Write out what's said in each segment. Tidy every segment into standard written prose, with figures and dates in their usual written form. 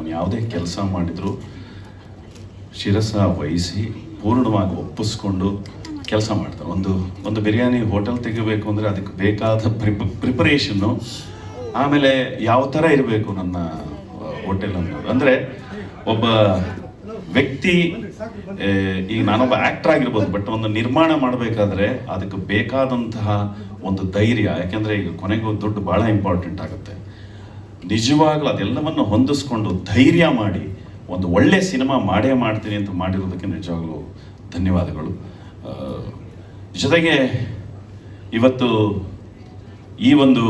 ಅವನು ಯಾವುದೇ ಕೆಲಸ ಮಾಡಿದರೂ ಶಿರಸ ವಹಿಸಿ ಪೂರ್ಣವಾಗಿ ಒಪ್ಪಿಸ್ಕೊಂಡು ಕೆಲಸ ಮಾಡ್ತಾನೆ. ಒಂದು ಬಿರಿಯಾನಿ ಹೋಟೆಲ್ ತೆಗಿಬೇಕು ಅಂದರೆ ಅದಕ್ಕೆ ಬೇಕಾದ ಪ್ರಿಪರೇಷನ್ನು, ಆಮೇಲೆ ಯಾವ ಥರ ಇರಬೇಕು ನನ್ನ ಹೋಟೆಲ್ ಅನ್ನೋದು. ಅಂದರೆ ಒಬ್ಬ ವ್ಯಕ್ತಿ, ಈಗ ನಾನೊಬ್ಬ ಆ್ಯಕ್ಟರ್ ಆಗಿರ್ಬೋದು, ಬಟ್ ಒಂದು ನಿರ್ಮಾಣ ಮಾಡಬೇಕಾದ್ರೆ ಅದಕ್ಕೆ ಬೇಕಾದಂತಹ ಒಂದು ಧೈರ್ಯ, ಯಾಕೆಂದರೆ ಈಗ ಕೊನೆಗೂ ದುಡ್ಡು ಭಾಳ ಇಂಪಾರ್ಟೆಂಟ್ ಆಗುತ್ತೆ. ನಿಜವಾಗ್ಲೂ ಅದೆಲ್ಲವನ್ನು ಹೊಂದಿಸ್ಕೊಂಡು ಧೈರ್ಯ ಮಾಡಿ ಒಂದು ಒಳ್ಳೆ ಸಿನಿಮಾ ಮಾಡೇ ಮಾಡ್ತೀನಿ ಅಂತ ಮಾಡಿರೋದಕ್ಕೆ ನಿಜವಾಗ್ಲೂ ಧನ್ಯವಾದಗಳು. ಜೊತೆಗೆ ಇವತ್ತು ಈ ಒಂದು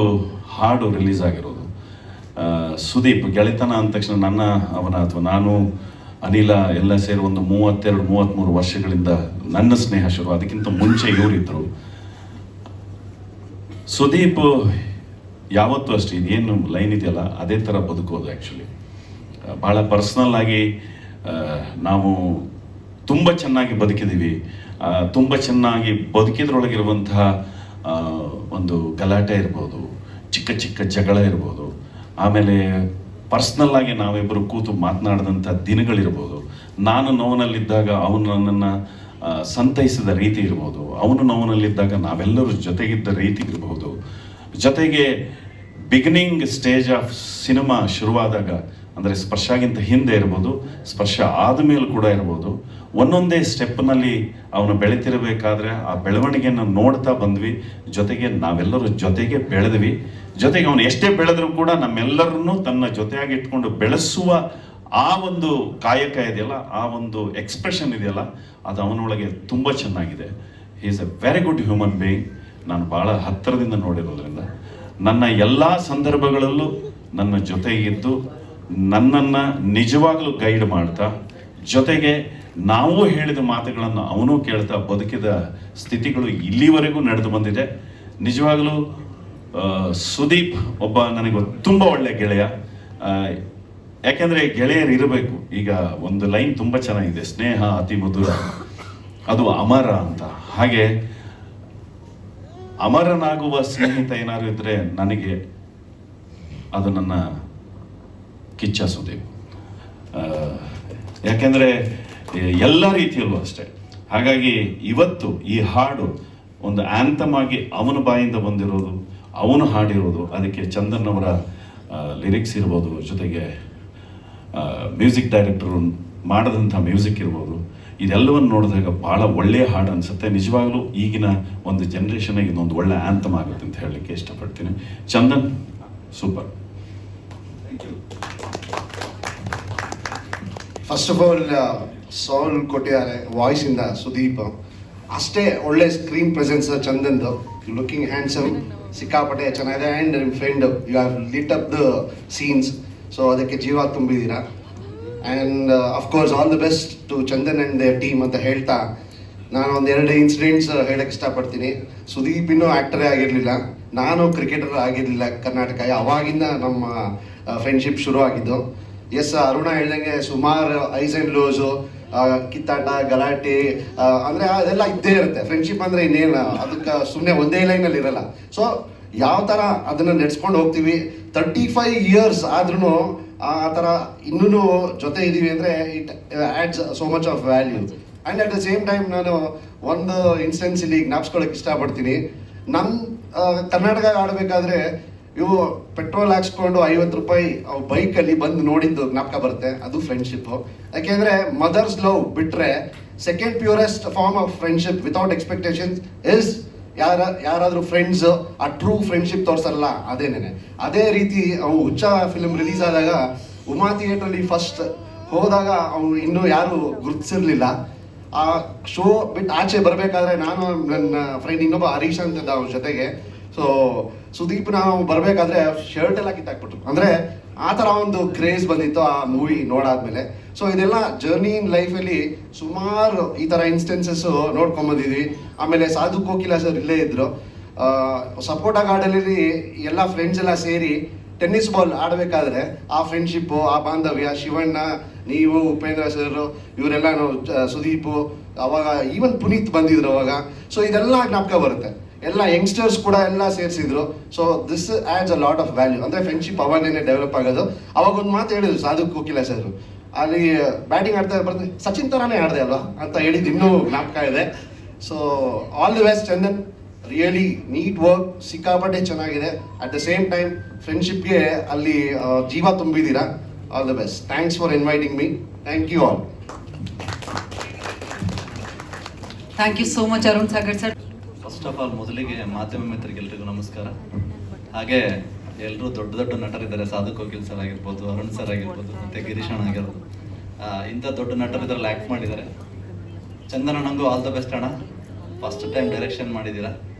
ಹಾಡು ರಿಲೀಸ್ ಆಗಿರೋದು, ಸುದೀಪ್ ಗೆಳೆತನ ಅಂದ ತಕ್ಷಣ ಅವನ ಅಥವಾ ನಾನು ಅನಿಲ ಎಲ್ಲ ಸೇರಿ ಒಂದು 32-33 ವರ್ಷಗಳಿಂದ ನನ್ನ ಸ್ನೇಹ ಶುರು. ಅದಕ್ಕಿಂತ ಮುಂಚೆ ಇವರಿದ್ದರು. ಸುದೀಪ್ ಯಾವತ್ತೂ ಅಷ್ಟೇ, ಇದೇನು ಲೈನ್ ಇದೆಯಲ್ಲ ಅದೇ ಥರ ಬದುಕೋದು. ಆ್ಯಕ್ಚುಲಿ ಭಾಳ ಪರ್ಸ್ನಲ್ ಆಗಿ ನಾವು ತುಂಬ ಚೆನ್ನಾಗಿ ಬದುಕಿದ್ದೀವಿ. ತುಂಬ ಚೆನ್ನಾಗಿ ಬದುಕಿದ್ರೊಳಗಿರುವಂತಹ ಒಂದು ಗಲಾಟೆ ಇರ್ಬೋದು, ಚಿಕ್ಕ ಚಿಕ್ಕ ಜಗಳ ಇರ್ಬೋದು, ಆಮೇಲೆ ಪರ್ಸ್ನಲ್ ಆಗಿ ನಾವಿಬ್ಬರು ಕೂತು ಮಾತನಾಡಿದಂಥ ದಿನಗಳಿರ್ಬೋದು. ನಾನು ನೋವಿನಲ್ಲಿದ್ದಾಗ ಅವನು ನನ್ನನ್ನು ಸಂತೈಸಿದ ರೀತಿ ಇರ್ಬೋದು, ಅವನು ನೋವಿನಲ್ಲಿದ್ದಾಗ ನಾವೆಲ್ಲರೂ ಜೊತೆಗಿದ್ದ ರೀತಿ ಇರ್ಬೋದು. ಜೊತೆಗೆ ಬಿಗಿನಿಂಗ್ ಸ್ಟೇಜ್ ಆಫ್ ಸಿನಿಮಾ ಶುರುವಾದಾಗ, ಅಂದರೆ ಸ್ಪರ್ಶಗಿಂತ ಹಿಂದೆ ಇರ್ಬೋದು, ಸ್ಪರ್ಶ ಆದಮೇಲೆ ಕೂಡ ಇರ್ಬೋದು, ಒಂದೊಂದೇ ಸ್ಟೆಪ್ನಲ್ಲಿ ಅವನು ಬೆಳೀತಿರಬೇಕಾದ್ರೆ ಆ ಬೆಳವಣಿಗೆಯನ್ನು ನೋಡ್ತಾ ಬಂದ್ವಿ. ಜೊತೆಗೆ ನಾವೆಲ್ಲರೂ ಜೊತೆಗೆ ಬೆಳೆದ್ವಿ. ಜೊತೆಗೆ ಅವನು ಎಷ್ಟೇ ಬೆಳೆದ್ರೂ ಕೂಡ ನಮ್ಮೆಲ್ಲರನ್ನೂ ತನ್ನ ಜೊತೆಯಾಗಿ ಇಟ್ಕೊಂಡು ಬೆಳೆಸುವ ಆ ಒಂದು ಕಾಯಕ ಇದೆಯಲ್ಲ, ಆ ಒಂದು ಎಕ್ಸ್ಪ್ರೆಷನ್ ಇದೆಯಲ್ಲ, ಅದು ಅವನೊಳಗೆ ತುಂಬ ಚೆನ್ನಾಗಿದೆ. He is A very good human being. ನಾನು ಭಾಳ ಹತ್ತಿರದಿಂದ ನೋಡಿರೋದ್ರಿಂದ ನನ್ನ ಎಲ್ಲ ಸಂದರ್ಭಗಳಲ್ಲೂ ನನ್ನ ಜೊತೆಗಿದ್ದು ನನ್ನನ್ನು ನಿಜವಾಗಲೂ ಗೈಡ್ ಮಾಡ್ತಾ, ಜೊತೆಗೆ ನಾವು ಹೇಳಿದ ಮಾತುಗಳನ್ನು ಅವನು ಕೇಳ್ತಾ ಬದುಕಿದ ಸ್ಥಿತಿಗಳು ಇಲ್ಲಿವರೆಗೂ ನಡೆದು ಬಂದಿದೆ. ನಿಜವಾಗಲೂ ಸುದೀಪ್ ಒಬ್ಬ ನನಗೆ ತುಂಬ ಒಳ್ಳೆ ಗೆಳೆಯ. ಯಾಕೆಂದರೆ ಗೆಳೆಯರು ಇರಬೇಕು. ಈಗ ಒಂದು ಲೈನ್ ತುಂಬ ಚೆನ್ನಾಗಿದೆ, ಸ್ನೇಹ ಅತಿ ಮಧುರ ಅದು ಅಮರ ಅಂತ. ಹಾಗೆ ಅಮರನಾಗುವ ಸ್ನೇಹಿತ ಏನಾದ್ರು ಇದ್ದರೆ ನನಗೆ ಅದು ನನ್ನ ಕಿಚ್ಚ ಸುದೀಪ್. ಯಾಕೆಂದರೆ ಎಲ್ಲ ರೀತಿಯಲ್ಲೂ ಅಷ್ಟೇ. ಹಾಗಾಗಿ ಇವತ್ತು ಈ ಹಾಡು ಒಂದು ಆ್ಯಂಥಮ್ ಆಗಿ ಅವನ ಬಾಯಿಂದ ಬಂದಿರೋದು, ಅವನು ಹಾಡಿರೋದು, ಅದಕ್ಕೆ ಚಂದನ್ ಅವರ ಲಿರಿಕ್ಸ್ ಇರ್ಬೋದು, ಜೊತೆಗೆ ಮ್ಯೂಸಿಕ್ ಡೈರೆಕ್ಟರು ಮಾಡಿದಂಥ ಮ್ಯೂಸಿಕ್ ಇರ್ಬೋದು, ಇದೆಲ್ಲವನ್ನು ನೋಡಿದಾಗ ಭಾಳ ಒಳ್ಳೆಯ ಹಾಡು ಅನಿಸುತ್ತೆ. ನಿಜವಾಗ್ಲೂ ಈಗಿನ ಒಂದು ಜನ್ರೇಷನ್ಗೆ ಇದೊಂದು ಒಳ್ಳೆ ಆ್ಯಂಥಮ್ ಆಗುತ್ತೆ ಅಂತ ಹೇಳಲಿಕ್ಕೆ ಇಷ್ಟಪಡ್ತೀನಿ. Chandan super. First of all song ಕೊಟ್ಟಿದ್ದಾರೆ ವಾಯ್ಸಿಂದ ಸುದೀಪ್. ಅಷ್ಟೇ ಒಳ್ಳೆ ಸ್ಕ್ರೀನ್ ಪ್ರೆಸೆನ್ಸ್ ಚಂದನ್ದು. ಲುಕಿಂಗ್ ಹ್ಯಾಂಡ್ಸಮ್, ಸಿಕ್ಕಾಪಟ್ಟೆ ಚೆನ್ನಾಗಿದೆ. ಆ್ಯಂಡ್ ನಿಮ್ಮ friend you have lit up the scenes, so ಅದಕ್ಕೆ ಜೀವ ತುಂಬಿದ್ದೀರಾ. And of course all the best to Chandan and the team ಅಂತ ಹೇಳ್ತಾ, ನಾನು ಒಂದೆರಡು ಇನ್ಸಿಡೆಂಟ್ಸ್ ಹೇಳಕ್ಕೆ ಇಷ್ಟಪಡ್ತೀನಿ. ಸುದೀಪ್ ಇನ್ನೂ ಆ್ಯಕ್ಟರೇ ಆಗಿರಲಿಲ್ಲ, ನಾನು ಕ್ರಿಕೆಟರ್ ಆಗಿರಲಿಲ್ಲ ಕರ್ನಾಟಕ. ಅವಾಗಿಂದ ನಮ್ಮ ಫ್ರೆಂಡ್ಶಿಪ್ ಶುರು ಆಗಿದ್ದು. ಎಸ್, ಅರುಣ ಹೇಳ್ದಂಗೆ ಸುಮಾರು ಐಸ್ ಆ್ಯಂಡ್ ಲೋಸು, ಕಿತ್ತಾಟ, ಗಲಾಟೆ, ಅಂದರೆ ಅದೆಲ್ಲ ಇದ್ದೇ ಇರುತ್ತೆ. ಫ್ರೆಂಡ್ಶಿಪ್ ಅಂದರೆ ಇನ್ನೇನು, ಅದಕ್ಕೆ ಸುಮ್ಮನೆ ಒಂದೇ ಲೈನಲ್ಲಿ ಇರಲ್ಲ. ಸೊ ಯಾವ ಥರ ಅದನ್ನು ನಡೆಸ್ಕೊಂಡು ಹೋಗ್ತೀವಿ. 35 years ಆದ್ರೂ ಆ ಥರ ಇನ್ನೂ ಜೊತೆ ಇದ್ದೀವಿ ಅಂದರೆ it ads so much of value. And at the same time ನಾನು ಒಂದು ಇನ್ಸ್ಟೆನ್ಸ್ ಇಲ್ಲಿ ಜ್ಞಾಪಿಸ್ಕೊಳ್ಳೋಕೆ ಇಷ್ಟಪಡ್ತೀನಿ. ನಮ್ಮ ಕರ್ನಾಟಕ ಆಡಬೇಕಾದ್ರೆ ಇವು ಪೆಟ್ರೋಲ್ ಹಾಕ್ಸ್ಕೊಂಡು 50 ರೂಪಾಯಿ ಬೈಕಲ್ಲಿ ಬಂದು ನೋಡಿದ್ದು ಜ್ಞಾಪಕ ಬರುತ್ತೆ. ಅದು ಫ್ರೆಂಡ್ಶಿಪ್ಪು. ಯಾಕೆಂದರೆ ಮದರ್ಸ್ ಲವ್ ಬಿಟ್ಟರೆ second purest form of friendship without expectations is ಯಾರಾದರೂ ಫ್ರೆಂಡ್ಸ್ ಆ ಟ್ರೂ ಫ್ರೆಂಡ್ಶಿಪ್ ತೋರಿಸಲ್ಲ, ಅದೇನೇನೆ. ಅದೇ ರೀತಿ ಅವು ಹುಚ್ಚ ಫಿಲ್ಮ್ ರಿಲೀಸ್ ಆದಾಗ ಉಮಾ ಥಿಯೇಟ್ರಲ್ಲಿ ಫಸ್ಟ್ ಹೋದಾಗ ಅವ್ನು ಇನ್ನೂ ಯಾರು ಗುರುತಿಸಿರ್ಲಿಲ್ಲ. ಆ ಶೋ ಬಿಟ್ಟು ಆಚೆ ಬರಬೇಕಾದ್ರೆ ನಾನು ನನ್ನ ಫ್ರೆಂಡ್ ಇನ್ನೊಬ್ಬ ಹರೀಶ್ ಅಂತಿದ್ದ ಅವ್ರ ಜೊತೆಗೆ. ಸೊ ಸುದೀಪ್ ನಾವು ಬರಬೇಕಾದ್ರೆ ಶರ್ಟ್ ಎಲ್ಲ ಕಿತ್ತಾಕ್ಬಿಟ್ರು. ಅಂದರೆ ಆ ಥರ ಒಂದು ಕ್ರೇಜ್ ಬಂದಿತ್ತು ಆ ಮೂವಿ ನೋಡಾದ್ಮೇಲೆ. ಸೊ ಇದೆಲ್ಲ ಜರ್ನಿ ಇನ್ ಲೈಫಲ್ಲಿ ಸುಮಾರು ಈ ಥರ ಇನ್ಸ್ಟೆನ್ಸಸ್ಸು ನೋಡ್ಕೊಂಬಂದಿದ್ವಿ. ಆಮೇಲೆ ಸಾಧು ಕೋಕಿಲ ಸರ್ ಇಲ್ಲೇ ಇದ್ದರು. ಸಪೋಟ ಗಾರ್ಡನಲ್ಲಿ ಎಲ್ಲ ಫ್ರೆಂಡ್ಸ್ ಎಲ್ಲ ಸೇರಿ ಟೆನ್ನಿಸ್ ಬಾಲ್ ಆಡಬೇಕಾದ್ರೆ ಆ ಫ್ರೆಂಡ್ಶಿಪ್ಪು, ಆ ಬಾಂಧವ್ಯ, ಶಿವಣ್ಣ, ನೀವು, ಉಪೇಂದ್ರ ಸರ್, ಇವರೆಲ್ಲ ಸುದೀಪು, ಅವಾಗ ಈವನ್ ಪುನೀತ್ ಬಂದಿದ್ರು ಅವಾಗ. ಸೊ ಇದೆಲ್ಲ ಜ್ಞಾಪಕ ಬರುತ್ತೆ. ಎಲ್ಲ ಯಂಗ್ಸ್ಟರ್ಸ್ ಕೂಡ ಎಲ್ಲ ಸೇರಿಸಿದ್ರು. So this adds a lot of value. ಅಂದರೆ ಫ್ರೆಂಡ್ಶಿಪ್ ಅವಾಗೇನೆ ಡೆವಲಪ್ ಆಗೋದು. ಅವಾಗ ಒಂದು ಮಾತು ಹೇಳಿದ್ರು ಸಾಧು ಕೋಕಿಲ ಸರ್, ಅಲ್ಲಿ ಬ್ಯಾಟಿಂಗ್ ಆಡ್ತಾ ಬರ್ತೀನಿ ಸಚಿನ್ ಥರನೇ ಆಡಿದೆ ಅಲ್ವಾ ಅಂತ ಹೇಳಿದ್ದು ಇನ್ನೂ ಜ್ಞಾಪಕ ಇದೆ. So all the best Chandan, really neat work, ಸಿಕ್ಕಾಪಟ್ಟೆ ಚೆನ್ನಾಗಿದೆ. ಅಟ್ ದ ಸೇಮ್ ಟೈಮ್ ಫ್ರೆಂಡ್ಶಿಪ್ಗೆ ಅಲ್ಲಿ ಜೀವ ತುಂಬಿದ್ದೀರಾ. All the best. Thanks for inviting me. Thank you all. Thank you so much Arun Sagar sir. First of all ಮೊದಲಿಗೆ ಮಾಧ್ಯಮ ಮಿತ್ರರಿಗೆಲ್ರಿಗೂ ನಮಸ್ಕಾರ. ಹಾಗೆ ಎಲ್ಲರೂ ದೊಡ್ಡ ದೊಡ್ಡ ನಟರಿದ್ದಾರೆ, ಸಾಧು ಕೋಕಿಲ್ ಸರ್ ಆಗಿರ್ಬೋದು, ಅರುಣ್ ಸರ್ ಆಗಿರ್ಬೋದು, ಮತ್ತು ಗಿರೀಶ್ ಅಣ್ಣ ಆಗಿರ್ಬೋದು. ಇಂಥ ದೊಡ್ಡ ನಟರು ಇದರಲ್ಲಿ ಆ್ಯಕ್ಟ್ ಮಾಡಿದ್ದಾರೆ. ಚಂದನ್ ಅಣ್ಣಂಗೂ ಆಲ್ ದ ಬೆಸ್ಟ್ ಅಣ್ಣ. ಫಸ್ಟ್ ಟೈಮ್ ಡೈರೆಕ್ಷನ್ ಮಾಡಿದ್ದೀರಾ.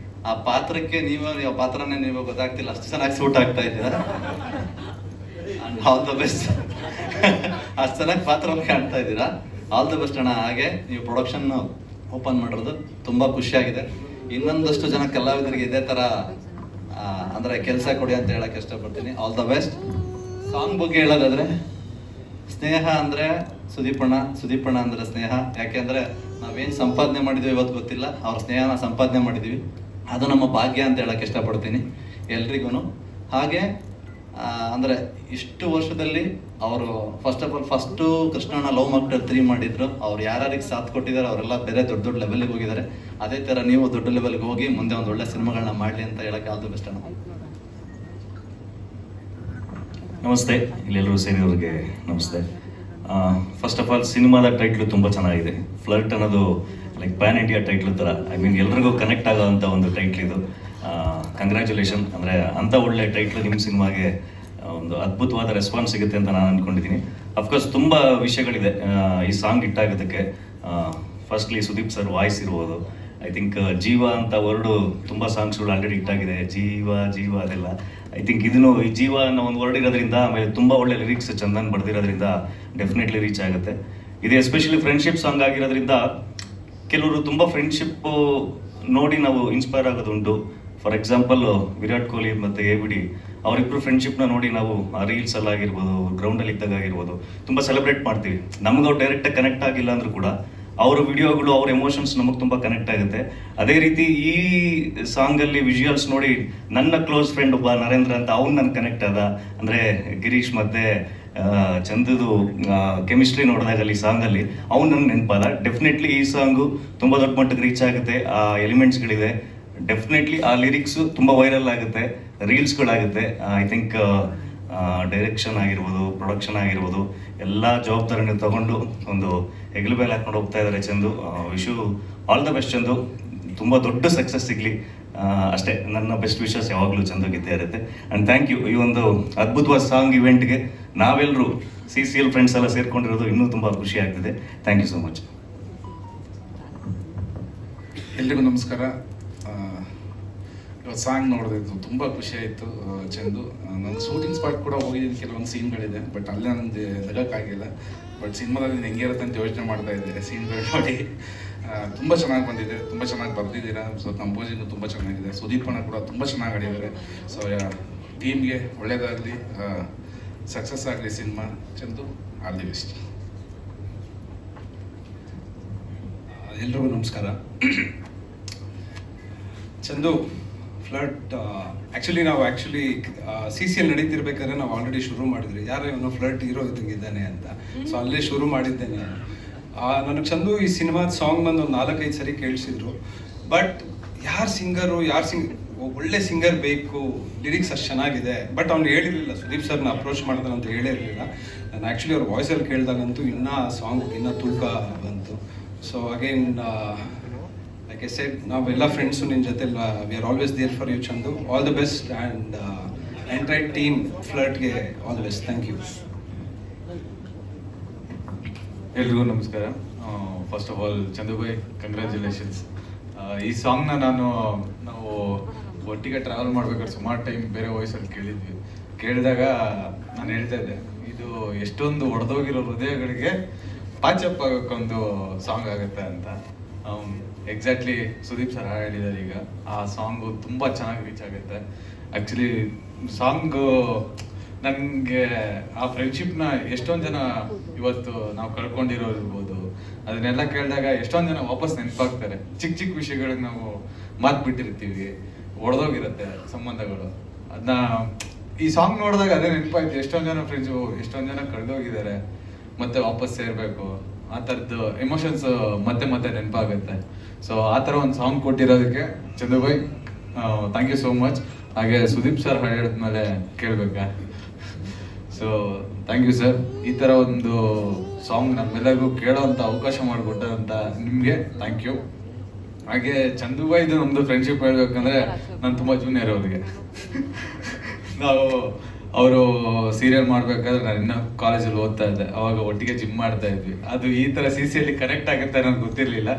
ಆ ಪಾತ್ರಕ್ಕೆ ನೀವು ಪಾತ್ರನೇ ನೀವು ಗೊತ್ತಾಗ್ತಿಲ್ಲ, ಅಷ್ಟು ಚೆನ್ನಾಗಿ ಸೂಟ್ ಆಗ್ತಾ ಇದ್ದೀರಾ. And all the best. ಅಷ್ಟು ಚೆನ್ನಾಗಿ ಪಾತ್ರ ಕಾಣ್ತಾ ಇದ್ದೀರಾ. ಆಲ್ ದ ಬೆಸ್ಟ್ ಅಣ್ಣ. ಹಾಗೆ ನೀವು ಪ್ರೊಡಕ್ಷನ್ ಓಪನ್ ಮಾಡಿರೋದು ತುಂಬ ಖುಷಿಯಾಗಿದೆ. ಇನ್ನೊಂದಷ್ಟು ಜನ ಕಲಾವಿದರಿಗೆ ಇದೇ ಥರ ಅಂದರೆ ಕೆಲಸ ಕೊಡಿ ಅಂತ ಹೇಳಕ್ಕೆ ಇಷ್ಟಪಡ್ತೀನಿ. All the best. ಸಾಂಗ್ ಬಗ್ಗೆ ಹೇಳೋದಾದರೆ, ಸ್ನೇಹ ಅಂದರೆ ಸುದೀಪಣ್ಣ ಅಂದರೆ ಸ್ನೇಹ. ಯಾಕೆಂದರೆ ನಾವೇನು ಸಂಪಾದನೆ ಮಾಡಿದ್ವಿ ಇವತ್ತು ಗೊತ್ತಿಲ್ಲ, ಅವ್ರ ಸ್ನೇಹನ ಸಂಪಾದನೆ ಮಾಡಿದ್ದೀವಿ. ಅದು ನಮ್ಮ ಭಾಗ್ಯ ಅಂತ ಹೇಳಕ್ಕೆ ಇಷ್ಟಪಡ್ತೀನಿ ಎಲ್ರಿಗೂ. ಹಾಗೆ ಅಂದರೆ ಇಷ್ಟು ವರ್ಷದಲ್ಲಿ ಅವರು ಫಸ್ಟ್ ಆಫ್ ಆಲ್ ಫಸ್ಟು ಕೃಷ್ಣಣ್ಣ ಲವ್ ಮಾಕ್ಟರ್ 3 ಮಾಡಿದ್ರು. ಅವ್ರು ಯಾರ್ಯಾರಿಗೆ ಸಾಥ್ ಕೊಟ್ಟಿದ್ದಾರೆ ಅವರೆಲ್ಲ ಬೇರೆ ದೊಡ್ಡ ದೊಡ್ಡ ಲೆವೆಲ್ಗೆ ಹೋಗಿದ್ದಾರೆ. ಅದೇ ಥರ ನೀವು ದೊಡ್ಡ ಲೆವೆಲ್ಗೆ ಹೋಗಿ ಮುಂದೆ ಒಂದು ಒಳ್ಳೆ ಸಿನಿಮಾಗಳನ್ನ ಮಾಡಲಿ ಅಂತ ಹೇಳಕ್ಕೆ ಆಲ್ ದಿ ಬೆಸ್ಟ್ ಅಣ್ಣ. ನಮಸ್ತೆ, ಇಲ್ಲೆಲ್ಲರೂ ಸೇರಿದವ್ರಿಗೆ ನಮಸ್ತೆ. ಫಸ್ಟ್ ಆಫ್ ಆಲ್ ಸಿನಿಮಾದ ಟೈಟ್ಲು ತುಂಬ ಚೆನ್ನಾಗಿದೆ. ಫ್ಲರ್ಟ್ ಅನ್ನೋದು ಲೈಕ್ ಪ್ಯಾನ್ ಇಂಡಿಯಾ ಟೈಟ್ಲು ಥರ, ಐ ಮೀನ್ ಎಲ್ರಿಗೂ ಕನೆಕ್ಟ್ ಆಗೋವಂಥ ಒಂದು ಟೈಟ್ಲ್ ಇದು. ಕಂಗ್ರ್ಯಾಚುಲೇಷನ್. ಅಂದರೆ ಅಂಥ ಒಳ್ಳೆ ಟೈಟ್ಲು ನಿಮ್ಮ ಸಿನಿಮಾಗೆ ಒಂದು ಅದ್ಭುತವಾದ ರೆಸ್ಪಾನ್ಸ್ ಸಿಗುತ್ತೆ ಅಂತ ನಾನು ಅಂದ್ಕೊಂಡಿದ್ದೀನಿ. ಅಫ್ಕೋರ್ಸ್ ತುಂಬ ವಿಷಯಗಳಿದೆ ಈ ಸಾಂಗ್ ಇಟ್ಟಾಗೋದಕ್ಕೆ. ಫಸ್ಟ್ಲಿ ಸುದೀಪ್ ಸರ್ ವಾಯ್ಸ್ ಇರ್ಬೋದು. ಐ ಥಿಂಕ್ ಜೀವ ಅಂತ ವರ್ಡು ತುಂಬ ಸಾಂಗ್ಸ್ಗಳು ಆಲ್ರೆಡಿ ಇಟ್ಟಾಗಿದೆ. ಜೀವ ಅದೆಲ್ಲ ಐ ಥಿಂಕ್ ಇದನ್ನು ಈ ಜೀವ ಅನ್ನೋ ಒಂದು ವರ್ಡ್ ಇರೋದ್ರಿಂದ, ಆಮೇಲೆ ತುಂಬ ಒಳ್ಳೆ ಲಿರಿಕ್ಸ್ ಚಂದನ್ ಬರೆದಿರೋದ್ರಿಂದ ಡೆಫಿನೆಟ್ಲಿ ರೀಚ್ ಆಗುತ್ತೆ. ಇದು ಎಸ್ಪೆಷಲಿ ಫ್ರೆಂಡ್ಶಿಪ್ ಸಾಂಗ್ ಆಗಿರೋದ್ರಿಂದ ಕೆಲವರು ತುಂಬ ಫ್ರೆಂಡ್ಶಿಪ್ಪು ನೋಡಿ ನಾವು ಇನ್ಸ್ಪೈರ್ ಆಗೋದುಂಟು. ಫಾರ್ ಎಕ್ಸಾಂಪಲ್ ವಿರಾಟ್ ಕೊಹ್ಲಿ ಮತ್ತು ABD ಅವರಿಬ್ಬರು ಫ್ರೆಂಡ್ಶಿಪ್ನ ನೋಡಿ ನಾವು ಆ ರೀಲ್ಸಲ್ಲಿ ಆಗಿರ್ಬೋದು, ಗ್ರೌಂಡಲ್ಲಿ ಇದ್ದಾಗ ಆಗಿರ್ಬೋದು ತುಂಬ ಸೆಲೆಬ್ರೇಟ್ ಮಾಡ್ತೀವಿ. ನಮ್ಗೆ ಅವ್ರು ಡೈರೆಕ್ಟಾಗಿ ಕನೆಕ್ಟ್ ಆಗಿಲ್ಲ ಅಂದರೂ ಕೂಡ ಅವ್ರ ವಿಡಿಯೋಗಳು, ಅವ್ರ ಎಮೋಷನ್ಸ್ ನಮಗೆ ತುಂಬ ಕನೆಕ್ಟ್ ಆಗುತ್ತೆ. ಅದೇ ರೀತಿ ಈ ಸಾಂಗಲ್ಲಿ ವಿಜುವಲ್ಸ್ ನೋಡಿ ನನ್ನ ಕ್ಲೋಸ್ ಫ್ರೆಂಡ್ ಒಬ್ಬ ನರೇಂದ್ರ ಅಂತ ಅವ್ನು ನನ್ನ ಕನೆಕ್ಟ್ ಆದ. ಅಂದರೆ ಗಿರೀಶ್ ಮತ್ತು ಚಂದದು ಕೆಮಿಸ್ಟ್ರಿ ನೋಡಿದಾಗ ಅಲ್ಲಿ ಸಾಂಗಲ್ಲಿ ಅವ್ನು ನನ್ನ ನೆನಪಾದ. ಡೆಫಿನೆಟ್ಲಿ ಈ ಸಾಂಗು ತುಂಬ ದೊಡ್ಡ ಮಟ್ಟಕ್ಕೆ ರೀಚ್ ಆಗುತ್ತೆ. ಆ ಎಲಿಮೆಂಟ್ಸ್ಗಳಿದೆ. ಡೆಫಿನೆಟ್ಲಿ ಆ ಲಿರಿಕ್ಸು ತುಂಬ ವೈರಲ್ ಆಗುತ್ತೆ, ರೀಲ್ಸ್ಗಳಾಗುತ್ತೆ. ಐ ಥಿಂಕ್ ಡೈರೆಕ್ಷನ್ ಆಗಿರ್ಬೋದು, ಪ್ರೊಡಕ್ಷನ್ ಆಗಿರ್ಬೋದು, ಎಲ್ಲ ಜವಾಬ್ದಾರಿನ ತಗೊಂಡು ಒಂದು ಹೆಗಲು ಮೇಲೆ ಹಾಕೊಂಡು ಹೋಗ್ತಾ ಇದ್ದಾರೆ Chandu. Vishu all the best Chandu. ತುಂಬ ದೊಡ್ಡ ಸಕ್ಸಸ್ ಸಿಗಲಿ ಅಷ್ಟೇ. ನನ್ನ ಬೆಸ್ಟ್ ವಿಶಸ್ ಯಾವಾಗಲೂ ಚಂದಗಿದ್ದೇ ಇರುತ್ತೆ. And thank you. ಈ ಒಂದು ಅದ್ಭುತವಾದ ಸಾಂಗ್ ಇವೆಂಟ್ಗೆ ನಾವೆಲ್ಲರೂ CCL ಫ್ರೆಂಡ್ಸ್ ಎಲ್ಲ ಸೇರ್ಕೊಂಡಿರೋದು ಇನ್ನೂ ತುಂಬ ಖುಷಿ ಆಗ್ತಿದೆ. Thank you so much. ಎಲ್ರಿಗೂ ನಮಸ್ಕಾರ. ಇವತ್ತು ಸಾಂಗ್ ನೋಡಿದ್ದು ತುಂಬ ಖುಷಿ ಆಯಿತು ಚಂದು. ನಾನು ಶೂಟಿಂಗ್ ಸ್ಪಾಟ್ ಕೂಡ ಹೋಗಿದ್ದೀನಿ, ಕೆಲವೊಂದು ಸೀನ್ಗಳಿದೆ, ಬಟ್ ಅಲ್ಲೇ ನನಗೆ ನಗೋಕ್ಕಾಗಿಲ್ಲ. ಬಟ್ ಸಿನಿಮಾದಲ್ಲಿ ಹೆಂಗೆ ಇರುತ್ತೆ ಅಂತ ಯೋಚನೆ ಮಾಡ್ತಾ ಇದ್ದೆ ಸೀನ್ಗಳು ನೋಡಿ. ತುಂಬ ಚೆನ್ನಾಗಿ ಬಂದಿದೆ, ತುಂಬ ಚೆನ್ನಾಗಿ ಬರೆದಿದ್ದೀರಾ. ಸೊ ಕಂಪೋಸಿಂಗು ತುಂಬ ಚೆನ್ನಾಗಿದೆ. ಸುದೀಪಣ್ಣ ಕೂಡ ತುಂಬ ಚೆನ್ನಾಗಿ ಆಡಿದ್ದಾರೆ. ಸೊ ಟೀಮ್ಗೆ ಒಳ್ಳೆಯದಾಗಲಿ, ಸಕ್ಸಸ್ ಆಗಲಿ cinema. Chandu all the best. ಎಲ್ರಿಗೂ ನಮಸ್ಕಾರ. ಚಂದು, ಫ್ಲರ್ಟ್ ಆ್ಯಕ್ಚುಲಿ ನಾವು CCL ನಡೀತಿರ್ಬೇಕಾದ್ರೆ ನಾವು ಆಲ್ರೆಡಿ ಶುರು ಮಾಡಿದ್ರಿ, ಯಾರೋ ಇವನು ಫ್ಲರ್ಟ್ ಹೀರೋ ಇದ್ದಂಗಿದ್ದಾನೆ ಅಂತ. ಸೊ ಅಲ್ಲೇ ಶುರು ಮಾಡಿದ್ದೇನೆ. ನನಗೆ ಚಂದು ಈ ಸಿನಿಮಾದ ಸಾಂಗ್ ಬಂದು ಒಂದು 4-5 ಸರಿ ಕೇಳಿಸಿದ್ರು. ಬಟ್ ಒಳ್ಳೆ ಸಿಂಗರ್ ಬೇಕು, ಲಿರಿಕ್ಸ್ ಅಷ್ಟು ಚೆನ್ನಾಗಿದೆ. ಬಟ್ ಅವ್ನು ಹೇಳಿರಲಿಲ್ಲ, ಸುದೀಪ್ ಸರ್ನ ಅಪ್ರೋಚ್ ಮಾಡಿದಾನಂತ ಹೇಳಿರಲಿಲ್ಲ. ನಾನು ಆ್ಯಕ್ಚುಲಿ ಅವ್ರ ವಾಯ್ಸಲ್ಲಿ ಕೇಳಿದಾಗಂತೂ ಇನ್ನೂ ಸಾಂಗ್ ಇನ್ನೂ ತೂಕ ಬಂತು. So again like I said, ನಾವೆಲ್ಲ ಫ್ರೆಂಡ್ಸು ನಿನ್ನ ಜೊತೆ we are always there for you Chandu. All the best and entire team ಫ್ಲರ್ಟ್ಗೆ all the best. Thank you. ಎಲ್ರಿಗೂ ನಮಸ್ಕಾರ. First of all Chandu bhai, congratulations. ಈ ಸಾಂಗ್ನ ನಾವು ಒಟ್ಟಿಗೆ ಟ್ರಾವೆಲ್ ಮಾಡ್ಬೇಕಾದ್ರೆ ಸುಮಾರು ಟೈಮ್ ಬೇರೆ ವಾಯ್ಸಲ್ಲಿ ಕೇಳಿದಾಗ ನಾನು ಹೇಳ್ತಾ ಇದ್ದೆ, ಇದು ಎಷ್ಟೊಂದು ಒಡೆದೋಗಿರೋ ಹೃದಯಗಳಿಗೆ ಪಾಚಪ್ ಆಗೋಕ್ಕೊಂದು ಸಾಂಗ್ ಆಗುತ್ತೆ ಅಂತ. ಎಕ್ಸಾಕ್ಟ್ಲಿ ಸುದೀಪ್ ಸರ್ ಹೇಳಿದ್ದಾರೆ. ಈಗ ಆ ಸಾಂಗು ತುಂಬ ಚೆನ್ನಾಗಿ ರೀಚ್ ಆಗುತ್ತೆ. ಆ್ಯಕ್ಚುಲಿ ಸಾಂಗು ನನಗೆ ಆ ಫ್ರೆಂಡ್ಶಿಪ್ನ ಎಷ್ಟೊಂದು ಜನ ಇವತ್ತು ನಾವು ಕಳ್ಕೊಂಡಿರೋರ್ಬೋದು, ಅದನ್ನೆಲ್ಲ ಕೇಳಿದಾಗ ಎಷ್ಟೊಂದು ಜನ ವಾಪಸ್ ನೆನಪಾಗ್ತಾರೆ. ಚಿಕ್ಕ ಚಿಕ್ಕ ವಿಷಯಗಳಿಗೆ ನಾವು ಮಾತು ಬಿಟ್ಟಿರ್ತೀವಿ, ಒಡೆದೋಗಿರುತ್ತೆ ಸಂಬಂಧಗಳು. ಅದನ್ನ ಈ ಸಾಂಗ್ ನೋಡಿದಾಗ ಅದೇ ನೆನಪಾಯ್ತು. ಎಷ್ಟೊಂದು ಜನ ಫ್ರೆಂಡ್ಸು, ಎಷ್ಟೊಂದು ಜನ ಕಳೆದೋಗಿದ್ದಾರೆ, ಮತ್ತೆ ವಾಪಸ್ ಸೇರಬೇಕು, ಆ ಥರದ್ದು ಎಮೋಷನ್ಸ್ ಮತ್ತೆ ಮತ್ತೆ ನೆನಪಾಗುತ್ತೆ. ಸೊ ಆ ಥರ ಒಂದು ಸಾಂಗ್ ಕೊಟ್ಟಿರೋದಕ್ಕೆ Chandu bhai thank you so much. ಹಾಗೆ ಸುದೀಪ್ ಸರ್ ಹೇಳಿದ್ಮೇಲೆ ಕೇಳಬೇಕಾ? So thank you sir. ಈ ಥರ ಒಂದು ಸಾಂಗ್ ನಮ್ಮೆಲ್ಲರಿಗೂ ಕೇಳೋವಂಥ ಅವಕಾಶ ಮಾಡಿಕೊಟ್ಟಂತ ನಿಮಗೆ ಥ್ಯಾಂಕ್ ಯು. ಹಾಗೆ ಚಂದು ಭಾಯ್ದು ನಮ್ಮದು ಫ್ರೆಂಡ್ಶಿಪ್ ಹೇಳ್ಬೇಕಂದ್ರೆ ನಾನು ತುಂಬ ಜೂನಿಯರ್ ಅವ್ರಿಗೆ. ನಾವು ಅವರು ಸೀರಿಯಲ್ ಮಾಡ್ಬೇಕಾದ್ರೆ ನಾನು ಇನ್ನೂ ಕಾಲೇಜಲ್ಲಿ ಓದ್ತಾ ಇದ್ದೆ, ಅವಾಗ ಒಟ್ಟಿಗೆ ಜಿಮ್ ಮಾಡ್ತಾ ಇದ್ವಿ. ಅದು ಈ ಥರ CCಯಲ್ಲಿ ಕನೆಕ್ಟ್ ಆಗುತ್ತೆ ನನಗೆ ಗೊತ್ತಿರಲಿಲ್ಲ.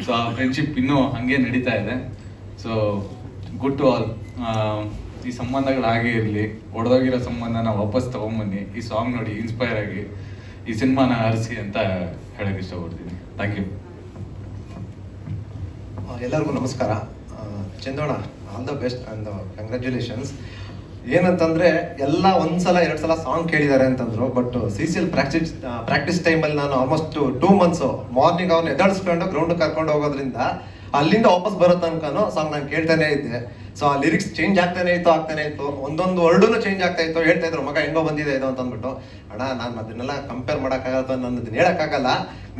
ಸೊ ಆ ಫ್ರೆಂಡ್ಶಿಪ್ ಇನ್ನೂ ಹಾಗೆ ನಡೀತಾ ಇದೆ. So good to all. ಈ ಸಂಬಂಧಗಳು ಹಾಗೆ ಇರಲಿ, ಒಡೆದೋಗಿರೋ ಸಂಬಂಧನ ವಾಪಸ್ ತೊಗೊಂಬನ್ನಿ, ಈ ಸಾಂಗ್ ನೋಡಿ ಇನ್ಸ್ಪೈರ್ ಆಗಿ ಈ ಸಿನಿಮಾನ ಹರಿಸಿ ಅಂತ ಹೇಳಕ್ಕೆ ಇಷ್ಟಪಡ್ತೀನಿ. Thank you. ಎಲ್ಲರಿಗೂ ನಮಸ್ಕಾರ. ಚಂದೋಣ, all the best and congratulations. ಏನಂತಂದರೆ ಎಲ್ಲ ಒಂದ್ಸಲ 2 ಸಲ ಸಾಂಗ್ ಕೇಳಿದ್ದಾರೆ ಅಂತಂದ್ರು, ಬಟ್ CCL ಪ್ರಾಕ್ಟೀಸ್ ಟೈಮಲ್ಲಿ ನಾನು ಆಲ್ಮೋಸ್ಟ್ 2 ಮಂತ್ಸು ಮಾರ್ನಿಂಗ್ ಅವ್ನು ಎದಾಳಿಸ್ಕೊಂಡು ಗ್ರೌಂಡ್ ಕರ್ಕೊಂಡು ಹೋಗೋದ್ರಿಂದ ಅಲ್ಲಿಂದ ವಾಪಸ್ ಬರೋ ತನಕನೂ ಸಾಂಗ್ ನಾನು ಕೇಳ್ತಾನೆ ಇದ್ದೆ. ಸೊ ಆ ಲಿರಿಕ್ಸ್ ಚೇಂಜ್ ಆಗ್ತಾನೆ ಇತ್ತು, ಒಂದೊಂದು ವರ್ಡೂ ಚೇಂಜ್ ಆಗ್ತಾ ಇತ್ತು. ಹೇಳ್ತಾ ಇದ್ರು ಮಗ ಹೆಂಗೋ ಬಂದಿದೆ ಇದು ಅಂತ ಅಂದ್ಬಿಟ್ಟು. ಅಣ್ಣ ನಾನು ಅದನ್ನೆಲ್ಲ ಕಂಪೇರ್ ಮಾಡೋಕ್ಕಾಗಲ್ಲ, ನಾನು ಅದನ್ನ ಹೇಳೋಕ್ಕಾಗಲ್ಲ,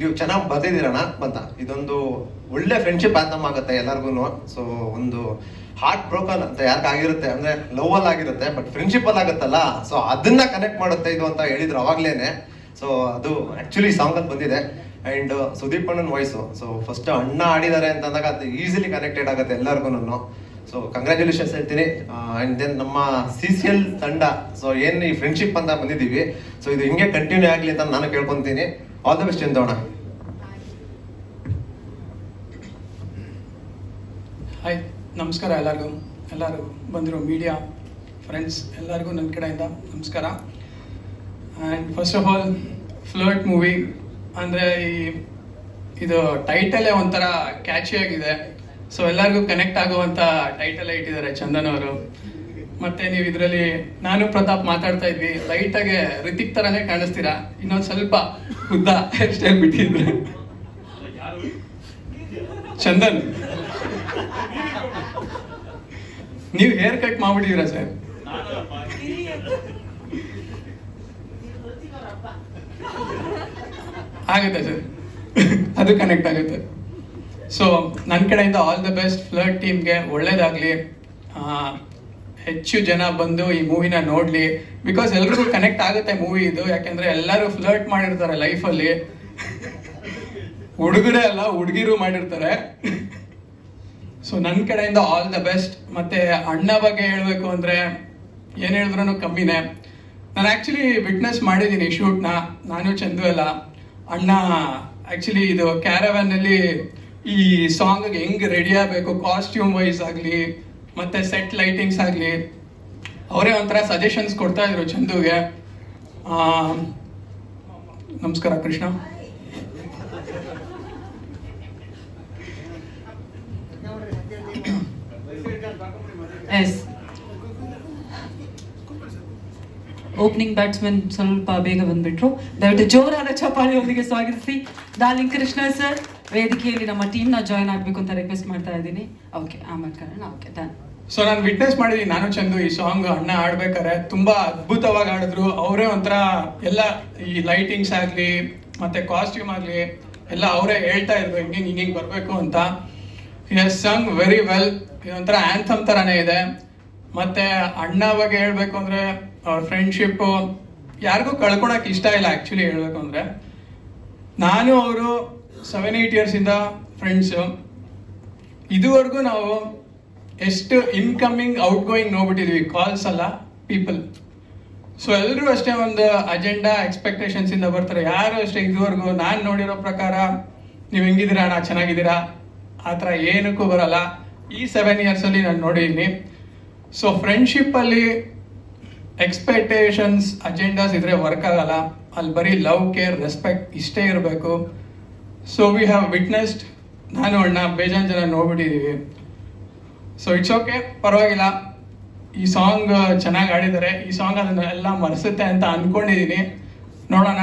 ನೀವು ಚೆನ್ನಾಗಿ ಬರ್ದಿದ್ದೀರಣ್ಣ ಅಂತ. ಇದೊಂದು ಒಳ್ಳೆ ಫ್ರೆಂಡ್ಶಿಪ್ ಆ್ಯಂಥಮ್ ಆಗುತ್ತೆ ಎಲ್ಲರಿಗೂ. ಸೊ ಒಂದು ಹಾರ್ಟ್ ಬ್ರೋಕನ್ ಅಂತ ಯಾರಿಗಾಗಿರುತ್ತೆ ಅಂದರೆ ಲವ್ ಆಗಿರುತ್ತೆ, ಬಟ್ ಫ್ರೆಂಡ್ಶಿಪ್ಪಲ್ಲಿ ಆಗುತ್ತಲ್ಲ, ಸೊ ಅದನ್ನ ಕನೆಕ್ಟ್ ಮಾಡುತ್ತೆ ಇದು ಅಂತ ಹೇಳಿದ್ರು ಅವಾಗ್ಲೇನೆ. ಸೊ ಅದು ಆ್ಯಕ್ಚುಲಿ ಸಾಂಗಲ್ಲಿ ಬಂದಿದೆ. ಆ್ಯಂಡ್ ಸುದೀಪ್ ಅಣ್ಣನ ವಾಯ್ಸು, ಸೊ ಫಸ್ಟ್ ಅಣ್ಣ ಆಡಿದ್ದಾರೆ ಅಂತ ಅಂದಾಗ ಅದು ಈಸಿಲಿ ಕನೆಕ್ಟೆಡ್ ಆಗುತ್ತೆ ಎಲ್ಲರಿಗೂ. ಸೊ ಕಂಗ್ರ್ಯಾಚುಲೇಷನ್ಸ್ ಹೇಳ್ತೀನಿ. ಆ್ಯಂಡ್ ದೆನ್ ನಮ್ಮ CCL ತಂಡ, ಸೊ ಏನು ಈ ಫ್ರೆಂಡ್ಶಿಪ್ ಅಂತ ಬಂದಿದ್ದೀವಿ, ಸೊ ಇದು ಹಿಂಗೆ ಕಂಟಿನ್ಯೂ ಆಗಲಿ ಅಂತ ನಾನು ಕೇಳ್ಕೊತೀನಿ. ಆಲ್ ದ ಬೆಸ್ಟ್ ಚಂದೋಣ. ಹಾಯ್, ನಮಸ್ಕಾರ ಎಲ್ಲರಿಗೂ ಬಂದಿರೋ ಮೀಡಿಯಾ ಫ್ರೆಂಡ್ಸ್ ಎಲ್ಲರಿಗೂ ನನ್ನ ಕಡೆಯಿಂದ ನಮಸ್ಕಾರ. And first of all flirt movie ಅಂದರೆ ಇದು ಟೈಟಲೇ ಒಂಥರ ಕ್ಯಾಚಿಯಾಗಿದೆ. ಸೊ ಎಲ್ಲರಿಗೂ ಕನೆಕ್ಟ್ ಆಗುವಂಥ ಟೈಟಲೇ ಇಟ್ಟಿದ್ದಾರೆ ಚಂದನ್ ಅವರು. ಮತ್ತು ನೀವು ಇದರಲ್ಲಿ ನಾನು ಪ್ರತಾಪ್ ಮಾತಾಡ್ತಾ ಇದ್ವಿ, ಲೈಟಾಗೆ ರಿತಿಕ್ ಥರನೇ ಕಾಣಿಸ್ತೀರಾ, ಇನ್ನೊಂದು ಸ್ವಲ್ಪ ಉದ್ದ ಹೇರ್ ಸ್ಟೈಲ್ ಬಿಟ್ಟಿದ್ರೆ. ಚಂದನ್ ನೀವು ಹೇರ್ ಕಟ್ ಮಾಡ್ಬಿಟ್ಟಿದ್ದೀರಾ ಸರ್? ಆಗುತ್ತೆ ಸರ್, ಅದು ಕನೆಕ್ಟ್ ಆಗುತ್ತೆ. ಸೊ ನನ್ನ ಕಡೆಯಿಂದ ಆಲ್ ದ ಬೆಸ್ಟ್ ಫ್ಲರ್ಟ್ ಟೀಮ್ಗೆ, ಒಳ್ಳೇದಾಗಲಿ. ಹೆಚ್ಚು ಜನ ಬಂದು ಈ ಮೂವಿನ ನೋಡಲಿ, ಬಿಕಾಸ್ ಎಲ್ರಿಗೂ ಕನೆಕ್ಟ್ ಆಗುತ್ತೆ ಮೂವಿ ಇದು. ಯಾಕೆಂದರೆ ಎಲ್ಲರೂ ಫ್ಲರ್ಟ್ ಮಾಡಿರ್ತಾರೆ ಲೈಫಲ್ಲಿ, ಹುಡುಗರೇ ಅಲ್ಲ ಹುಡುಗಿರು ಮಾಡಿರ್ತಾರೆ. ಸೊ ನನ್ನ ಕಡೆಯಿಂದ ಆಲ್ ದ ಬೆಸ್ಟ್. ಮತ್ತು ಅಣ್ಣ ಬಗ್ಗೆ ಹೇಳಬೇಕು ಅಂದರೆ ಏನು ಹೇಳಿದ್ರೂ ಕಮ್ಮಿನೇ. ನಾನು ಆ್ಯಕ್ಚುಲಿ ವಿಟ್ನೆಸ್ ಮಾಡಿದ್ದೀನಿ ಶೂಟ್ನ, ನಾನು ಚಂದು ಎಲ್ಲ. ಅಣ್ಣ ಆ್ಯಕ್ಚುಲಿ ಇದು ಕ್ಯಾರವ್ಯಾನಲ್ಲಿ ಈ ಸಾಂಗ್ಗೆ ಹೆಂಗೆ ರೆಡಿ ಆಗಬೇಕು, ಕಾಸ್ಟ್ಯೂಮ್ ವೈಸ್ ಆಗಲಿ ಮತ್ತು ಸೆಟ್ ಲೈಟಿಂಗ್ಸ್ ಆಗಲಿ, ಅವರೇ ಒಂಥರ ಸಜೆಷನ್ಸ್ ಕೊಡ್ತಾ ಇದ್ರು ಚಂದುಗೆ. ನಮಸ್ಕಾರ ಕೃಷ್ಣ. ಎಸ್, ಓಪನಿಂಗ್ ಬ್ಯಾಟ್ಸ್ಮನ್ ಸ್ವಲ್ಪ ಬೇಗ ಬಂದ್ಬಿಟ್ರು. ದಯವಿಟ್ಟು ಜೋರಾದ ಚಪ್ಪಾಳೆಯೊಂದಿಗೆ ಸ್ವಾಗತಿಸಿ ಡಾರ್ಲಿಂಗ್ ಕೃಷ್ಣ ಸರ್. ವೇದಿಕೆಯಲ್ಲಿ ನಮ್ಮ ಟೀಮ್ನ ಜಾಯ್ನ್ ಆಗಬೇಕು ಅಂತ ರಿಕ್ವೆಸ್ಟ್ ಮಾಡ್ತಾ ಇದ್ದೀನಿ. ಓಕೆ, ಆಮೇಲೆ ಕಾರಣ ಓಕೆ ಡನ್. ಸೊ ನಾನು ವಿಟ್ನೆಸ್ ಮಾಡಿದ್ದೀನಿ, ನಾನು ಚಂದು ಈ ಸಾಂಗ್ ಅಣ್ಣ ಆಡ್ಬೇಕಾರೆ ತುಂಬಾ ಅದ್ಭುತವಾಗಿ ಆಡಿದ್ರು. ಅವರೇ ಒಂಥರ ಎಲ್ಲ ಈ ಲೈಟಿಂಗ್ಸ್ ಆಗಲಿ ಮತ್ತೆ ಕಾಸ್ಟ್ಯೂಮ್ ಆಗಲಿ ಎಲ್ಲ ಅವರೇ ಹೇಳ್ತಾ ಇದ್ರು ಹಿಂಗೆ ಬರಬೇಕು ಅಂತ. ಎಸ್ ಸಂಗ್ ವೆರಿ ವೆಲ್. ಇದೊಂಥರ ಆ್ಯಂಥಮ್ ಥರನೇ ಇದೆ. ಮತ್ತು ಅಣ್ಣ ಬಗ್ಗೆ ಹೇಳಬೇಕು ಅಂದರೆ ಅವ್ರ ಫ್ರೆಂಡ್ಶಿಪ್ಪು ಯಾರಿಗೂ ಕಳ್ಕೊಳಕ್ಕೆ ಇಷ್ಟ ಇಲ್ಲ ಆ್ಯಕ್ಚುಲಿ ಹೇಳಬೇಕು ಅಂದರೆ. ನಾನು ಅವರು 7-8 ಇಯರ್ಸಿಂದ ಫ್ರೆಂಡ್ಸು. ಇದುವರೆಗೂ ನಾವು ಎಷ್ಟು ಇನ್ಕಮಿಂಗ್ ಔಟ್ ಗೋಯಿಂಗ್ ನೋಡ್ಬಿಟ್ಟಿದ್ವಿ, ಕಾಲ್ಸ್ ಅಲ್ಲ ಪೀಪಲ್. ಸೊ ಎಲ್ಲರೂ ಅಷ್ಟೇ ಒಂದು ಅಜೆಂಡಾ ಎಕ್ಸ್ಪೆಕ್ಟೇಷನ್ಸಿಂದ ಬರ್ತಾರೆ. ಯಾರು ಅಷ್ಟೇ ಇದುವರೆಗೂ ನಾನು ನೋಡಿರೋ ಪ್ರಕಾರ ನೀವು ಹೆಂಗಿದ್ದೀರಾ ಅಣ್ಣ, ಚೆನ್ನಾಗಿದ್ದೀರಾ, ಆ ಥರ ಏನಕ್ಕೂ ಬರಲ್ಲ. ಈ 7 ಇಯರ್ಸಲ್ಲಿ ನಾನು ನೋಡಿದ್ದೀನಿ. ಸೊ ಫ್ರೆಂಡ್ಶಿಪ್ಪಲ್ಲಿ ಎಕ್ಸ್ಪೆಕ್ಟೇಷನ್ಸ್ ಅಜೆಂಡಾಸ್ ಇದ್ರೆ ವರ್ಕ್ ಆಗಲ್ಲ. ಅಲ್ಲಿ ಬರೀ ಲವ್, ಕೇರ್, ರೆಸ್ಪೆಕ್ಟ್ ಇಷ್ಟೇ ಇರಬೇಕು. ಸೊ ವಿ ಹ್ಯಾವ್ ವಿಟ್ನೆಸ್ಡ್, ನಾನು ಅಣ್ಣ ಬೇಜಾನ್ ಜನ ನೋಡ್ಬಿಟ್ಟಿದ್ದೀವಿ. ಸೊ ಇಟ್ಸ್ ಓಕೆ, ಪರವಾಗಿಲ್ಲ. ಈ ಸಾಂಗ್ ಚೆನ್ನಾಗಿ ಆಡಿದ್ದಾರೆ. ಈ ಸಾಂಗ್ ಅದನ್ನೆಲ್ಲ ಮರೆಸುತ್ತೆ ಅಂತ ಅಂದ್ಕೊಂಡಿದ್ದೀನಿ. ನೋಡೋಣ.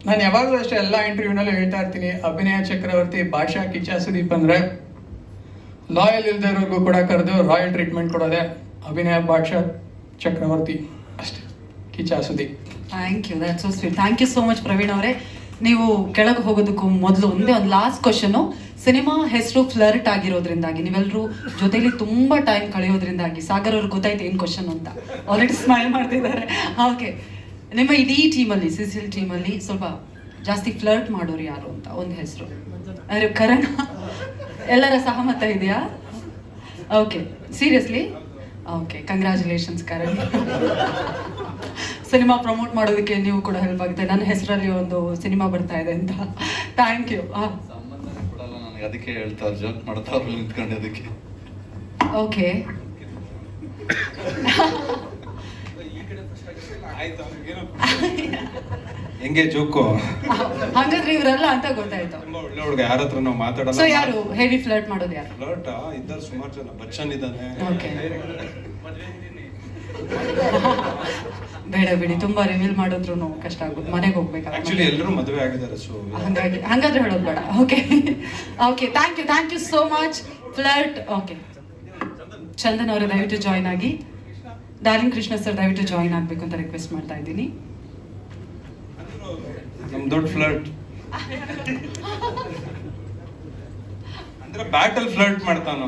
ನಾನು ಯಾವಾಗಲೂ ಅಷ್ಟೇ ಎಲ್ಲ ಇಂಟರ್ವ್ಯೂನಲ್ಲೂ ಹೇಳ್ತಾ ಇರ್ತೀನಿ, ಅಭಿನಯ ಚಕ್ರವರ್ತಿ, ಭಾಷಾ, ಕಿಚ್ಚ ಸುದೀಪ್ ಅಂದರೆ ಲಾಯಲ್ ಇಲ್ದೇ ಇರೋರ್ಗೂ ಕೂಡ ಕರೆದು ರಾಯಲ್ ಟ್ರೀಟ್ಮೆಂಟ್ ಕೊಡೋದೆ ಅಭಿನಯ ಭಾಷಾ ಚಕ್ರವರ್ತಿ ಅಷ್ಟೇ. Kiccha Sudeep. Thank you, that's so sweet. Thank you so much Praveen ಅವರೇ. ನೀವು ಕೆಳಗೆ ಹೋಗೋದಕ್ಕೂ ಮೊದಲು ಒಂದು ಲಾಸ್ಟ್ ಕ್ವಶನು. ಸಿನಿಮಾ ಹೆಸರು ಫ್ಲರ್ಟ್ ಆಗಿರೋದ್ರಿಂದಾಗಿ ನೀವೆಲ್ಲರೂ ಜೊತೆಲಿ ತುಂಬಾ ಟೈಮ್ ಕಳೆಯೋದ್ರಿಂದಾಗಿ ಸಾಗರ್ ಅವ್ರಿಗೆ ಗೊತ್ತಾಯ್ತು ಏನು ಕ್ವಶನ್ ಅಂತ. ಆಲ್ರೆಡಿ ಸ್ಮೈಲ್ ಮಾಡ್ತಿದ್ದಾರೆ. ಓಕೆ, ನಿಮ್ಮ ಇಡೀ ಟೀಮಲ್ಲಿ ಸಿಸಿಲ್ ಟೀಮಲ್ಲಿ ಸ್ವಲ್ಪ ಜಾಸ್ತಿ ಫ್ಲರ್ಟ್ ಮಾಡೋರು ಯಾರು ಅಂತ ಒಂದು ಹೆಸರು. ಅರೆ ಕರಣ್, ಎಲ್ಲರ ಸಹಮತ ಇದೆಯಾ? Okay, seriously? Okay, congratulations Karan. Cinema promote ಮಾಡೋದಕ್ಕೆ ನೀವು ಕೂಡ ಹೆಲ್ಪ್ ಆಗುತ್ತೆ. ನನ್ನ ಹೆಸರಲ್ಲಿ ಒಂದು ಸಿನಿಮಾ ಬರ್ತಾ ಇದೆ ಅಂತ. Thank you. ಸಂಬಂಧನೇ ಕೊಡಲ್ಲ ನನಗೆ, ಅದಕ್ಕೆ ಹೇಳ್ತಾರೆ, ಜೋಕ್ ಮಾಡ್ತಾವ್ರು ನಿಂತ್ಕೊಂಡು ಅದಕ್ಕೆ. ಓಕೆ, ಹೆಂಗೆ ಜೋಕು ಹಾಗಾದ್ರೆ ಇವರಲ್ಲ ಅಂತ ಗೊತ್ತಾಯ್ತು. ತುಂಬಾ ಒಳ್ಳೆ ಹುಡುಗ, ಯಾರ ಹತ್ರ ನಾವು ಮಾತಾಡಲ್ಲ. ಸೊ ಯಾರು ಹೆವಿ ಫ್ಲರ್ಟ್ ಮಾಡೋದು ಯಾರು? ಫ್ಲರ್ಟ್ ಇದ್ದಾರೆ ಸುಮಾರು ಜನ. ಬಚ್ಚನ್ ಇದ್ದಾನೆ. ಓಕೆ, ಬೇಡ ಬಿಡಿ, ತುಂಬಾ ರಿವೀಲ್ ಮಾಡಿದ್ರು ಕಷ್ಟ ಆಗುತ್ತೆ, ಮನೆಗೆ ಹೋಗ್ಬೇಕಾಗುತ್ತೆ. ಆಕ್ಚುಲಿ ಎಲ್ಲರೂ ಮದುವೆ ಆಗಿದ್ದಾರೆ, ಸೊ ಹಂಗಾದ್ರೆ ಹೇಳೋದು ಬೇಡ. Okay okay, thank you so much. Flirt. Okay, Chandan ಅವರು ದಯವಿಟ್ಟು ಜಾಯ್ನ್ ಆಗಿ. ಡಾರ್ಲಿಂಗ್ ಕೃಷ್ಣ ಸರ್ ದಯವಿಟ್ಟು ಜಾಯ್ನ್ ಆಗಬೇಕು ಅಂತ ರಿಕ್ವೆಸ್ಟ್ ಮಾಡ್ತಾ ಇದ್ದೀನಿ. ನಮ್ ದೊಡ್ಡ ಫ್ಲರ್ಟ್ ಅಂದ್ರೆ ಬ್ಯಾಟಲ್ ಫ್ಲರ್ಟ್ ಮಾಡ್ತಾನ.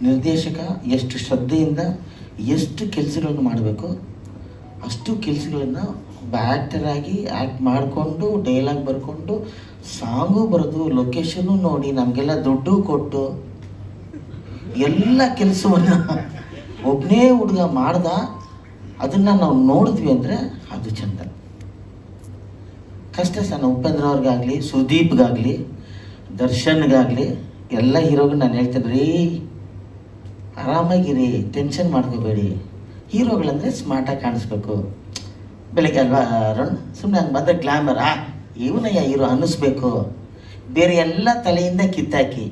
ನಿರ್ದೇಶಕ ಎಷ್ಟು ಶ್ರದ್ಧೆಯಿಂದ ಎಷ್ಟು ಕೆಲಸಗಳನ್ನು ಮಾಡಬೇಕು ಅಷ್ಟು ಕೆಲಸಗಳನ್ನು ಆ್ಯಕ್ಟರ್ ಆಗಿ ಆ್ಯಕ್ಟ್ ಮಾಡಿಕೊಂಡು ಡೈಲಾಗ್ ಬರ್ಕೊಂಡು ಸಾಂಗು ಬರೆದು ಲೊಕೇಶನ್ನು ನೋಡಿ ನಮಗೆಲ್ಲ ದುಡ್ಡು ಕೊಟ್ಟು ಎಲ್ಲ ಕೆಲಸವನ್ನು ಒಬ್ಬನೇ ಹುಡುಗ ಮಾಡ್ದ. ಅದನ್ನು ನಾವು ನೋಡಿದ್ವಿ ಅಂದರೆ ಅದು ಚಂದ. ಕಷ್ಟ ಸಣ್ಣ ಉಪೇಂದ್ರ ಅವ್ರಿಗಾಗಲಿ, ಸುದೀಪ್ಗಾಗಲಿ, ದರ್ಶನ್ಗಾಗಲಿ, ಎಲ್ಲ ಹೀರೋಗಳು ನಾನು ಹೇಳ್ತೇನೆ ರೀ, ಆರಾಮಾಗಿರಿ, ಟೆನ್ಷನ್ ಮಾಡ್ಕೋಬೇಡಿ. ಹೀರೋಗಳಂದರೆ ಸ್ಮಾರ್ಟಾಗಿ ಕಾಣಿಸ್ಬೇಕು. ಬೆಳಗ್ಗೆ ಅಲ್ವಾ ಅರುಣ್, ಸುಮ್ಮನೆ ಹಂಗೆ ಬಂದರೆ ಗ್ಲಾಮರ್, ಇವನಯ್ಯ ಹೀರೋ ಅನ್ನಿಸ್ಬೇಕು. ಬೇರೆ ಎಲ್ಲ ತಲೆಯಿಂದ ಕಿತ್ತಾಕಿ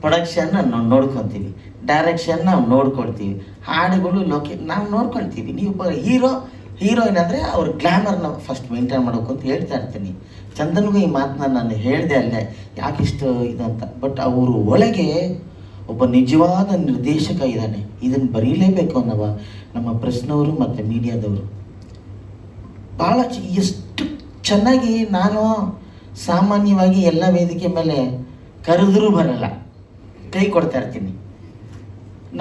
ಪ್ರೊಡಕ್ಷನ್ ನಾವು ನೋಡ್ಕೊತೀವಿ, ಡೈರೆಕ್ಷನ್ ನಾವು ನೋಡ್ಕೊಳ್ತೀವಿ, ಹಾಡುಗಳು ನಾವು ನೋಡ್ಕೊಳ್ತೀವಿ. ನೀವು ಹೀರೋಯಿನ್ ಅಂದರೆ ಅವ್ರ ಗ್ಲಾಮರ್ನ ಫಸ್ಟ್ ಮೇಂಟೈನ್ ಮಾಡಬೇಕು ಅಂತ ಹೇಳ್ತಾ ಇರ್ತೀನಿ. ಚಂದನ್ಗೂ ಈ ಮಾತನ್ನ ನಾನು ಹೇಳಿದೆ ಅಲ್ಲೇ, ಯಾಕಿಷ್ಟು ಇದಂತ. ಬಟ್ ಅವರು ಒಳಗೆ ಒಬ್ಬ ನಿಜವಾದ ನಿರ್ದೇಶಕ ಇದ್ದಾನೆ, ಇದನ್ನು ಬರೀಲೇಬೇಕು ಅನ್ನವ ನಮ್ಮ ಪ್ರೆಸ್ನವರು ಮತ್ತು ಮೀಡಿಯಾದವರು ಭಾಳ ಎಷ್ಟು ಚೆನ್ನಾಗಿ. ನಾನು ಸಾಮಾನ್ಯವಾಗಿ ಎಲ್ಲ ವೇದಿಕೆ ಮೇಲೆ ಕರೆದರೂ ಬರಲ್ಲ, ಕೈ ಕೊಡ್ತಾ ಇರ್ತೀನಿ.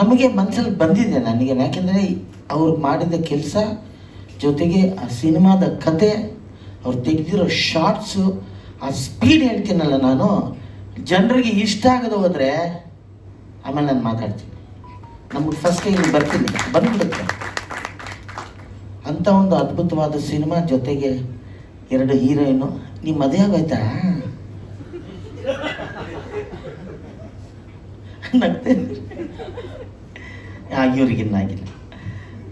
ನಮಗೆ ಮನಸ್ಸಲ್ಲಿ ಬಂದಿದೆ ನನಗೆ, ಯಾಕೆಂದರೆ ಅವ್ರು ಮಾಡಿದ ಕೆಲಸ ಜೊತೆಗೆ ಆ ಸಿನಿಮಾದ ಕತೆ, ಅವ್ರು ತೆಗೆದಿರೋ ಶಾರ್ಟ್ಸು, ಆ ಸ್ಪೀಡ್ ಹೇಳ್ತೀನಲ್ಲ ನಾನು, ಜನರಿಗೆ ಇಷ್ಟ ಆಗದೆ ಹೋದರೆ ಆಮೇಲೆ ನಾನು ಮಾತಾಡ್ತೀನಿ. ನಮಗೆ ಫಸ್ಟ್ ಇಲ್ಲಿ ಬರ್ತೀನಿ, ಬಂದ್ಬಿಡುತ್ತೆ. ಅಂಥ ಒಂದು ಅದ್ಭುತವಾದ ಸಿನಿಮಾ, ಜೊತೆಗೆ 2 ಹೀರೋಯಿನು. ನಿಮ್ಮ ಮದುವೆ ಆಗೋಯ್ತಾ? ಇವ್ರಿಗಿನ್ನಾಗಿಲ್ಲ.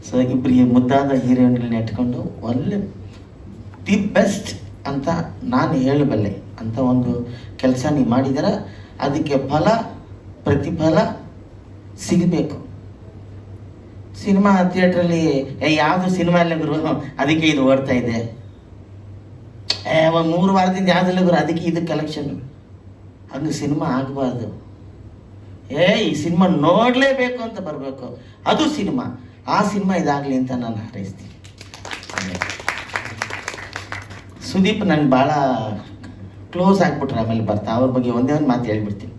ಸೊ ಇಬ್ಬರಿಗೆ ಮುದ್ದಾದ ಹೀರೋಯಿನ್ಗಳನ್ನ ಇಟ್ಕೊಂಡು ಒಳ್ಳೆ ದಿ ಬೆಸ್ಟ್ ಅಂತ ನಾನು ಹೇಳಬಲ್ಲೆ. ಅಂಥ ಒಂದು ಕೆಲಸ ನೀವು ಮಾಡಿದಾರ, ಅದಕ್ಕೆ ಪ್ರತಿಫಲ ಸಿಗಬೇಕು. ಸಿನಿಮಾ ಥಿಯೇಟ್ರಲ್ಲಿ ಯಾವುದು ಸಿನಿಮಾ ಇಲ್ಲ ಗುರು, ಅದಕ್ಕೆ ಇದು ಓಡ್ತಾ ಇದೆ, ಒಂದು 3 ವಾರದಿಂದ ಯಾವುದಿಲ್ಲ ಗುರು, ಅದಕ್ಕೆ ಇದು ಕಲೆಕ್ಷನ್. ಹಂಗೆ ಸಿನಿಮಾ ಆಗಬಾರ್ದು. ಈ ಸಿನಿಮಾ ನೋಡಲೇಬೇಕು ಅಂತ ಬರಬೇಕು, ಅದು ಸಿನಿಮಾ. ಆ ಸಿನಿಮಾ ಇದಾಗಲಿ ಅಂತ ನಾನು ಹಾರೈಸ್ತೀನಿ. ಸುದೀಪ್ ನನಗೆ ಭಾಳ ಕ್ಲೋಸ್ ಆಗಿಬಿಟ್ರೆ ಆಮೇಲೆ ಬರ್ತಾ ಅವ್ರ ಬಗ್ಗೆ ಒಂದೇ ಒಂದು ಮಾತು ಹೇಳ್ಬಿಡ್ತೀನಿ.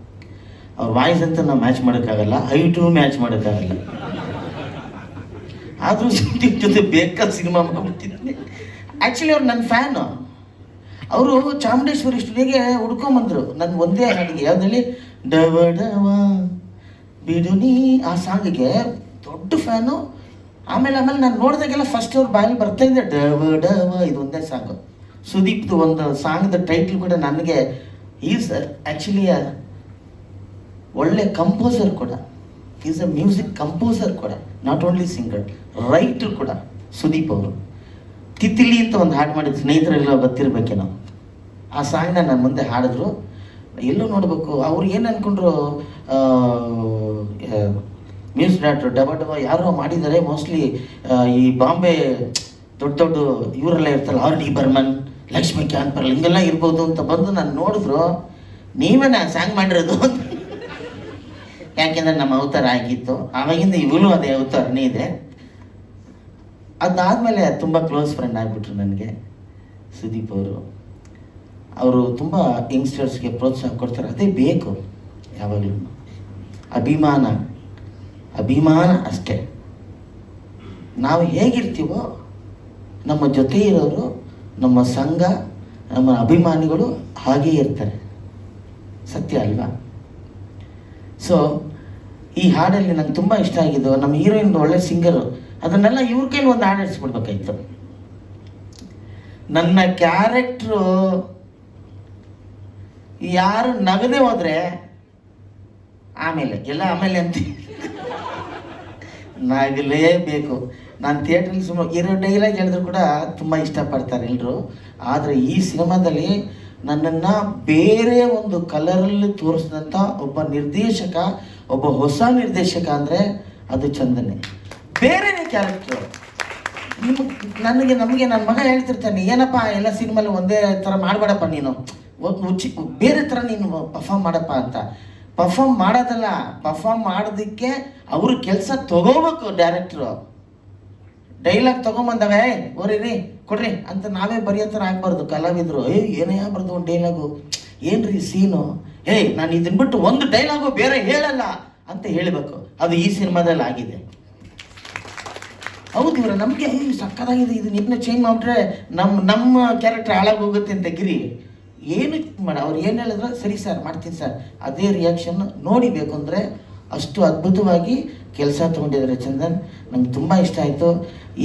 ಅವ್ರ ವಾಯ್ಸ್ ಅಂತ ನಾವು ಮ್ಯಾಚ್ ಮಾಡೋಕ್ಕಾಗಲ್ಲ, ಹೈಟು ಮ್ಯಾಚ್ ಮಾಡೋಕ್ಕಾಗಲ್ಲ. ಆದರೂ ಸುದೀಪ್ ಜೊತೆ ಬೇಕಾದ ಸಿನಿಮಾ ಮಾಡ್ಬಿಡ್ತಿದ್ದೀನಿ. ಆ್ಯಕ್ಚುಲಿ ಅವ್ರು ನನ್ನ ಫ್ಯಾನು. ಅವರು ಚಾಮುಂಡೇಶ್ವರಿ ಸ್ಟುಡಿಯೋಗೆ ಹುಡ್ಕೊಂಬಂದರು ನನ್ನ ಒಂದೇ ಹಾಡಿಗೆ, ಯಾವುದಲ್ಲಿ ಡವ ಡವ ಬಿಡುನಿ ಆ ಸಾಂಗಿಗೆ ದೊಡ್ಡ ಫ್ಯಾನು. ಆಮೇಲೆ ನಾನು ನೋಡಿದಾಗೆಲ್ಲ ಫಸ್ಟ್ ಅವ್ರ ಬಾಯಲ್ಲಿ ಬರ್ತಾಯಿದ್ದೆ ಡವ ಡವ, ಇದು ಒಂದೇ ಸಾಂಗು. ಸುದೀಪ್ದು ಒಂದು ಸಾಂಗ್ದ ಟೈಟ್ಲ್ ಕೂಡ ನನಗೆ, ಈಸ್ ಆ್ಯಕ್ಚುಲಿ ಒಳ್ಳೆ ಕಂಪೋಸರ್ ಕೂಡ, ಈಸ್ ಅ ಮ್ಯೂಸಿಕ್ ಕಂಪೋಸರ್ ಕೂಡ, ನಾಟ್ ಓನ್ಲಿ ಸಿಂಗರ್, ರೈಟರ್ ಕೂಡ ಸುದೀಪ್ ಅವರು. ತಿತಿಲಿ ಅಂತ ಒಂದು ಹಾಡು ಮಾಡಿದ್ದು, ಸ್ನೇಹಿತರೆಲ್ಲ ಗೊತ್ತಿರ್ಬೇಕೇನೋ. ಆ ಸಾಂಗ್ನ ನನ್ನ ಮುಂದೆ ಹಾಡಿದ್ರು. ಎಲ್ಲೂ ನೋಡಬೇಕು ಅವ್ರು ಏನು ಅಂದ್ಕೊಂಡ್ರು, ಮ್ಯೂಸಿಕ್ ಡೈರೆಕ್ಟರ್ ಡಬ ಯಾರೋ ಮಾಡಿದ್ದಾರೆ, ಮೋಸ್ಟ್ಲಿ ಈ ಬಾಂಬೆ ದೊಡ್ಡ ದೊಡ್ಡ ಇವರೆಲ್ಲ ಇರ್ತಾರಲ್ಲ, R.D. ಬರ್ಮನ್, ಲಕ್ಷ್ಮೀ ಕ್ಯಾಂಪರ್ ಹಿಂಗೆಲ್ಲ ಇರ್ಬೋದು ಅಂತ ಬಂದು ನಾನು ನೋಡಿದ್ರು. ನೀವೇ ನಾನು ಸಾಂಗ್ ಮಾಡಿರೋದು ಯಾಕೆಂದ್ರೆ ನಮ್ಮ ಅವತಾರ ಆಗಿತ್ತು, ಆವಾಗಿಂದ ಇವಳು ಅದೇ ಅವತಾರನೇ ಇದೆ. ಅದಾದಮೇಲೆ ತುಂಬ ಕ್ಲೋಸ್ ಫ್ರೆಂಡ್ ಆಗಿಬಿಟ್ರು ನನಗೆ ಸುದೀಪ್ ಅವರು. ಅವರು ತುಂಬ ಯಂಗ್ಸ್ಟರ್ಸ್ಗೆ ಪ್ರೋತ್ಸಾಹ ಕೊಡ್ತಾರೆ, ಅದೇ ಬೇಕು ಯಾವಾಗಲೂ. ಅಭಿಮಾನ ಅಷ್ಟೇ. ನಾವು ಹೇಗಿರ್ತೀವೋ ನಮ್ಮ ಜೊತೆ ಇರೋರು, ನಮ್ಮ ಸಂಘ, ನಮ್ಮ ಅಭಿಮಾನಿಗಳು ಹಾಗೇ ಇರ್ತಾರೆ. ಸತ್ಯ ಅಲ್ವಾ? ಸೊ ಈ ಹಾಡಲ್ಲಿ ನಂಗೆ ತುಂಬ ಇಷ್ಟ ಆಗಿದ್ದು, ನಮ್ಮ ಹೀರೋಯಿನ್ ಒಳ್ಳೆ ಸಿಂಗರು, ಅದನ್ನೆಲ್ಲ ಇವ್ರ ಕೈಲಿ ಒಂದು ಹಾಡು ಹಾಡಿಸ್ಬಿಡ್ಬೇಕಾಯ್ತು. ನನ್ನ ಕ್ಯಾರೆಕ್ಟ್ರು ಯಾರು ನಗದೆ ಹೋದ್ರೆ ಆಮೇಲೆ ಅಂತ ನಗಲೇಬೇಕು. ನಾನು ಥಿಯೇಟ್ರಲ್ಲಿ ಸುಮ್ಮನೆ ಇರೋ ಡೈಲಾಗ್ ಹೇಳಿದ್ರು ಕೂಡ ತುಂಬ ಇಷ್ಟಪಡ್ತಾರೆ ಎಲ್ಲರೂ. ಆದರೆ ಈ ಸಿನಿಮಾದಲ್ಲಿ ನನ್ನನ್ನು ಬೇರೆ ಒಂದು ಕಲರಲ್ಲಿ ತೋರಿಸಿದಂಥ ಒಬ್ಬ ನಿರ್ದೇಶಕ, ಒಬ್ಬ ಹೊಸ ನಿರ್ದೇಶಕ ಅಂದರೆ ಅದು ಚಂದನೆ. ಬೇರೆನೇ ಕ್ಯಾರೆಕ್ಟ್ರು. ನಮಗೆ ನನ್ನ ಮಗ ಹೇಳ್ತಿರ್ತಾನೆ, ಏನಪ್ಪ ಎಲ್ಲ ಸಿನಿಮಾಲಿ ಒಂದೇ ಥರ ಮಾಡಬೇಡಪ್ಪ ನೀನು, ಬೇರೆ ಥರ ನೀನು ಪರ್ಫಾರ್ಮ್ ಮಾಡಪ್ಪ ಅಂತ. ಪರ್ಫಾರ್ಮ್ ಮಾಡೋದಲ್ಲ, ಪರ್ಫಾರ್ಮ್ ಮಾಡೋದಕ್ಕೆ ಅವರು ಕೆಲಸ ತಗೋಬೇಕು. ಡೈರೆಕ್ಟ್ರು ಡೈಲಾಗ್ ತೊಗೊಂಬಂದಾಗ ಓರಿರಿ ಕೊಡ್ರಿ ಅಂತ ನಾವೇ ಬರೆಯೋ ಥರ ಆಗ್ಬಾರ್ದು. ಕಲಾವಿದರು ಏನೇ ಬರ್ದು ಒಂದು ಡೈಲಾಗು, ಏನ್ರಿ ಸೀನು, ನಾನು ಇದನ್ನ ಬಿಟ್ಟು ಒಂದು ಡೈಲಾಗು ಬೇರೆ ಹೇಳಲ್ಲ ಅಂತ ಹೇಳಬೇಕು. ಅದು ಈ ಸಿನಿಮಾದಲ್ಲಿ ಆಗಿದೆ. ಹೌದು, ಇವ್ರ ನಮಗೆ ಸಕ್ಕದಾಗಿದೆ, ಇದನ್ನ ಇನ್ನೂ ಚೇಂಜ್ ಮಾಡಿಬಿಟ್ರೆ ನಮ್ಮ ಕ್ಯಾರೆಕ್ಟರ್ ಹಾಳಾಗೋಗುತ್ತೆ ಅಂತ ಗಿರಿ ಏನು ಮಾಡ. ಅವ್ರು ಏನು ಹೇಳಿದ್ರೆ ಸರಿ ಸರ್ ಮಾಡ್ತೀನಿ ಸರ್, ಅದೇ ರಿಯಾಕ್ಷನ್ ನೋಡಿಬೇಕು ಅಂದರೆ ಅಷ್ಟು ಅದ್ಭುತವಾಗಿ ಕೆಲಸ ತೊಗೊಂಡಿದ್ದಾರೆ ಚಂದನ್. ನಂಗೆ ತುಂಬ ಇಷ್ಟ ಆಯಿತು.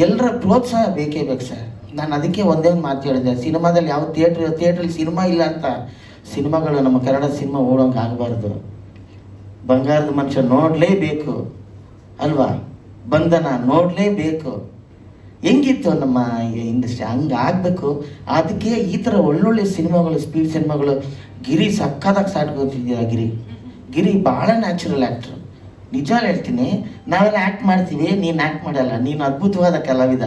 ಎಲ್ಲರ ಪ್ರೋತ್ಸಾಹ ಬೇಕೇ ಬೇಕು ಸರ್. ನಾನು ಅದಕ್ಕೆ ಒಂದೇ ಒಂದು ಮಾತು ಹೇಳಿದೆ, ಸಿನಿಮಾದಲ್ಲಿ ಯಾವ ಥಿಯೇಟ್ರಲ್ಲಿ ಸಿನಿಮಾ ಇಲ್ಲ ಅಂತ. ಸಿನಿಮಾಗಳು ನಮ್ಮ ಕನ್ನಡ ಸಿನಿಮಾ ಓಡೋಂಗೆ ಆಗಬಾರ್ದು. ಬಂಗಾರದ ಮನುಷ್ಯ ನೋಡಲೇಬೇಕು ಅಲ್ವಾ, ಬಂಧನ ನೋಡಲೇಬೇಕು. ಹೆಂಗಿತ್ತು ನಮ್ಮ ಇಂಡಸ್ಟ್ರಿ, ಹಂಗೆ ಆಗಬೇಕು. ಅದಕ್ಕೆ ಈ ಥರ ಒಳ್ಳೊಳ್ಳೆ ಸಿನಿಮಾಗಳು, ಸ್ಪೀಡ್ ಸಿನಿಮಾಗಳು. ಗಿರಿ ಸಕ್ಕದಾಗಿ ಸಾಟ್ಕೋತಿದ್ದೀರ. ಗಿರಿ ಭಾಳ ನ್ಯಾಚುರಲ್ ಆ್ಯಕ್ಟ್ರು. ನಿಜ ಹೇಳ್ತೀನಿ, ನಾವೆಲ್ಲ ಆ್ಯಕ್ಟ್ ಮಾಡ್ತೀವಿ, ನೀನು ಆ್ಯಕ್ಟ್ ಮಾಡಲ್ಲ. ನೀನು ಅದ್ಭುತವಾದ ಕಲಾವಿದ.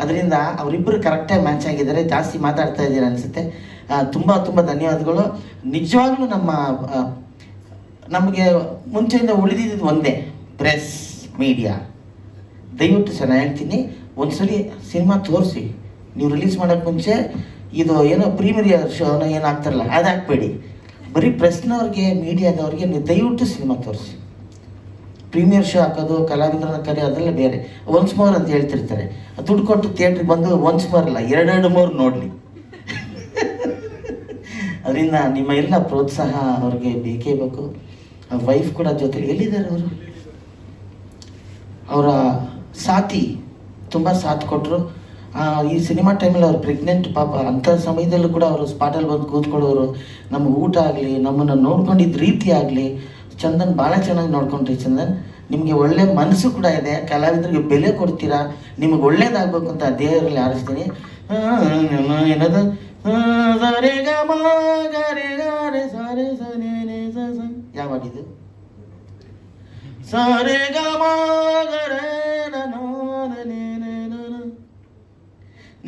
ಅದರಿಂದ ಅವರಿಬ್ಬರು ಕರೆಕ್ಟಾಗಿ ಮ್ಯಾಚ್ ಆಗಿದ್ದಾರೆ. ಜಾಸ್ತಿ ಮಾತಾಡ್ತಾ ಇದ್ದೀರ ಅನಿಸುತ್ತೆ. ತುಂಬ ಧನ್ಯವಾದಗಳು. ನಿಜವಾಗ್ಲೂ ನಮಗೆ ಮುಂಚೆಯಿಂದ ಉಳಿದಿದ್ದು ಒಂದೇ, ಪ್ರೆಸ್ ಮೀಡಿಯಾ. ದಯವಿಟ್ಟು ಸರ್ ನಾನು ಹೇಳ್ತೀನಿ, ಒಂದ್ಸಲಿ ಸಿನಿಮಾ ತೋರಿಸಿ. ನೀವು ರಿಲೀಸ್ ಮಾಡೋಕ್ಕೆ ಮುಂಚೆ ಇದು ಏನೋ ಪ್ರೀಮಿಯರ್ ಶೋನ ಏನಾಗ್ತಾರಲ್ಲ ಅದು ಹಾಕ್ಬೇಡಿ. ಬರೀ ಪ್ರೆಸ್ನವ್ರಿಗೆ, ಮೀಡಿಯಾದವ್ರಿಗೆ ನೀವು ದಯವಿಟ್ಟು ಸಿನಿಮಾ ತೋರಿಸಿ. ಪ್ರೀಮಿಯರ್ ಶೋ ಹಾಕೋದು, ಕಲಾವಿದರನ್ನ ಕರೆ, ಅದೆಲ್ಲ ಬೇರೆ. ಒನ್ಸ್ ಮೋರ್ ಅಂತ ಹೇಳ್ತಿರ್ತಾರೆ. ದುಡ್ಡು ಕೊಟ್ಟು ಥಿಯೇಟ್ರಿಗೆ ಬಂದು ಒನ್ಸ್ ಮೋರ್ ಅಲ್ಲ, 2 ಮೂರು ನೋಡಲಿ. ಅದರಿಂದ ನಿಮ್ಮ ಎಲ್ಲ ಪ್ರೋತ್ಸಾಹ ಅವ್ರಿಗೆ ಬೇಕೇ ಬೇಕು. ವೈಫ್ ಕೂಡ ಜೊತೆಲಿ ಎಲ್ಲಿದ್ದಾರೆ ಅವರು, ಅವರ ಸಾಥಿ ತುಂಬ ಸಾಥ್ ಕೊಟ್ಟರು. ಈ ಸಿನಿಮಾ ಟೈಮಲ್ಲಿ ಅವ್ರು ಪ್ರೆಗ್ನೆಂಟ್ ಪಾಪ, ಅಂಥ ಸಮಯದಲ್ಲೂ ಕೂಡ ಅವರು ಸ್ಪಾಟಲ್ಲಿ ಬಂದು ಕೂತ್ಕೊಳ್ಳೋರು. ನಮಗೆ ಊಟ ಆಗಲಿ, ನಮ್ಮನ್ನು ನೋಡ್ಕೊಂಡಿದ್ದ ರೀತಿ ಆಗಲಿ, ಚಂದನ್ ಭಾಳ ಚೆನ್ನಾಗಿ ನೋಡ್ಕೊಂಡ್ರಿ. ಚಂದನ್, ನಿಮಗೆ ಒಳ್ಳೆ ಮನಸ್ಸು ಕೂಡ ಇದೆ, ಕಲಾವಿದರಿಗೆ ಬೆಲೆ ಕೊಡ್ತೀರಾ, ನಿಮಗೆ ಒಳ್ಳೇದಾಗಬೇಕು ಅಂತ ದೇವರಲ್ಲಿ ಆರಿಸ್ತೀನಿ. ಏನದು ಯಾವಾಗಿದು ಸರೆ ಗ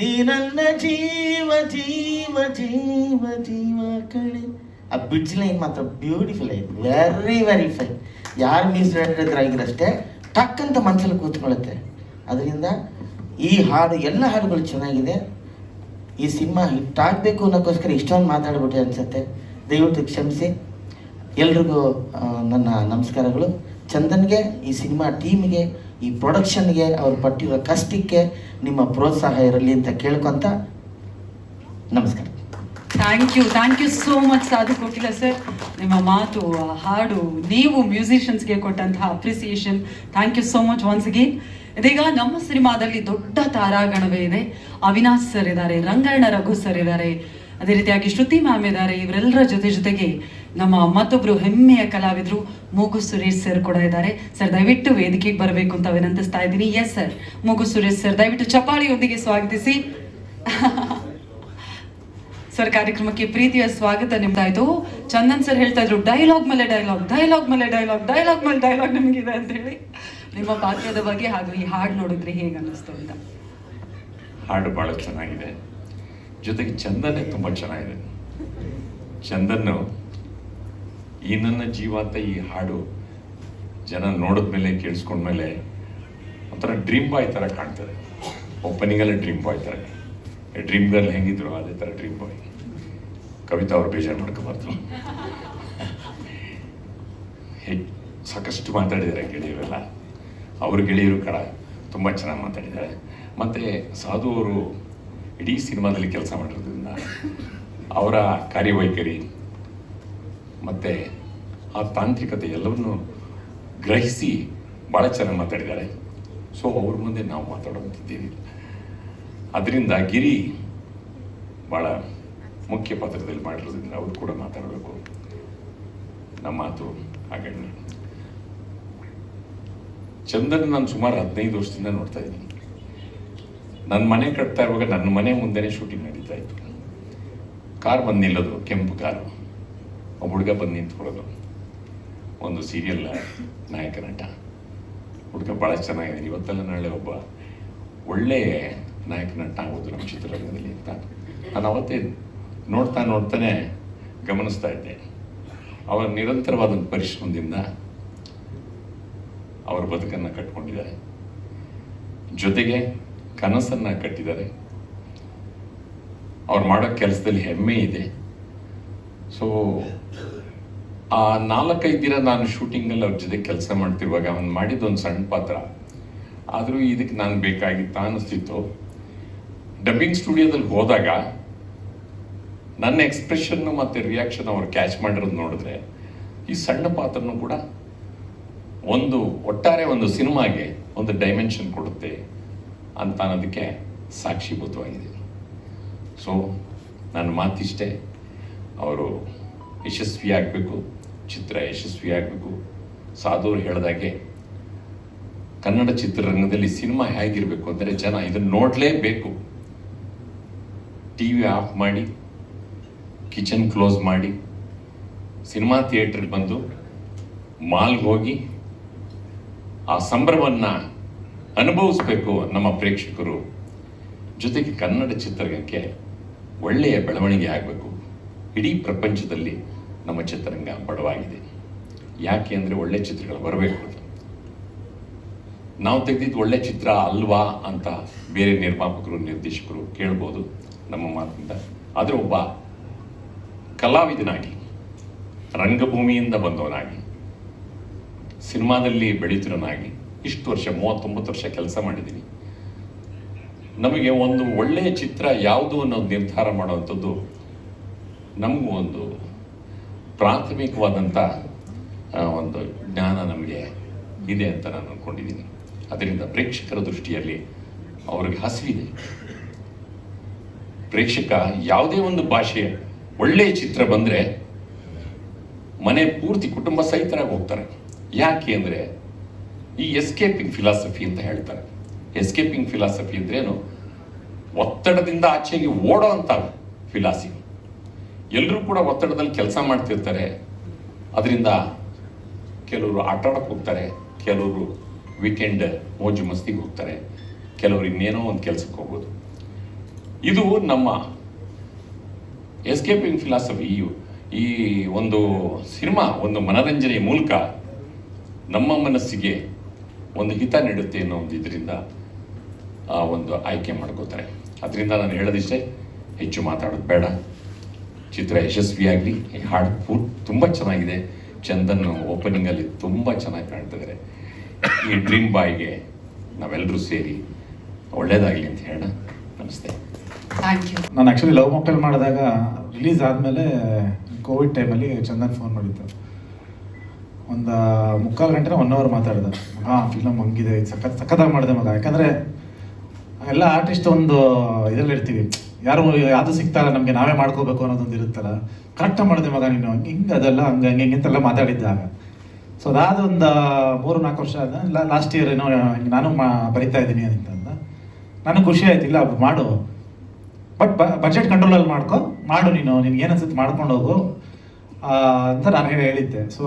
ನೀ ನನ್ನ ಜೀವ ಜೀವ ಜೀವ ಜೀವ ಕಳೆ. ಆ ಬಿಡ್ಸ್ ಲೈನ್ ಮಾತ್ರ ಬ್ಯೂಟಿಫುಲ್ ಆಯ್ತು, ವೆರಿ ಫೈನ್. ಯಾರು ಮ್ಯೂಸಿಕ್ ಡೈರೆಕ್ಟರ್ ಆಗಿರಷ್ಟೇ ಟಕ್ ಅಂತ ಮನಸ್ಸಲ್ಲಿ ಕೂತ್ಕೊಳ್ಳುತ್ತೆ. ಅದರಿಂದ ಈ ಹಾಡು, ಎಲ್ಲ ಹಾಡುಗಳು ಚೆನ್ನಾಗಿದೆ. ಈ ಸಿನಿಮಾ ಹಿಟ್ಟಾಗಬೇಕು ಅನ್ನೋಕ್ಕೋಸ್ಕರ ಇಷ್ಟೊಂದು ಮಾತಾಡ್ಬಿಟ್ಟೆ ಅನಿಸುತ್ತೆ. ದಯವಿಟ್ಟು ಕ್ಷಮಿಸಿ. ಎಲ್ರಿಗೂ ನನ್ನ ನಮಸ್ಕಾರಗಳು. ಚಂದನ್ಗೆ, ಈ ಸಿನಿಮಾ ಟೀಮ್ಗೆ, ಈ ಪ್ರೊಡಕ್ಷನ್ಗೆ, ಅವ್ರು ಪಟ್ಟಿರೋ ಕಷ್ಟಕ್ಕೆ ನಿಮ್ಮ ಪ್ರೋತ್ಸಾಹ ಇರಲಿ ಅಂತ ಕೇಳ್ಕೊಂತ ನಮಸ್ಕಾರ. Thank you so much Sadhu Kokila sir. ನಿಮ್ಮ ಮಾತು, ಹಾಡು, ನೀವು ಮ್ಯೂಸಿಷಿಯನ್ಸ್ಗೆ ಕೊಟ್ಟಂತಹ appreciation, thank you so much once again. ಇದೀಗ ನಮ್ಮ ಸಿನಿಮಾದಲ್ಲಿ ದೊಡ್ಡ ತಾರಾಗಣವೇ ಇದೆ. ಅವಿನಾಶ್ ಸರ್ ಇದ್ದಾರೆ, ರಂಗಣ್ಣ ರಘು ಸರ್ ಇದ್ದಾರೆ, ಅದೇ ರೀತಿಯಾಗಿ ಶ್ರುತಿ ಮ್ಯಾಮ್ ಇದ್ದಾರೆ. ಇವರೆಲ್ಲರ ಜೊತೆಗೆ ನಮ್ಮ ಮತ್ತೊಬ್ರು ಹೆಮ್ಮೆಯ ಕಲಾವಿದರು ಮೂಗು ಸುರೇಶ್ ಸರ್ ಕೂಡ ಇದ್ದಾರೆ. ಸರ್ ದಯವಿಟ್ಟು ವೇದಿಕೆಗೆ ಬರಬೇಕು ಅಂತ ವಿನಂತಿಸ್ತಾ ಇದ್ದೀನಿ. ಎಸ್ ಸರ್, ಮೂಗು ಸುರೇಶ್ ಸರ್ ದಯವಿಟ್ಟು ಚಪ್ಪಾಳಿಯೊಂದಿಗೆ ಸ್ವಾಗತಿಸಿ. ಸರ್ ಕಾರ್ಯಕ್ರಮಕ್ಕೆ ಪ್ರೀತಿಯ ಸ್ವಾಗತ ನಿಮ್ದಾಯ್ತು. ಚಂದನ್ ಸರ್ ಹೇಳ್ತಾ ಇದ್ರು ಡೈಲಾಗ್ ಮೇಲೆ ಡೈಲಾಗ್, ಡೈಲಾಗ್ ಮೇಲೆ ಡೈಲಾಗ್, ಡೈಲಾಗ್ ಮೇಲೆ ಡೈಲಾಗ್ ನಿಮಗಿದೆ ಅಂತ ಹೇಳಿ. ನಿಮ್ಮ ಪಾತ್ರದ ಬಗ್ಗೆ ಹಾಗೂ ಈ ಹಾಡು ನೋಡಿದ್ರೆ ಹೇಗೆ ಅನ್ನಿಸ್ತು ಅಂತ? ಹಾಡು ಭಾಳ ಚೆನ್ನಾಗಿದೆ, ಜೊತೆಗೆ ಚಂದನೇ ತುಂಬ ಚೆನ್ನಾಗಿದೆ. ಚಂದನ್ನು ಈ ನನ್ನ ಜೀವ ಅಂತ ಈ ಹಾಡು ಜನ ನೋಡಿದ್ಮೇಲೆ ಕೇಳಿಸ್ಕೊಂಡ್ಮೇಲೆ ಒಂಥರ ಡ್ರೀಮ್ ಬಾಯ್ ಥರ ಕಾಣ್ತದೆ. ಓಪನಿಂಗಲ್ಲೇ ಡ್ರೀಮ್ ಬಾಯ್ ಥರ, ಡ್ರೀಮ್ ಗರ್ಲ್ ಹೆಂಗಿದ್ರು ಅದೇ ಥರ ಡ್ರೀಮ್ ಬಾಯ್. ಕವಿತಾ ಅವ್ರು ಬೇಜಾರು ಮಾಡ್ಕೋಬಾರ್ದು. ಸಾಕಷ್ಟು ಮಾತಾಡಿದ್ದಾರೆ ಗೆಳೆಯರೆಲ್ಲ, ಅವ್ರ ಗೆಳೆಯರು ಕಡ ತುಂಬ ಚೆನ್ನಾಗಿ ಮಾತಾಡಿದ್ದಾರೆ. ಮತ್ತು ಸಾಧು ಅವರು ಇಡೀ ಸಿನಿಮಾದಲ್ಲಿ ಕೆಲಸ ಮಾಡಿರೋದ್ರಿಂದ ಅವರ ಕಾರ್ಯವೈಖರಿ ಮತ್ತು ಆ ತಾಂತ್ರಿಕತೆ ಎಲ್ಲವನ್ನೂ ಗ್ರಹಿಸಿ ಭಾಳ ಚೆನ್ನಾಗಿ ಮಾತಾಡಿದ್ದಾರೆ. ಸೊ ಅವ್ರ ಮುಂದೆ ನಾವು ಮಾತಾಡುವಂತಿದ್ದೀವಿ. ಅದರಿಂದ ಗಿರಿ ಭಾಳ ಮುಖ್ಯ ಪಾತ್ರದಲ್ಲಿ ಮಾಡಿರೋದ್ರಿಂದ ಅವರು ಕೂಡ ಮಾತಾಡಬೇಕು. ನಮ್ಮ ಮಾತು ಹಾಗೆ. ಚಂದನ್ ನಾನು ಸುಮಾರು 15 ವರ್ಷದಿಂದ ನೋಡ್ತಾ ಇದ್ದೀನಿ. ನನ್ನ ಮನೆ ಕಟ್ತಾ ಇರುವಾಗ ನನ್ನ ಮನೆ ಮುಂದೆನೇ ಶೂಟಿಂಗ್ ನಡೀತಾ ಇತ್ತು. ಕಾರ್ ಬಂದು ನಿಲ್ಲೋದು, ಕೆಂಪು ಕಾರು, ಒಬ್ಬ ಹುಡುಗ ಬಂದು ನಿಂತ್ಕೊಳ್ಳೋದು. ಒಂದು ಸೀರಿಯಲ್ ನಾಯಕ ನಟ ಹುಡುಗ ಭಾಳ ಚೆನ್ನಾಗಿದೆ, ಇವತ್ತೆಲ್ಲ ನಾಳೆ ಒಬ್ಬ ಒಳ್ಳೆಯ ನಾಯಕ ನಟ ಆಗೋದು ನಮ್ಮ ಚಿತ್ರರಂಗದಲ್ಲಿ ಅಂತ ನಾನು ಅವತ್ತೇ ನೋಡ್ತಾನೆ ಗಮನಿಸ್ತಾ ಇದ್ದೆ. ಅವರ ನಿರಂತರವಾದ ಪರಿಶ್ರಮದಿಂದ ಅವರ ಬದುಕನ್ನು ಕಟ್ಕೊಂಡಿದ್ದಾರೆ, ಜೊತೆಗೆ ಕನಸನ್ನು ಕಟ್ಟಿದ್ದಾರೆ. ಅವ್ರು ಮಾಡೋ ಕೆಲಸದಲ್ಲಿ ಹೆಮ್ಮೆ ಇದೆ. ಸೊ ಆ 4-5 ದಿನ ನಾನು ಶೂಟಿಂಗಲ್ಲಿ ಅವ್ರ ಜೊತೆ ಕೆಲಸ ಮಾಡ್ತಿರುವಾಗ ಅವ್ನು ಮಾಡಿದ್ದೊಂದು ಸಣ್ಣ ಪಾತ್ರ, ಆದರೂ ಇದಕ್ಕೆ ನಾನು ಬೇಕಾಗಿತ್ತ ಅನ್ನಿಸ್ತಿತ್ತು. ಡಬ್ಬಿಂಗ್ ಸ್ಟುಡಿಯೋದಲ್ಲಿ ಹೋದಾಗ ನನ್ನ ಎಕ್ಸ್ಪ್ರೆಷನ್ನು ಮತ್ತು ರಿಯಾಕ್ಷನ್ ಅವ್ರು ಕ್ಯಾಚ್ ಮಾಡಿರೋದು ನೋಡಿದ್ರೆ ಈ ಸಣ್ಣ ಪಾತ್ರನೂ ಕೂಡ ಒಟ್ಟಾರೆ ಒಂದು ಸಿನಿಮಾಗೆ ಒಂದು ಡೈಮೆನ್ಷನ್ ಕೊಡುತ್ತೆ ಅಂತ ಅನ್ನೋದಕ್ಕೆ ಸಾಕ್ಷೀಭೂತವಾಗಿದೆ. ಸೊ ನನ್ನ ಮಾತಿಷ್ಟೇ, ಅವರು ಯಶಸ್ವಿಯಾಗಬೇಕು, ಚಿತ್ರ ಯಶಸ್ವಿಯಾಗಬೇಕು. ಸಾಧುವ್ರು ಹೇಳಿದಾಗೆ ಕನ್ನಡ ಚಿತ್ರರಂಗದಲ್ಲಿ ಸಿನಿಮಾ ಹೇಗಿರಬೇಕು ಅಂದರೆ ಜನ ಇದನ್ನು ನೋಡಲೇಬೇಕು. TV ಆಫ್ ಮಾಡಿ, ಕಿಚನ್ ಕ್ಲೋಸ್ ಮಾಡಿ, ಸಿನಿಮಾ ಥಿಯೇಟ್ರಿಗೆ ಬಂದು ಮಾಲ್ಗೆ ಹೋಗಿ ಆ ಸಂಭ್ರಮವನ್ನು ಅನುಭವಿಸ್ಬೇಕು ನಮ್ಮ ಪ್ರೇಕ್ಷಕರು. ಜೊತೆಗೆ ಕನ್ನಡ ಚಿತ್ರರಂಗಕ್ಕೆ ಒಳ್ಳೆಯ ಬೆಳವಣಿಗೆ ಆಗಬೇಕು. ಇಡೀ ಪ್ರಪಂಚದಲ್ಲಿ ನಮ್ಮ ಚಿತ್ರರಂಗ ಬಡವಾಗಿದೆ. ಯಾಕೆ ಅಂದರೆ ಒಳ್ಳೆ ಚಿತ್ರಗಳು ಬರಬೇಕು. ನಾವು ತೆಗೆದಿದ್ದು ಒಳ್ಳೆ ಚಿತ್ರ ಅಲ್ವಾ ಅಂತ ಬೇರೆ ನಿರ್ಮಾಪಕರು, ನಿರ್ದೇಶಕರು ಕೇಳ್ಬೋದು ನಮ್ಮ ಮಾತಿಂದ. ಆದರೆ ಒಬ್ಬ ಕಲಾವಿದನಾಗಿ, ರಂಗಭೂಮಿಯಿಂದ ಬಂದವನಾಗಿ, ಸಿನಿಮಾದಲ್ಲಿ ಬೆಳೀತಿರೋನಾಗಿ ಇಷ್ಟು ವರ್ಷ 39 ವರ್ಷ ಕೆಲಸ ಮಾಡಿದ್ದೀನಿ. ನಮಗೆ ಒಂದು ಒಳ್ಳೆಯ ಚಿತ್ರ ಯಾವುದು ಅನ್ನೋದು ನಿರ್ಧಾರ ಮಾಡುವಂಥದ್ದು ನಮಗೂ ಒಂದು ಪ್ರಾಥಮಿಕವಾದಂಥ ಒಂದು ಜ್ಞಾನ ನಮಗೆ ಇದೆ ಅಂತ ನಾನು ಅಂದ್ಕೊಂಡಿದ್ದೀನಿ. ಅದರಿಂದ ಪ್ರೇಕ್ಷಕರ ದೃಷ್ಟಿಯಲ್ಲಿ ಅವ್ರಿಗೆ ಹಸಿವಿದೆ. ಪ್ರೇಕ್ಷಕ ಯಾವುದೇ ಒಂದು ಭಾಷೆಯ ಒಳ್ಳೆಯ ಚಿತ್ರ ಬಂದರೆ ಮನೆ ಪೂರ್ತಿ ಕುಟುಂಬ ಸಹಿತರಾಗಿ ಹೋಗ್ತಾರೆ. ಯಾಕೆ ಅಂದರೆ ಈ ಎಸ್ಕೇಪಿಂಗ್ ಫಿಲಾಸಫಿ ಅಂತ ಹೇಳ್ತಾರೆ. ಎಸ್ಕೇಪಿಂಗ್ ಫಿಲಾಸಫಿ ಅಂದ್ರೇನು? ಒತ್ತಡದಿಂದ ಆಚೆಗೆ ಓಡೋ ಅಂತ ಫಿಲಾಸಫಿ. ಎಲ್ಲರೂ ಕೂಡ ಒತ್ತಡದಲ್ಲಿ ಕೆಲಸ ಮಾಡ್ತಿರ್ತಾರೆ. ಅದರಿಂದ ಕೆಲವರು ಆಟ ಆಡೋಕ್ಕೆ ಹೋಗ್ತಾರೆ, ಕೆಲವರು ವೀಕೆಂಡ್ ಮೋಜು ಮಸ್ತಿಗೆ ಹೋಗ್ತಾರೆ, ಕೆಲವರು ಇನ್ನೇನೋ ಒಂದು ಕೆಲಸಕ್ಕೆ ಹೋಗೋದು. ಇದು ನಮ್ಮ ಎಸ್ಕೇಪಿಂಗ್ ಫಿಲಾಸಫಿ. ಈ ಒಂದು ಸಿನಿಮಾ ಒಂದು ಮನರಂಜನೆಯ ಮೂಲಕ ನಮ್ಮ ಮನಸ್ಸಿಗೆ ಒಂದು ಹಿತ ನೀಡುತ್ತೆ ಅನ್ನೋ ಒಂದು ಇದರಿಂದ ಒಂದು ಆಯ್ಕೆ ಮಾಡ್ಕೋತಾರೆ. ಅದರಿಂದ ನಾನು ಹೇಳೋದಿಷ್ಟೇ, ಹೆಚ್ಚು ಮಾತಾಡೋದು ಬೇಡ. ಚಿತ್ರ ಯಶಸ್ವಿಯಾಗಲಿ. ಈ ಹಾಡು ತುಂಬ ಚೆನ್ನಾಗಿದೆ. ಚಂದನ್ ಓಪನಿಂಗಲ್ಲಿ ತುಂಬ ಚೆನ್ನಾಗಿ ಕಾಣ್ತಿದ್ದಾರೆ. ಈ ಡ್ರೀಮ್ ಬಾಯ್ಗೆ ನಾವೆಲ್ಲರೂ ಸೇರಿ ಒಳ್ಳೇದಾಗಲಿ ಅಂತ ಹೇಳೋಣ. ನಮಸ್ತೆ. Thank you. ನಾನು ಆ್ಯಕ್ಚುಲಿ ಲವ್ ಮೊಕ್ಕಲ್ ಮಾಡಿದಾಗ ರಿಲೀಸ್ ಆದಮೇಲೆ ಕೋವಿಡ್ ಟೈಮಲ್ಲಿ ಚಂದನ್ ಫೋನ್ ಮಾಡಿದ್ದು. ಒಂದು 3/4 ಗಂಟೆ 1 ಅವರ್ ಮಾತಾಡಿದೆ. ಫಿಲಮ್ ಹಂಗಿದೆ, ಸಖತ್ತಾಗಿ ಮಾಡಿದೆ ಮಗ. ಯಾಕಂದರೆ ಎಲ್ಲ ಆರ್ಟಿಸ್ಟ್ ಒಂದು ಇದರಲ್ಲಿ ಇರ್ತೀವಿ, ಯಾವುದು ಸಿಗ್ತಾರ ನಮಗೆ ನಾವೇ ಮಾಡ್ಕೋಬೇಕು ಅನ್ನೋದೊಂದು ಇರುತ್ತಲ್ಲ. ಕರೆಕ್ಟಾಗಿ ಮಾಡಿದೆ ಮಗ ನೀನು, ಹಿಂಗೆ ಅದೆಲ್ಲ ಹಂಗೆ ಅಂತೆಲ್ಲ ಮಾತಾಡಿದ್ದಾಗ. ಸೊ ಅದಾದ ಒಂದು 3-4 ವರ್ಷ ಆದ ಲಾಸ್ಟ್ ಇಯರ್ ಏನೋ ನಾನು ಬರಿತಾ ಇದ್ದೀನಿ ಅಂತ ನನಗೆ ಖುಷಿ ಆಯ್ತು. ಇಲ್ಲ ಮಾಡು, ಬಟ್ ಬಜೆಟ್ ಕಂಟ್ರೋಲಲ್ಲಿ ಮಾಡು ನೀನು ನಿನ್ಗೆ ಏನು ಅನ್ಸುತ್ತೆ ಮಾಡ್ಕೊಂಡು ಹೋಗು ಅಂತ ನಾನು ಹೇಳಿದ್ದೆ. ಸೊ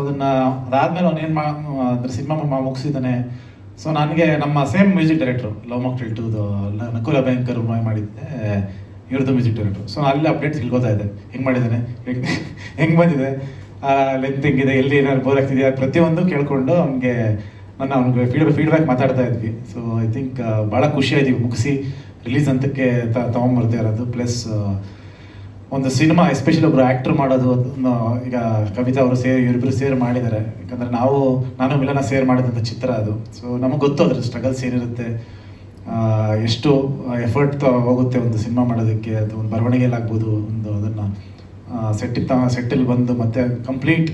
ಅದಾದ್ಮೇಲೆ ಅವನೇನು ಅದ್ರ ಸಿನಿಮಾ ಮುಗಿಸಿದ್ದಾನೆ. ಸೊ ನನಗೆ ನಮ್ಮ same music director love mocktail ಟುದು ನಕುಲ ಭಯಂಕರ್ ಮಾಡಿದ್ದೆ ಇವ್ರದ್ದು ಮ್ಯೂಸಿಕ್ ಡೈರೆಕ್ಟ್ರು. ಸೊ ಅಲ್ಲಿ ಅಪ್ಡೇಟ್ಸ್ ತಿಳ್ಕೊತಾ ಇದೆ, ಹೆಂಗೆ ಮಾಡಿದ್ದಾನೆ, ಹೆಂಗೆ ಬಂದಿದೆ, ಲೆಂತ್ ಹೆಂಗಿದೆ, ಎಲ್ಲಿ ಏನಾದ್ರು ಬೋರ್ ಆಗ್ತಿದೆಯಾ, ಪ್ರತಿಯೊಂದು ಕೇಳ್ಕೊಂಡು ಅವ್ನಿಗೆ ಅವ್ನಿಗೆ ಫೀಡ್ಬ್ಯಾಕ್ ಮಾತಾಡ್ತಾ ಇದ್ವಿ. ಸೊ ಐ ಥಿಂಕ್ ಭಾಳ ಖುಷಿ ಆಯ್ತೀವಿ ಮುಗಿಸಿ ರಿಲೀಸ್ ಅಂತಕ್ಕೆ ತೊಗೊಂಬರ್ತಾ ಇರೋದು. ಪ್ಲಸ್ ಒಂದು ಸಿನಿಮಾ ಎಸ್ಪೆಷಲಿ ಒಬ್ರು ಆ್ಯಕ್ಟ್ರ್ ಮಾಡೋದು ಈಗ ಕವಿತಾ ಅವರು ಇವರಿಬ್ಬರು ಸೇರ್ ಮಾಡಿದ್ದಾರೆ. ಯಾಕಂದರೆ ನಾನು ಮಿಲನ ಸೇರ್ ಮಾಡಿದಂಥ ಚಿತ್ರ ಅದು. ಸೊ ನಮಗೆ ಗೊತ್ತು ಅದ್ರ ಸ್ಟ್ರಗಲ್ಸ್ ಏನಿರುತ್ತೆ, ಎಷ್ಟು ಎಫರ್ಟ್ ಹೋಗುತ್ತೆ ಒಂದು ಸಿನಿಮಾ ಮಾಡೋದಕ್ಕೆ. ಅದು ಒಂದು ಬರವಣಿಗೆಯಲ್ಲಾಗ್ಬೋದು, ಒಂದು ಅದನ್ನು ಸೆಟ್ಟಲ್ಲಿ ಬಂದು ಮತ್ತೆ ಕಂಪ್ಲೀಟ್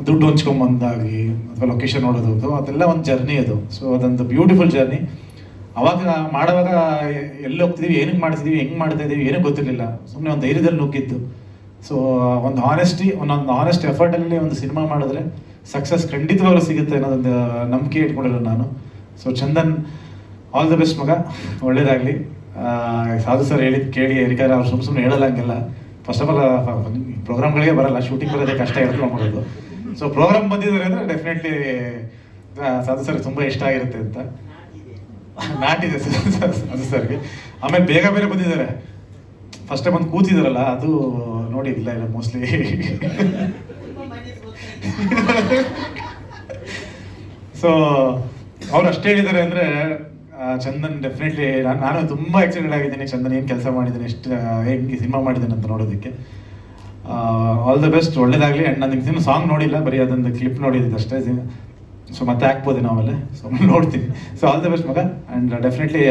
ದುಡ್ಡು ಹಂಚ್ಕೊಂಬಂದಾಗಿ ಅಥವಾ ಲೊಕೇಶನ್ ನೋಡೋದು, ಅದೆಲ್ಲ ಒಂದು ಜರ್ನಿ ಅದು. ಸೊ ಅದೊಂದು ಬ್ಯೂಟಿಫುಲ್ ಜರ್ನಿ. ಅವಾಗ ಮಾಡುವಾಗ ಎಲ್ಲಿ ಹೋಗ್ತಿದ್ದೀವಿ, ಏನಕ್ಕೆ ಮಾಡ್ತಿದ್ದೀವಿ, ಹೆಂಗೆ ಮಾಡ್ತಾ ಇದ್ದೀವಿ ಏನೂ ಗೊತ್ತಿರಲಿಲ್ಲ. ಸುಮ್ಮನೆ ಒಂದು ಧೈರ್ಯದಲ್ಲಿ ನುಗ್ಗಿದ್ದು. ಸೊ ಒಂದು ಆನೆಸ್ಟ್ ಎಫರ್ಟಲ್ಲಿ ಒಂದು ಸಿನಿಮಾ ಮಾಡಿದ್ರೆ ಸಕ್ಸಸ್ ಖಂಡಿತವಾಗ್ಲೂ ಸಿಗುತ್ತೆ ಅನ್ನೋದೊಂದು ನಂಬಿಕೆ ಇಟ್ಕೊಂಡಿರೋ ನಾನು. So Chandan, all the best ಮಗ, ಒಳ್ಳೇದಾಗಲಿ. ಸಾಧು ಸರ್ ಹೇಳಿದ್ದು ಕೇಳಿ, ಯಾಕಂದ್ರೆ ಅವ್ರು ಸುಮ್ಮನೆ ಹೇಳಲ್ಲ ಹಂಗೆಲ್ಲ. ಫಸ್ಟ್ ಆಫ್ ಆಲ್ ಪ್ರೋಗ್ರಾಮ್ಗಳಿಗೆ ಬರಲ್ಲ, ಶೂಟಿಂಗ್ ಬರೋದೇ ಕಷ್ಟ ಇರ್ಕೊಂಡು ಮಾಡೋದು. ಸೊ ಪ್ರೋಗ್ರಾಮ್ ಬಂದಿದ್ದಾರೆ ಅಂದರೆ ಡೆಫಿನೆಟ್ಲಿ ಸಾಧು ಸರ್ ತುಂಬ ಇಷ್ಟ ಆಗಿರುತ್ತೆ ಅಂತ ನಾಟಿದೆ ಸಾಧು ಸರ್ಗೆ. ಆಮೇಲೆ ಬೇಗ ಬಂದಿದ್ದಾರೆ, ಫಸ್ಟ್ ಟೈಮ್ ಬಂದು ಕೂತಿದಾರಲ್ಲ, ಅದು ನೋಡಿ ಇಲ್ಲ ಮೋಸ್ಟ್ಲಿ. ಸೊ ಅವ್ರು ಅಷ್ಟೇ ಹೇಳಿದ್ದಾರೆ ಅಂದರೆ ಚಂದನ್ ಡೆಫಿನೆಟ್ಲಿ ನಾನು ತುಂಬ ಎಕ್ಸೈಟೆಡ್ ಆಗಿದ್ದೀನಿ. ಚಂದನ್ ಏನು ಕೆಲಸ ಮಾಡಿದ್ದೀನಿ, ಎಷ್ಟು ಹೆಂಗೆ ಸಿನಿಮಾ ಮಾಡಿದ್ದೇನೆ ಅಂತ ನೋಡೋದಕ್ಕೆ. ಆಲ್ ದ ಬೆಸ್ಟ್, ಒಳ್ಳೇದಾಗಲಿ. ಆ್ಯಂಡ್ ನಾನು ನಿಮ್ಗೆ ಸಾಂಗ್ ನೋಡಿಲ್ಲ, ಬರೀ ಅದೊಂದು ಕ್ಲಿಪ್ ನೋಡಿದ್ದು ಅಷ್ಟೇ. ಸೊ ಮತ್ತೆ ಹಾಕ್ಬೋದು ನಾವೆಲ್ಲ, ಸೊ ನೋಡ್ತೀನಿ. ಸೊ ಆಲ್ ದ ಬೆಸ್ಟ್ ಮಗ. ಆ್ಯಂಡ್ ಡೆಫಿನೆಟ್ಲಿ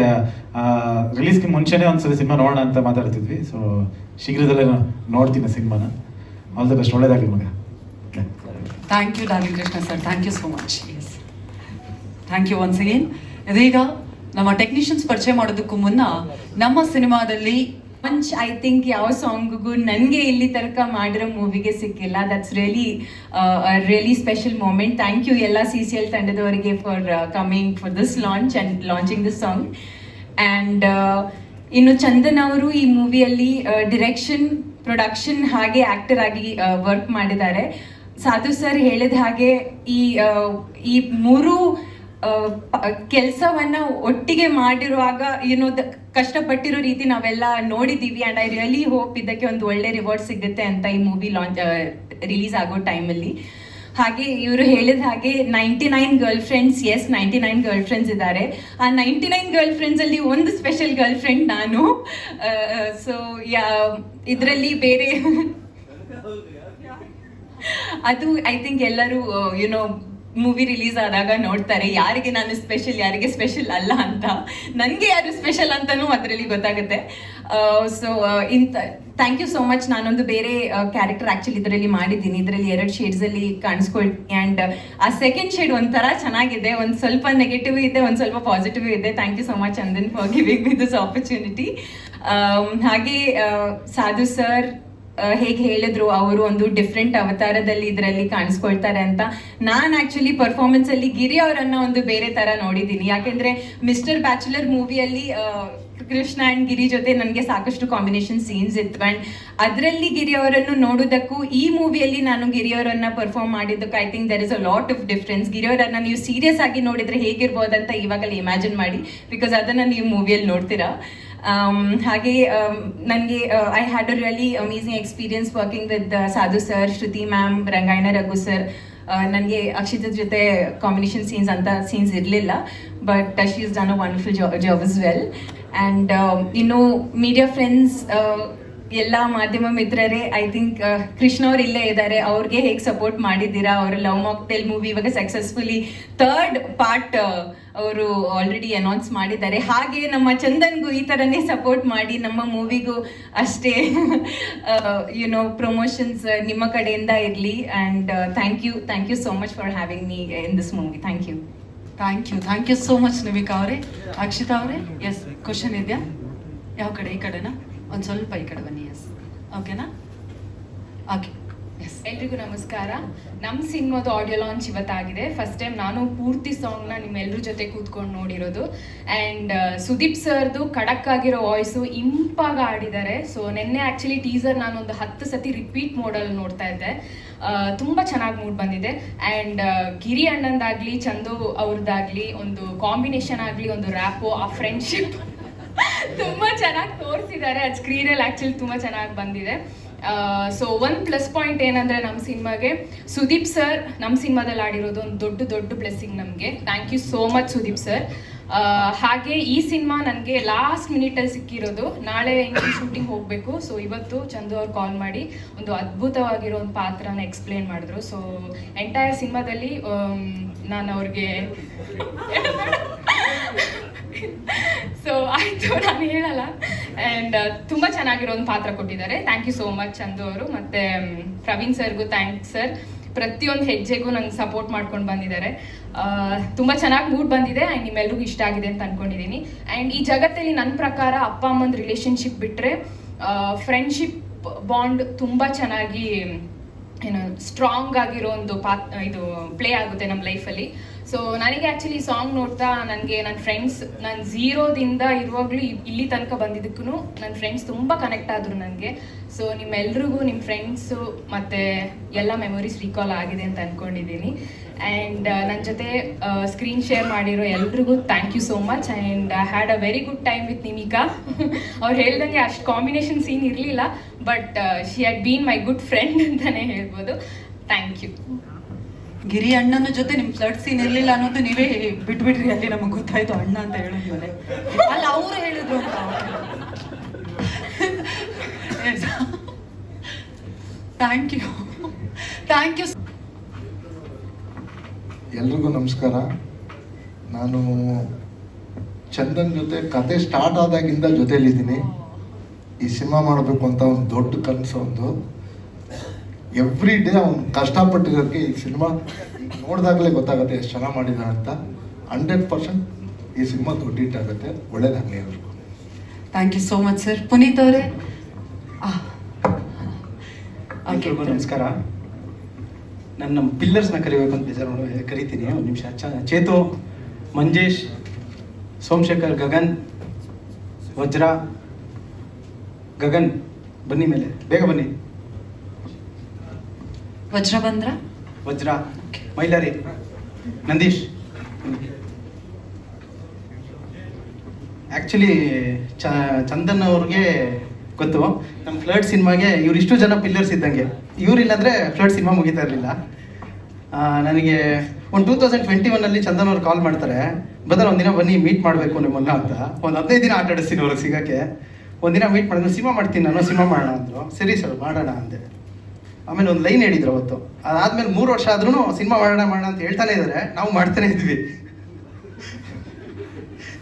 ರಿಲೀಸ್ಗೆ ಮುಂಚೆನೇ ಒಂದ್ಸಲ ಸಿನಿಮಾ ನೋಡೋಣ ಅಂತ ಮಾತಾಡ್ತಿದ್ವಿ. ಸೊ ಶೀಘ್ರದಲ್ಲೇ ನೋಡ್ತೀನಿ ಸಿನಿಮಾನ. ಆಲ್ ದ ಬೆಸ್ಟ್, ಒಳ್ಳೇದಾಗಲಿ ಮಗ. Thank you darling Krishna sir, thank you so much. Yes, thank you once again. ಇದೀಗ ನಮ್ಮ ಟೆಕ್ನಿಷಿಯನ್ಸ್ ಪರಿಚಯ ಮಾಡೋದಕ್ಕೂ ಮುನ್ನ ನಮ್ಮ ಸಿನಿಮಾದಲ್ಲಿ ಐ ಥಿಂಕ್ ಯಾವ ಸಾಂಗ್ಗೂ ನನಗೆ ಇಲ್ಲಿ ತನಕ ಮಾಡಿರೋ ಮೂವಿಗೆ ಸಿಕ್ಕಿಲ್ಲ. That's really special moment. Thank you ಎಲ್ಲ CCL ತಂಡದವರಿಗೆ for coming for this launch and launching this song. And ಇನ್ನು ಚಂದನ್ ಅವರು ಈ ಮೂವಿಯಲ್ಲಿ ಡಿರೆಕ್ಷನ್, ಪ್ರೊಡಕ್ಷನ್ ಹಾಗೆ ಆ್ಯಕ್ಟರ್ ಆಗಿ ವರ್ಕ್ ಮಾಡಿದ್ದಾರೆ. ಸಾಧು ಸರ್ ಹೇಳಿದ ಹಾಗೆ ಈ ಮೂರು ಕೆಲಸವನ್ನ ಒಟ್ಟಿಗೆ ಮಾಡಿರುವಾಗ ಕಷ್ಟಪಟ್ಟಿರೋ ರೀತಿ ನಾವೆಲ್ಲ ನೋಡಿದ್ದೀವಿ. ಆ್ಯಂಡ್ ಐ ರಿಯಲಿ ಹೋಪ್ ಇದಕ್ಕೆ ಒಂದು ಒಳ್ಳೆ ರಿವಾರ್ಡ್ ಸಿಗುತ್ತೆ ಅಂತ ಈ ಮೂವಿ ರಿಲೀಸ್ ಆಗೋ ಟೈಮಲ್ಲಿ. ಹಾಗೆ ಇವರು ಹೇಳಿದ ಹಾಗೆ 99 girl friends, yes 99 girl friends ಇದ್ದಾರೆ. ಆ 99 ಗರ್ಲ್ ಫ್ರೆಂಡ್ಸಲ್ಲಿ ಒಂದು ಸ್ಪೆಷಲ್ ಗರ್ಲ್ ಫ್ರೆಂಡ್ ನಾನು. ಸೊ ಇದರಲ್ಲಿ ಬೇರೆ ಅದು ಐ ಥಿಂಕ್ ಎಲ್ಲರೂ ಮೂವಿ ರಿಲೀಸ್ ಆದಾಗ ನೋಡ್ತಾರೆ ಯಾರಿಗೆ ನಾನು ಸ್ಪೆಷಲ್, ಯಾರಿಗೆ ಸ್ಪೆಷಲ್ ಅಲ್ಲ ಅಂತ. ನನಗೆ ಯಾರು ಸ್ಪೆಷಲ್ ಅಂತಲೂ ಅದರಲ್ಲಿ ಗೊತ್ತಾಗುತ್ತೆ. So thank you so much. ನಾನೊಂದು ಬೇರೆ ಕ್ಯಾರೆಕ್ಟರ್ ಆ್ಯಕ್ಚುಲಿ ಇದರಲ್ಲಿ ಮಾಡಿದ್ದೀನಿ. ಇದರಲ್ಲಿ 2 ಶೇಡ್ಸಲ್ಲಿ ಕಾಣಿಸ್ಕೊಳ್ತೀನಿ. ಆ್ಯಂಡ್ ಆ ಸೆಕೆಂಡ್ ಶೇಡ್ ಒಂಥರ ಚೆನ್ನಾಗಿದೆ, ಒಂದು ಸ್ವಲ್ಪ ನೆಗೆಟಿವ್ ಇದೆ, ಒಂದು ಸ್ವಲ್ಪ ಪಾಸಿಟಿವ್ ಇದೆ. Thank you so much Chandan for giving me this opportunity. ಹಾಗೆ ಸಾಧು ಸರ್ ಹೇಗೆ ಹೇಳಿದ್ರು, ಅವರು ಒಂದು ಡಿಫ್ರೆಂಟ್ ಅವತಾರದಲ್ಲಿ ಇದರಲ್ಲಿ ಕಾಣಿಸ್ಕೊಳ್ತಾರೆ ಅಂತ. ನಾನು ಆ್ಯಕ್ಚುಲಿ ಪರ್ಫಾರ್ಮೆನ್ಸಲ್ಲಿ ಗಿರಿ ಅವರನ್ನ ಒಂದು ಬೇರೆ ಥರ ನೋಡಿದ್ದೀನಿ. ಯಾಕೆಂದರೆ ಮಿಸ್ಟರ್ ಬ್ಯಾಚುಲರ್ ಮೂವಿಯಲ್ಲಿ ಕೃಷ್ಣ ಆ್ಯಂಡ್ ಗಿರಿ ಜೊತೆ ನನಗೆ ಸಾಕಷ್ಟು ಕಾಂಬಿನೇಷನ್ ಸೀನ್ಸ್ ಇತ್ತು. ಆ್ಯಂಡ್ ಅದರಲ್ಲಿ ಗಿರಿ ಅವರನ್ನು ನೋಡೋದಕ್ಕೂ ಈ ಮೂವಿಯಲ್ಲಿ ನಾನು ಗಿರಿ ಅವರನ್ನ ಪರ್ಫಾರ್ಮ್ ಮಾಡಿದ್ದಕ್ಕೆ I think there is a lot of difference. Giri ಅವರನ್ನ ನೀವು ಸೀರಿಯಸ್ ಆಗಿ ನೋಡಿದರೆ ಹೇಗಿರ್ಬೋದಂತ ಇವಾಗಲೇ ಇಮ್ಯಾಜಿನ್ ಮಾಡಿ, ಬಿಕಾಸ್ ಅದನ್ನು ನೀವು ಮೂವಿಯಲ್ಲಿ ನೋಡ್ತೀರಾ. ಹಾಗೆ ನನಗೆ I had a really amazing experience working with ಸಾಧು ಸರ್, ಶ್ರುತಿ ಮ್ಯಾಮ್, ರಂಗಾಯಣ ರಘು ಸರ್. ನನಗೆ ಅಕ್ಷಿತ ಜೊತೆ ಕಾಂಬಿನೇಷನ್ ಸೀನ್ಸ್ ಇರಲಿಲ್ಲ, but she is done a wonderful job is well. And ಇನ್ನು ಮೀಡಿಯಾ ಫ್ರೆಂಡ್ಸ್, ಎಲ್ಲ ಮಾಧ್ಯಮ ಮಿತ್ರರೇ, ಐ ಥಿಂಕ್ ಕೃಷ್ಣ ಅವ್ರು ಇಲ್ಲೇ ಇದ್ದಾರೆ. ಅವ್ರಿಗೆ ಹೇಗೆ ಸಪೋರ್ಟ್ ಮಾಡಿದ್ದೀರಾ, ಅವರ ಲವ್ ಮಾಕ್ಟೇಲ್ ಮೂವಿ ಇವಾಗ ಸಕ್ಸಸ್ಫುಲಿ 3rd ಪಾರ್ಟ್ ಅವರು ಆಲ್ರೆಡಿ ಅನೌನ್ಸ್ ಮಾಡಿದ್ದಾರೆ. ಹಾಗೆ ನಮ್ಮ ಚಂದನ್ಗೂ ಈ ಥರನೇ ಸಪೋರ್ಟ್ ಮಾಡಿ, ನಮ್ಮ ಮೂವಿಗೂ ಅಷ್ಟೇ ಪ್ರಮೋಷನ್ಸ್ ನಿಮ್ಮ ಕಡೆಯಿಂದ ಇರಲಿ. And thank you so much for having me in this movie. Thank you so much Nivika ಅವರೇ. ಅಕ್ಷಿತಾ ಅವರೇ, ಎಸ್ ಕ್ವಶನ್ ಇದೆಯಾ? ಯಾವ ಕಡೆ? ಈ ಕಡೆನಾ? ಒಂದು ಸ್ವಲ್ಪ ಈ ಕಡೆ ಬನ್ನಿ. ಎಸ್, ಓಕೆನಾ? Okay, yes. ಎಲ್ರಿಗೂ ನಮಸ್ಕಾರ. ನಮ್ಮ ಸಿನಿಮಾದ ಆಡಿಯೋ ಲಾಂಚ್ ಇವತ್ತಾಗಿದೆ. ಫಸ್ಟ್ ಟೈಮ್ ನಾನು ಪೂರ್ತಿ ಸಾಂಗ್ನ ನಿಮ್ಮೆಲ್ಲರ ಜೊತೆ ಕೂತ್ಕೊಂಡು ನೋಡಿರೋದು. ಆ್ಯಂಡ್ ಸುದೀಪ್ ಸರ್ದು ಖಡಕ್ ಆಗಿರೋ ವಾಯ್ಸು ಇಂಪಾಗಿ ಆಡಿದ್ದಾರೆ. ಸೊ ನಿನ್ನೆ ಆ್ಯಕ್ಚುಲಿ ಟೀಸರ್ ನಾನೊಂದು 10 ಸತಿ ರಿಪೀಟ್ ಮೋಡಲ್ಲಿ ನೋಡ್ತಾ ಇದ್ದೆ. ತುಂಬ ಚೆನ್ನಾಗಿ ಮೂಡ್ ಬಂದಿದೆ. ಆ್ಯಂಡ್ ಗಿರಿ ಅಣ್ಣಂದಾಗಲಿ ಚಂದು ಅವ್ರದ್ದಾಗಲಿ ಒಂದು ಕಾಂಬಿನೇಷನ್ ಆಗಲಿ, ಒಂದು ರ್ಯಾಪು, ಆ ಫ್ರೆಂಡ್ಶಿಪ್ ತುಂಬ ಚೆನ್ನಾಗಿ ತೋರಿಸಿದ್ದಾರೆ. ಅದು ಸ್ಕ್ರೀನಲ್ಲಿ ಆ್ಯಕ್ಚುಲಿ ತುಂಬ ಚೆನ್ನಾಗಿ ಬಂದಿದೆ. ಸೊ ಒಂದು ಪ್ಲಸ್ ಪಾಯಿಂಟ್ ಏನಂದರೆ ನಮ್ಮ ಸಿನಿಮಾಗೆ ಸುದೀಪ್ ಸರ್ ನಮ್ಮ ಸಿನಿಮಾದಲ್ಲಿ ಆಡಿರೋದು ಒಂದು ದೊಡ್ಡ ಬ್ಲೆಸ್ಸಿಂಗ್ ನಮಗೆ. Thank you so much Sudeep sir. ಹಾಗೆ ಈ ಸಿನಿಮಾ ನನಗೆ ಲಾಸ್ಟ್ ಮಿನಿಟಲ್ಲಿ ಸಿಕ್ಕಿರೋದು. ನಾಳೆ ಹಿಂಗೆ ಶೂಟಿಂಗ್ ಹೋಗಬೇಕು. ಸೊ ಇವತ್ತು ಚಂದು ಅವ್ರು ಕಾಲ್ ಮಾಡಿ ಒಂದು ಅದ್ಭುತವಾಗಿರೋ ಒಂದು ಪಾತ್ರನ ಎಕ್ಸ್ಪ್ಲೇನ್ ಮಾಡಿದ್ರು. ಸೊ ಎಂಟೈರ್ ಸಿನಿಮಾದಲ್ಲಿ ನಾನು ಅವ್ರಿಗೆ ಸೊ ಆಯಿತು, ನಾನು ಹೇಳಲ್ಲ. ಆ್ಯಂಡ್ ತುಂಬ ಚೆನ್ನಾಗಿರೋ ಒಂದು ಪಾತ್ರ ಕೊಟ್ಟಿದ್ದಾರೆ. Thank you so much Chandu ಅವರು. ಮತ್ತು ಪ್ರವೀಣ್ ಸರ್ಗೂ ಥ್ಯಾಂಕ್ಸ್ ಸರ್. ಪ್ರತಿಯೊಂದು ಹೆಜ್ಜೆಗೂ ನಂಗೆ ಸಪೋರ್ಟ್ ಮಾಡ್ಕೊಂಡು ಬಂದಿದ್ದಾರೆ. ತುಂಬ ಚೆನ್ನಾಗಿ ಮೂಡ್ ಬಂದಿದೆ. ಆ್ಯಂಡ್ ನಿಮ್ಮೆಲ್ರಿಗೂ ಇಷ್ಟ ಆಗಿದೆ ಅಂತ ಅಂದ್ಕೊಂಡಿದ್ದೀನಿ. ಆ್ಯಂಡ್ ಈ ಜಗತ್ತಲ್ಲಿ ನನ್ನ ಪ್ರಕಾರ ಅಪ್ಪ ಅಮ್ಮನ ರಿಲೇಷನ್ಶಿಪ್ ಬಿಟ್ಟರೆ ಫ್ರೆಂಡ್ಶಿಪ್ ಬಾಂಡ್ ತುಂಬ ಚೆನ್ನಾಗಿ ಸ್ಟ್ರಾಂಗ್ ಆಗಿರೋ ಒಂದು ಇದು ಪ್ಲೇ ಆಗುತ್ತೆ ನಮ್ಮ ಲೈಫಲ್ಲಿ. ಸೊ ನನಗೆ ಆ್ಯಕ್ಚುಲಿ ಸಾಂಗ್ ನೋಡ್ತಾ ನನಗೆ ನನ್ನ ಫ್ರೆಂಡ್ಸ್, ನಾನು ಝೀರೋದಿಂದ ಇರುವಾಗಲೂ ಇಲ್ಲಿ ತನಕ ಬಂದಿದ್ದಕ್ಕೂ ನನ್ನ ಫ್ರೆಂಡ್ಸ್ ತುಂಬ ಕನೆಕ್ಟ್ ಆದರು ನನಗೆ. ಸೊ ನಿಮ್ಮೆಲ್ರಿಗೂ ನಿಮ್ಮ ಫ್ರೆಂಡ್ಸು ಮತ್ತು ಎಲ್ಲ ಮೆಮೊರೀಸ್ ರೀಕಾಲ್ ಆಗಿದೆ ಅಂತ ಅಂದ್ಕೊಂಡಿದ್ದೀನಿ. ಆ್ಯಂಡ್ ನನ್ನ ಜೊತೆ ಸ್ಕ್ರೀನ್ ಶೇರ್ ಮಾಡಿರೋ ಎಲ್ರಿಗೂ thank you so much. And I had a very good time with Nimika. ಅವ್ರು ಹೇಳ್ದಂಗೆ ಅಷ್ಟು ಕಾಂಬಿನೇಷನ್ ಸೀನ್ ಇರಲಿಲ್ಲ, but she had been my good friend ಅಂತಲೇ ಹೇಳ್ಬೋದು. Thank you. ಗಿರಿ ಅಣ್ಣನ ಜೊತೆ ನಿಮ್ ಫ್ಲಡ್ ಸೀನ್ ಇರ್ಲಿಲ್ಲ ಅನ್ನೋದು ನೀವೇ ಬಿಟ್ಬಿಟ್ರಿ. ಅಲ್ಲಿ ನಮಗೆ ಗೊತ್ತಾಯ್ತು ಅಣ್ಣ ಅಂತ ಹೇಳಿದ್ಮೇಲೆ. ಅಲ್ಲ ಅವರು ಹೇಳಿದ್ರು ಅಂತ. Thank you. ಎಲ್ರಿಗೂ ನಮಸ್ಕಾರ. ನಾನು ಚಂದನ್ ಜೊತೆ ಕತೆ ಸ್ಟಾರ್ಟ್ ಆದಾಗಿಂದ ಜೊತೆಲಿದ್ದೀನಿ. ಈ ಸಿನಿಮಾ ಮಾಡಬೇಕು ಅಂತ ಒಂದು ದೊಡ್ಡ ಕನಸು. ಒಂದು ಎವ್ರಿ ಡೇ ಅವ್ನು ಕಷ್ಟಪಟ್ಟಿರೋಕ್ಕೆ ಈ ಸಿನಿಮಾ ನೋಡಿದಾಗಲೇ ಗೊತ್ತಾಗುತ್ತೆ ಎಷ್ಟು ಚೆನ್ನಾಗಿ ಮಾಡಿದ ಅಂತ. 100% ಈ ಸಿನಿಮಾ ದೊಡ್ಡ ಹಿಟ್ ಆಗುತ್ತೆ. ಒಳ್ಳೇದಾಗಲಿ ಎಲ್ರಿಗೂ. Thank you so much sir. Puneeth ಅವರೇ. ನಮಸ್ಕಾರ. ನಾನು ನಮ್ಮ ಪಿಲ್ಲರ್ಸ್ನ ಕರಿಬೇಕು ಅಂತ ಬೇಜಾರು ಕರಿತೀನಿ. ಒಂದು ನಿಮಿಷ. ಚೇತು, ಮಂಜೇಶ್, ಸೋಮಶೇಖರ್, ಗಗನ್, ವಜ್ರ. ಗಗನ್ ಬನ್ನಿ ಮೇಲೆ, ಬೇಗ ಬನ್ನಿ. ವಜ್ರ, ಮೈಲಾರಿ, ನಂದೀಶ್. ಆ್ಯಕ್ಚುಲಿ ಚಂದನ್ ಅವ್ರಿಗೆ ಗೊತ್ತು ನಮ್ಮ ಫ್ಲಡ್ ಸಿನಿಮಾಗೆ ಇವರಿಷ್ಟು ಜನ ಪಿಲ್ಲರ್ಸ್ ಇದ್ದಂಗೆ. ಇವರಿಲ್ಲಾಂದರೆ ಫ್ಲಡ್ ಸಿನಿಮಾ ಮುಗಿತಾ ಇರಲಿಲ್ಲ. ನನಗೆ ಒಂದು 2021 ಚಂದನ್ ಅವ್ರು ಕಾಲ್ ಮಾಡ್ತಾರೆ, ಬದಲು ಒಂದಿನ ಬನ್ನಿ ಮೀಟ್ ಮಾಡಬೇಕು ನಿಮ್ಮನ್ನ ಅಂತ. ಒಂದು 15 ದಿನ ಆಟ ಆಡಿಸ್ತೀನಿ ಅವ್ರಿಗೆ ಸಿಗೋಕ್ಕೆ. ಒಂದಿನ ಮೀಟ್ ಮಾಡಿದ್ರು. ಸಿನಿಮಾ ಮಾಡ್ತೀನಿ ನಾನು, ಸಿನಿಮಾ ಮಾಡೋಣ ಅಂದರು. ಸರಿ ಸರ್ ಮಾಡೋಣ ಅಂದೆ. ಆಮೇಲೆ ಒಂದು ಲೈನ್ ಹೇಳಿದ್ರು ಅವತ್ತು. ಅದಾದ್ಮೇಲೆ 3 ವರ್ಷ ಆದ್ರೂ ಸಿನಿಮಾ ಮಾಡೋಣ ಅಂತ ಹೇಳ್ತಾನೆ ಇದ್ದಾರೆ. ನಾವು ಮಾಡ್ತಾನೆ ಇದ್ವಿ.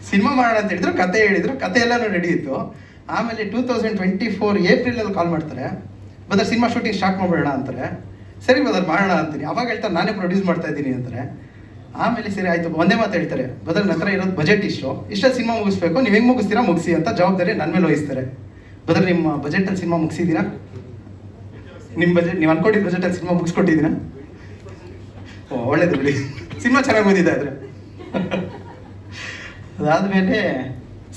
ಸಿನಿಮಾ ಮಾಡೋಣ ಅಂತ ಹೇಳಿದ್ರು, ಕತೆ ಹೇಳಿದ್ರು, ಕತೆ ಎಲ್ಲನೂ ರೆಡಿ ಇತ್ತು. ಆಮೇಲೆ 2024 ಏಪ್ರಿಲಲ್ಲಿ ಕಾಲ್ ಮಾಡ್ತಾರೆ, ಬದರ್ ಸಿನಿಮಾ ಶೂಟಿಂಗ್ ಸ್ಟಾರ್ಟ್ ಮಾಡ್ಬೇಡ ಅಂತಾರೆ. ಸರಿ ಬದರ್ ಮಾಡೋಣ ಅಂತೀನಿ. ಅವಾಗ ಹೇಳ್ತಾರೆ ನಾನೇ ಪ್ರೊಡ್ಯೂಸ್ ಮಾಡ್ತಾ ಇದ್ದೀನಿ ಅಂತಾರೆ. ಆಮೇಲೆ ಸರಿ ಆಯಿತು, ಒಂದೇ ಮಾತು ಹೇಳ್ತಾರೆ, ಬದರ್ ನನ್ನ ಹತ್ರ ಇರೋದು ಬಜೆಟ್ ಇಷ್ಟೇ ಸಿನಿಮಾ ಮುಗಿಸ್ಬೇಕು, ನೀವು ಹೆಂಗೆ ಮುಗಿಸ್ತೀರಾ ಮುಗಿಸಿ ಅಂತ ಜವಾಬ್ದಾರಿ ನನ್ನ ಮೇಲೆ ವಹಿಸ್ತಾರೆ. ಬದರ್ ನಿಮ್ಮ ಬಜೆಟಲ್ಲಿ ಸಿನಿಮಾ ಮುಗಿಸಿದ್ದೀರಾ? ನಿಮ್ಮ ಬಜೆಟ್ ನೀವು ಅನ್ಕೊಂಡಿದ್ದ ಬಜೆಟಲ್ಲಿ ಸಿನಿಮಾ ಮುಗಿಸ್ಕೊಟ್ಟಿದ್ದೀರಾ? ಒಳ್ಳೇದು ಬಿಡಿ, ಸಿನಿಮಾ ಚೆನ್ನಾಗಿ ಓದಿದೆ. ಆದರೆ ಅದಾದಮೇಲೆ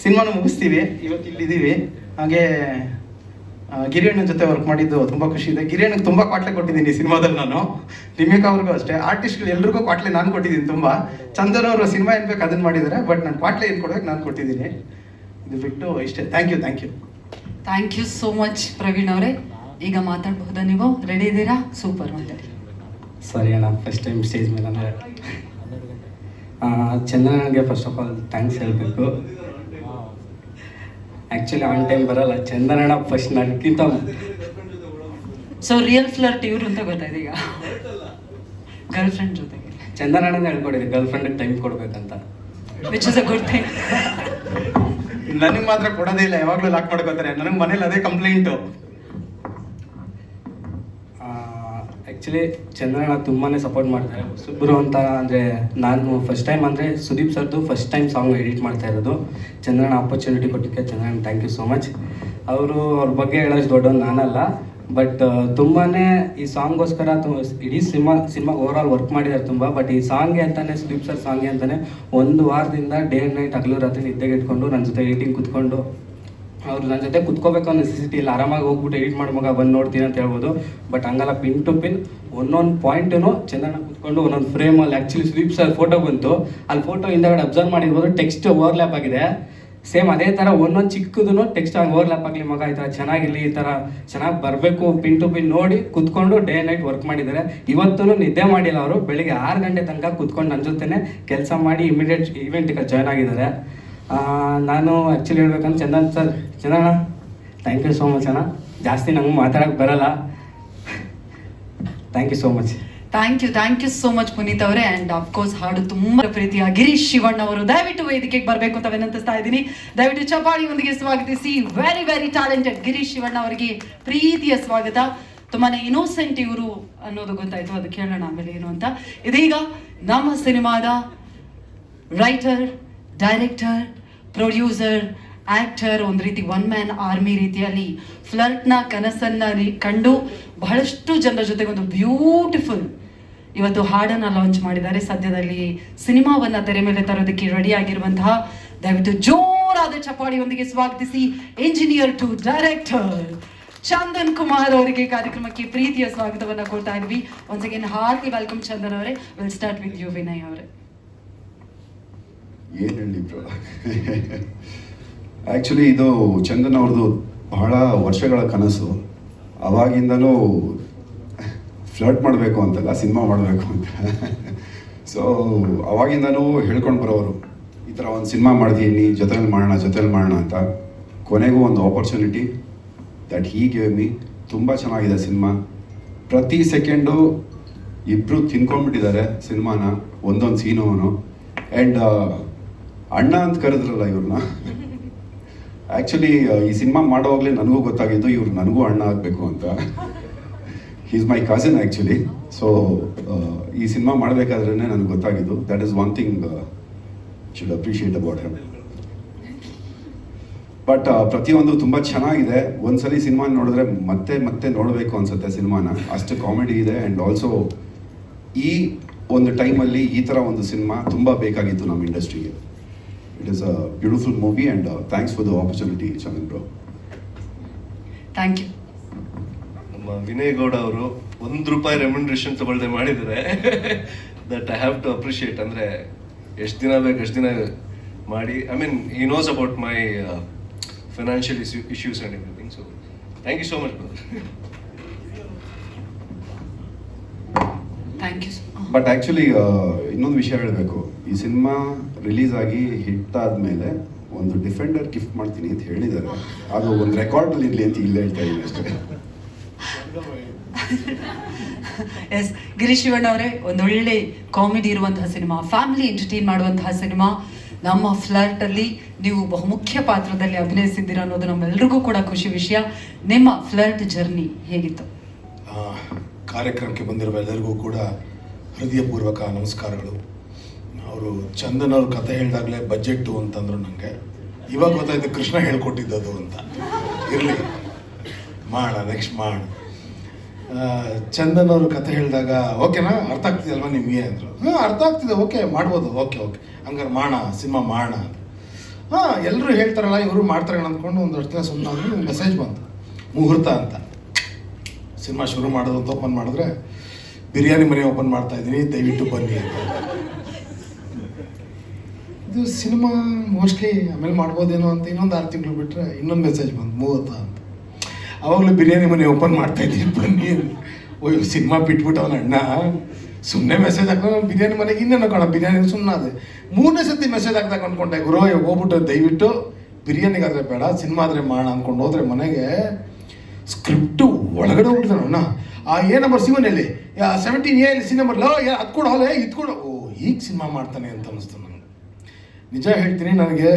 ಸಿನಿಮಾನು ಮುಗಿಸ್ತೀವಿ. ಇವತ್ತು ಇಲ್ಲಿದ್ದೀವಿ. ಹಾಗೆ ಗಿರಿಯಣ್ಣನ ಜೊತೆ ವರ್ಕ್ ಮಾಡಿದ್ದು ತುಂಬ ಖುಷಿ ಇದೆ. ಗಿರಿಯಣ್ಣಗೆ ತುಂಬ ಕ್ವಾಟ್ಲೆ ಕೊಟ್ಟಿದ್ದೀನಿ ಸಿನಿಮಾದಲ್ಲಿ ನಾನು. ನಿಮಿಕಾ ಅವ್ರಿಗೂ ಅಷ್ಟೇ. ಆರ್ಟಿಸ್ಟ್ಗಳು ಎಲ್ರಿಗೂ ಕ್ವಾಟ್ಲೆ ನಾನು ಕೊಟ್ಟಿದ್ದೀನಿ ತುಂಬ. ಚಂದನ್ ಅವರು ಸಿನಿಮಾ ಏನು ಬೇಕು ಅದನ್ನು ಮಾಡಿದ್ದಾರೆ, ಬಟ್ ನಾನು ಕ್ವಾಟ್ಲೆ ಏನು ಕೊಡ್ಬೇಕು ನಾನು ಕೊಟ್ಟಿದ್ದೀನಿ. ಇದು ಬಿಟ್ಟು ಇಷ್ಟೇ. Thank you so much Praveen ಅವರೇ. ಈಗ ಮಾತಾಡ್ಬಹುದಾ ನೀವು? ರೆಡಿ ಇದ್ದೀರಾ? ಸೂಪರ್, ಮಾತಾಡಿ. ಸರಿ ಅಣ್ಣ, ಫಸ್ಟ್ ಟೈಮ್ ಸ್ಟೇಜ್ ಮೇಲೆ ಅಂದರೆ ಚಂದನಗೆ ಫಸ್ಟ್ ಆಫ್ ಆಲ್ ಥ್ಯಾಂಕ್ಸ್ ಹೇಳಬೇಕು. ಆ್ಯಕ್ಚುಲಿ ಆನ್ ಟೈಮ್ ಬರಲ್ಲ ಚಂದನಣ್ಣ, ಫಸ್ಟ್ ನನಗಿಂತ. ಸೊ ರಿಯಲ್ ಫ್ಲರ್ಟ್ ಇವರು ಅಂತ ಗೊತ್ತಾಯ್ತು ಈಗ. ಗರ್ಲ್ ಫ್ರೆಂಡ್ ಜೊತೆಗೆ ಚಂದನಣ್ಣನೇ ಹೇಳ್ಕೊಡಿದೆ ಗರ್ಲ್ ಫ್ರೆಂಡಿಗೆ ಟೈಮ್ ಕೊಡ್ಬೇಕಂತ. Which is a good thing. ನನಗೆ ಮಾತ್ರ ಕೊಡೋದೇ ಇಲ್ಲ, ಯಾವಾಗಲೂ ಲಾಕ್ ಮಾಡ್ಕೋತಾರೆ. ನನಗೆ ಮನೇಲಿ ಅದೇ ಕಂಪ್ಲೇಂಟು. ಆ್ಯಕ್ಚುಲಿ ಚಂದ್ರಣ್ಣ ತುಂಬಾ ಸಪೋರ್ಟ್ ಮಾಡ್ತಾರೆ. ಸುಬ್ರು ಅಂತ ಅಂದರೆ ನಾನು ಫಸ್ಟ್ ಟೈಮ್ ಅಂದರೆ ಸುದೀಪ್ ಸರ್ದು ಫಸ್ಟ್ ಟೈಮ್ ಸಾಂಗ್ ಎಡಿಟ್ ಮಾಡ್ತಾ ಇರೋದು. ಚಂದ್ರಣ್ಣ ಆಪರ್ಚುನಿಟಿ ಕೊಟ್ಟಿದ್ದಕ್ಕೆ Chandranna thank you so much. ಅವ್ರ ಬಗ್ಗೆ ಹೇಳೋಷ್ಟು ದೊಡ್ಡವನು ನಾನಲ್ಲ, ಬಟ್ ತುಂಬಾ ಈ ಸಾಂಗ್ಗೋಸ್ಕರ ಇಡೀ ಸಿನಿಮಾ ಓವರ್ ಆಲ್ ವರ್ಕ್ ಮಾಡಿದ್ದಾರೆ ತುಂಬ. ಬಟ್ ಈ ಸಾಂಗ್ಗೆ ಅಂತಾನೆ ಸುದೀಪ್ ಸರ್ ಸಾಂಗ್ಗೆ ಅಂತಾನೆ 1 ವಾರದಿಂದ ಡೇ ಆ್ಯಂಡ್ ನೈಟ್ ಹಗಲು ರಾತ್ರಿ ನಿದ್ದೆಗೆ ಇಟ್ಕೊಂಡು ನನ್ನ ಜೊತೆ ಎಡಿಟಿಂಗ್ ಕುತ್ಕೊಂಡು ಅವ್ರು ನನ್ನ ಜೊತೆ ಕುತ್ಕೋಬೇಕು ಅನ್ನೋ ನೆಸೆಸಿಟಿ ಇಲ್ಲ, ಆರಾಮಾಗಿ ಹೋಗ್ಬಿಟ್ಟು ಎಡಿಟ್ ಮಾಡಿ ಮಗ ಬಂದು ನೋಡ್ತೀನಿ ಅಂತ ಹೇಳ್ಬೋದು. ಬಟ್ ಹಂಗಲ್ಲ, ಪಿನ್ ಟು ಪಿನ್ ಒಂದೊಂದು ಪಾಯಿಂಟೂ ಚೆಂದ ಕುತ್ಕೊಂಡು ಒಂದೊಂದು ಫ್ರೇಮಲ್ಲಿ ಆ್ಯಕ್ಚುಲಿ ಸುದೀಪ್ ಸರ್ ಫೋಟೋ ಬಂತು, ಅಲ್ಲಿ ಫೋಟೋ ಹಿಂದಗಡೆ ಅಬ್ಸರ್ವ್ ಮಾಡಿರ್ಬೋದು ಟೆಕ್ಸ್ಟ್ ಓವರ್ಲ್ಯಾಪ್ ಆಗಿದೆ. ಸೇಮ್ ಅದೇ ಥರ ಒಂದೊಂದು ಚಿಕ್ಕದೂ ಟೆಕ್ಸ್ಟ್ ಆಗಿ ಓವರ್ಲ್ಯಾಪ್ ಆಗಲಿ ಮಗ, ಈ ಥರ ಚೆನ್ನಾಗಿರಲಿ, ಈ ಥರ ಚೆನ್ನಾಗಿ ಬರಬೇಕು, ಪಿನ್ ಟು ಪಿನ್ ನೋಡಿ ಕುತ್ಕೊಂಡು ಡೇ ನೈಟ್ ವರ್ಕ್ ಮಾಡಿದ್ದಾರೆ. ಇವತ್ತೂ ನಿದ್ದೆ ಮಾಡಿಲ್ಲ ಅವರು, ಬೆಳಿಗ್ಗೆ 6 ಗಂಟೆ ತನಕ ಕುತ್ಕೊಂಡು ನನ್ನ ಜೊತೆನೇ ಕೆಲಸ ಮಾಡಿ ಇಮಿಡಿಯೇಟ್ ಇವೆಂಟಿಗೆ ಜಾಯ್ನ್ ಆಗಿದ್ದಾರೆ. ನಾನು ಆ್ಯಕ್ಚುಲಿ ಹೇಳ್ಬೇಕಂದ್ರೆ ಚಂದಣ್ಣ ಥ್ಯಾಂಕ್ ಯು ಸೋ ಮಚ್ ಅಣ್ಣ. ಜಾಸ್ತಿ ನಂಗೆ ಮಾತಾಡೋಕ್ಕೆ ಬರಲ್ಲ. Thank you so much. Thank you so much Puneeth ಅವರೇ. ಆ್ಯಂಡ್ ಅಫ್ಕೋರ್ಸ್ ಹಾಡು ತುಂಬ ಪ್ರೀತಿಯ ಗಿರೀಶ್ ಶಿವಣ್ಣ ಅವರು ದಯವಿಟ್ಟು ವೇದಿಕೆಗೆ ಬರಬೇಕು ಅಂತ ವಿನಂತಿಸ್ತಾ ಇದ್ದೀನಿ. ದಯವಿಟ್ಟು ಚಪ್ಪಾಳಿಯೊಂದಿಗೆ ಸ್ವಾಗತಿಸಿ. Very very talented Girish Shivanna ಅವರಿಗೆ ಪ್ರೀತಿಯ ಸ್ವಾಗತ. ತುಂಬಾ ಇನ್ನೋಸೆಂಟ್ ಇವರು ಅನ್ನೋದು ಗೊತ್ತಾಯಿತು, ಅದು ಕೇಳೋಣ ಆಮೇಲೆ ಏನು ಅಂತ. ಇದೀಗ ನಮ್ಮ ಸಿನಿಮಾದ ರೈಟರ್, ಡೈರೆಕ್ಟರ್, ಪ್ರೊಡ್ಯೂಸರ್, ಆ್ಯಕ್ಟರ್, ಒಂದು ರೀತಿ 1 ಮ್ಯಾನ್ ಆರ್ಮಿ ರೀತಿಯಲ್ಲಿ ಫ್ಲರ್ಟ್ನ ಕನಸನ್ನು ಕಂಡು ಬಹಳಷ್ಟು ಜನರ ಜೊತೆಗೆ ಒಂದು ಬ್ಯೂಟಿಫುಲ್ ಇವತ್ತು ಹಾಡನ್ನು ಲಾಂಚ್ ಮಾಡಿದ್ದಾರೆ. ಸದ್ಯದಲ್ಲಿ ಸಿನಿಮಾವನ್ನು ತೆರೆ ಮೇಲೆ ತರೋದಕ್ಕೆ ರೆಡಿ ಆಗಿರುವಂತಹ, ದಯವಿಟ್ಟು ಜೋರಾದ ಚಪ್ಪಾಳಿಯೊಂದಿಗೆ ಸ್ವಾಗತಿಸಿ engineer to director Chandan Kumar ಅವರಿಗೆ ಕಾರ್ಯಕ್ರಮಕ್ಕೆ ಪ್ರೀತಿಯ ಸ್ವಾಗತವನ್ನು ಕೊಡ್ತಾ ಇದ್ವಿ. Once again heartily welcome Chandan ಅವರೇ. Will start with you Vinay ಅವರೇ. ಏನು ಹೇಳಿ ಬ್ರೋ, ಆ್ಯಕ್ಚುಲಿ ಇದು ಚಂದನ್ ಅವ್ರದ್ದು ಬಹಳ ವರ್ಷಗಳ ಕನಸು. ಅವಾಗಿಂದನೂ ಫ್ಲರ್ಟ್ ಮಾಡಬೇಕು ಅಂತಲ್ಲ, ಸಿನಿಮಾ ಮಾಡಬೇಕು ಅಂತ. ಸೊ ಅವಾಗಿಂದನೂ ಹೇಳ್ಕೊಂಡು ಬರೋರು, ಈ ಥರ ಒಂದು ಸಿನಿಮಾ ಮಾಡ್ತೀನಿ, ಜೊತೆಲಿ ಮಾಡೋಣ ಅಂತ. ಕೊನೆಗೂ ಒಂದು opportunity that he gave me. ತುಂಬ ಚೆನ್ನಾಗಿದೆ ಸಿನಿಮಾ. ಪ್ರತಿ ಸೆಕೆಂಡು ಇಬ್ಬರು ತಿನ್ಕೊಂಡ್ಬಿಟ್ಟಿದ್ದಾರೆ ಸಿನಿಮಾನ, ಒಂದೊಂದು ಸೀನುವನು. ಆ್ಯಂಡ್ ಅಣ್ಣ ಅಂತ ಕರೆದ್ರಲ್ಲ ಇವ್ರನ್ನ, ಆ್ಯಕ್ಚುಲಿ ಈ ಸಿನಿಮಾ ಮಾಡೋವಾಗಲೇ ನನಗೂ ಗೊತ್ತಾಗಿದ್ದು ಇವ್ರು ನನಗೂ ಅಣ್ಣ ಆಗಬೇಕು ಅಂತ. Is my cousin actually. So ಈ ಸಿನಿಮಾ ಮಾಡಬೇಕಾದ್ರೇ ನನಗೆ ಗೊತ್ತಾಗಿದ್ದು. That is one thing should appreciate about him. But ಪ್ರತಿಯೊಂದು ತುಂಬ ಚೆನ್ನಾಗಿದೆ. ಒಂದ್ಸಲಿ ಸಿನಿಮಾ ನೋಡಿದ್ರೆ ಮತ್ತೆ ನೋಡಬೇಕು ಅನ್ಸುತ್ತೆ ಸಿನಿಮಾನ, ಅಷ್ಟು ಕಾಮಿಡಿ ಇದೆ. ಆ್ಯಂಡ್ ಆಲ್ಸೋ ಈ ಒಂದು ಟೈಮಲ್ಲಿ ಈ ಥರ ಒಂದು ಸಿನಿಮಾ ತುಂಬ ಬೇಕಾಗಿತ್ತು ನಮ್ಮ ಇಂಡಸ್ಟ್ರಿಗೆ. It is a beautiful movie and thanks for the opportunity Chandan bro. Thank you. ನಮ್ಮ ವಿನಯ್ ಗೌಡ ಅವರು ₹1 ರೆಮ್ಯುನರೇಷನ್ ತಗೊಳ್ದೆ ಮಾಡಿದ್ದಾರೆ. That I have to appreciate. ಅಂದರೆ ಎಷ್ಟು ದಿನ ಬೇಕು ಅಷ್ಟು ದಿನ ಮಾಡಿ, I mean he knows about my financial issues and everything. So thank you so much brother. Thank you. But actually ಇನ್ನೊಂದು ವಿಷಯ ಹೇಳಬೇಕು. ಈ ಸಿನಿಮಾ ರಿಲೀಸ್ ಆಗಿ ಹಿಟ್ ಆದಮೇಲೆ ಒಂದು ಡಿಫೆಂಡರ್ ಗಿಫ್ಟ್ ಮಾಡ್ತೀನಿ ಅಂತ ಹೇಳಿದ್ದಾರೆ. ಅದು ಒಂದು ರೆಕಾರ್ಡಲ್ಲಿ ಇರಲಿ ಅಂತ ಇಲ್ಲಿ ಹೇಳ್ತಾ ಇದ್ದೀನಿ ಅಷ್ಟೇ. ಎಸ್, ಗಿರೀಶ್ ಶಿವಣ್ಣ ಅವರೇ, ಒಂದೊಳ್ಳೆ ಕಾಮಿಡಿ ಇರುವಂತಹ ಸಿನಿಮಾ, ಫ್ಯಾಮಿಲಿ ಎಂಟರ್ಟೈನ್ ಮಾಡುವಂತಹ ಸಿನಿಮಾ. ನಮ್ಮ ಫ್ಲರ್ಟಲ್ಲಿ ನೀವು ಬಹುಮುಖ್ಯ ಪಾತ್ರದಲ್ಲಿ ಅಭಿನಯಿಸಿದ್ದೀರಾ ಅನ್ನೋದು ನಮ್ಮೆಲ್ಲರಿಗೂ ಕೂಡ ಖುಷಿ ವಿಷಯ. ನಿಮ್ಮ ಫ್ಲರ್ಟ್ ಜರ್ನಿ ಹೇಗಿತ್ತು? ಕಾರ್ಯಕ್ರಮಕ್ಕೆ ಬಂದಿರುವ ಎಲ್ಲರಿಗೂ ಕೂಡ ಹೃದಯಪೂರ್ವಕ ನಮಸ್ಕಾರಗಳು. ಅವರು ಚಂದನ್ ಅವ್ರ ಕತೆ ಹೇಳಿದಾಗಲೇ ಬಜೆಟ್ಟು ಅಂತಂದ್ರು ನನಗೆ. ಇವಾಗ ಗೊತ್ತಾಯ್ತು ಕೃಷ್ಣ ಹೇಳ್ಕೊಟ್ಟಿದ್ದದು ಅಂತ. ಇರಲಿ, ಮಾಡೋಣ, ನೆಕ್ಸ್ಟ್ ಮಾಡೋಣ. ಚಂದನ್ ಅವ್ರ ಕತೆ ಹೇಳಿದಾಗ ಓಕೆನಾ, ಅರ್ಥ ಆಗ್ತಿದಲ್ವಾ ನಿಮಗೆ ಅಂದರು. ಅರ್ಥ ಆಗ್ತಿದೆ, ಓಕೆ ಮಾಡ್ಬೋದು, ಓಕೆ ಹಂಗಾರೆ ಮಾಡೋಣ, ಸಿನಿಮಾ ಮಾಡೋಣ. ಎಲ್ಲರೂ ಹೇಳ್ತಾರಲ್ಲ ಇವರು ಮಾಡ್ತಾರೆ ಅಂದ್ಕೊಂಡು ಒಂದು ಅಷ್ಟು ದಿನ ಸುಮ್ಮನೆ ಮೆಸೇಜ್ ಬಂತು, ಮುಹೂರ್ತ ಅಂತ. ಸಿನಿಮಾ ಶುರು ಮಾಡೋದು ಅಂತ ಓಪನ್ ಮಾಡಿದ್ರೆ ಬಿರಿಯಾನಿ ಮನೆ ಓಪನ್ ಮಾಡ್ತಾ ಇದ್ದೀನಿ, ದಯವಿಟ್ಟು ಬನ್ನಿ ಅಂತ. ಇದು ಸಿನಿಮಾ ಮೋಸ್ಟ್ಲಿ ಆಮೇಲೆ ಮಾಡ್ಬೋದೇನೋ ಅಂತ ಇನ್ನೊಂದು 6 ತಿಂಗಳು ಬಿಟ್ಟರೆ ಇನ್ನೊಂದು ಮೆಸೇಜ್ ಬಂತು, ಮುಹೂರ್ತ ಅಂತ. ಆವಾಗಲೂ ಬಿರಿಯಾನಿ ಮನೆ ಓಪನ್ ಮಾಡ್ತಾ ಇದ್ದೀನಿ, ಬನ್ನಿ. ಓಯ್, ಸಿನಿಮಾ ಬಿಟ್ಬಿಟ್ಟು ಅವನ ಅಣ್ಣ ಸುಮ್ಮನೆ ಮೆಸೇಜ್ ಹಾಕೋಣ ಬಿರಿಯಾನಿ ಮನೆಗೆ, ಇನ್ನೇನು ಕಾಣ ಬಿರಿಯಾನಿ ಸುಮ್ಮನೆ ಅದೇ 3ನೇ ಸತಿ ಮೆಸೇಜ್ ಹಾಕ್ದಾಗ ಅಂದ್ಕೊಂಡೆ, ಗುರು ಹೋಗ್ಬಿಟ್ಟು ದಯವಿಟ್ಟು ಬಿರಿಯಾನಿಗಾದರೆ ಬೇಡ, ಸಿನಿಮಾ ಆದರೆ ಮಾಡೋಣ ಅಂದ್ಕೊಂಡು ಹೋದ್ರೆ ಮನೆಗೆ ಸ್ಕ್ರಿಪ್ಟು ಒಳಗಡೆ ಹೋಗ್ಬಿಡ್ತಾನೆ ಅಣ್ಣ. A ನಂಬರ್ ಸಿವನಲ್ಲಿ 17A ಸಿ ನಂಬರ್ ಅದು ಕೂಡ ಅಲ್ಲೇ ಇದು ಕೂಡ. ಓ, ಈಗ ಸಿನಿಮಾ ಮಾಡ್ತಾನೆ ಅಂತ ಅನ್ನಿಸ್ತು ನನಗೆ. ನಿಜ ಹೇಳ್ತೀನಿ, ನನಗೆ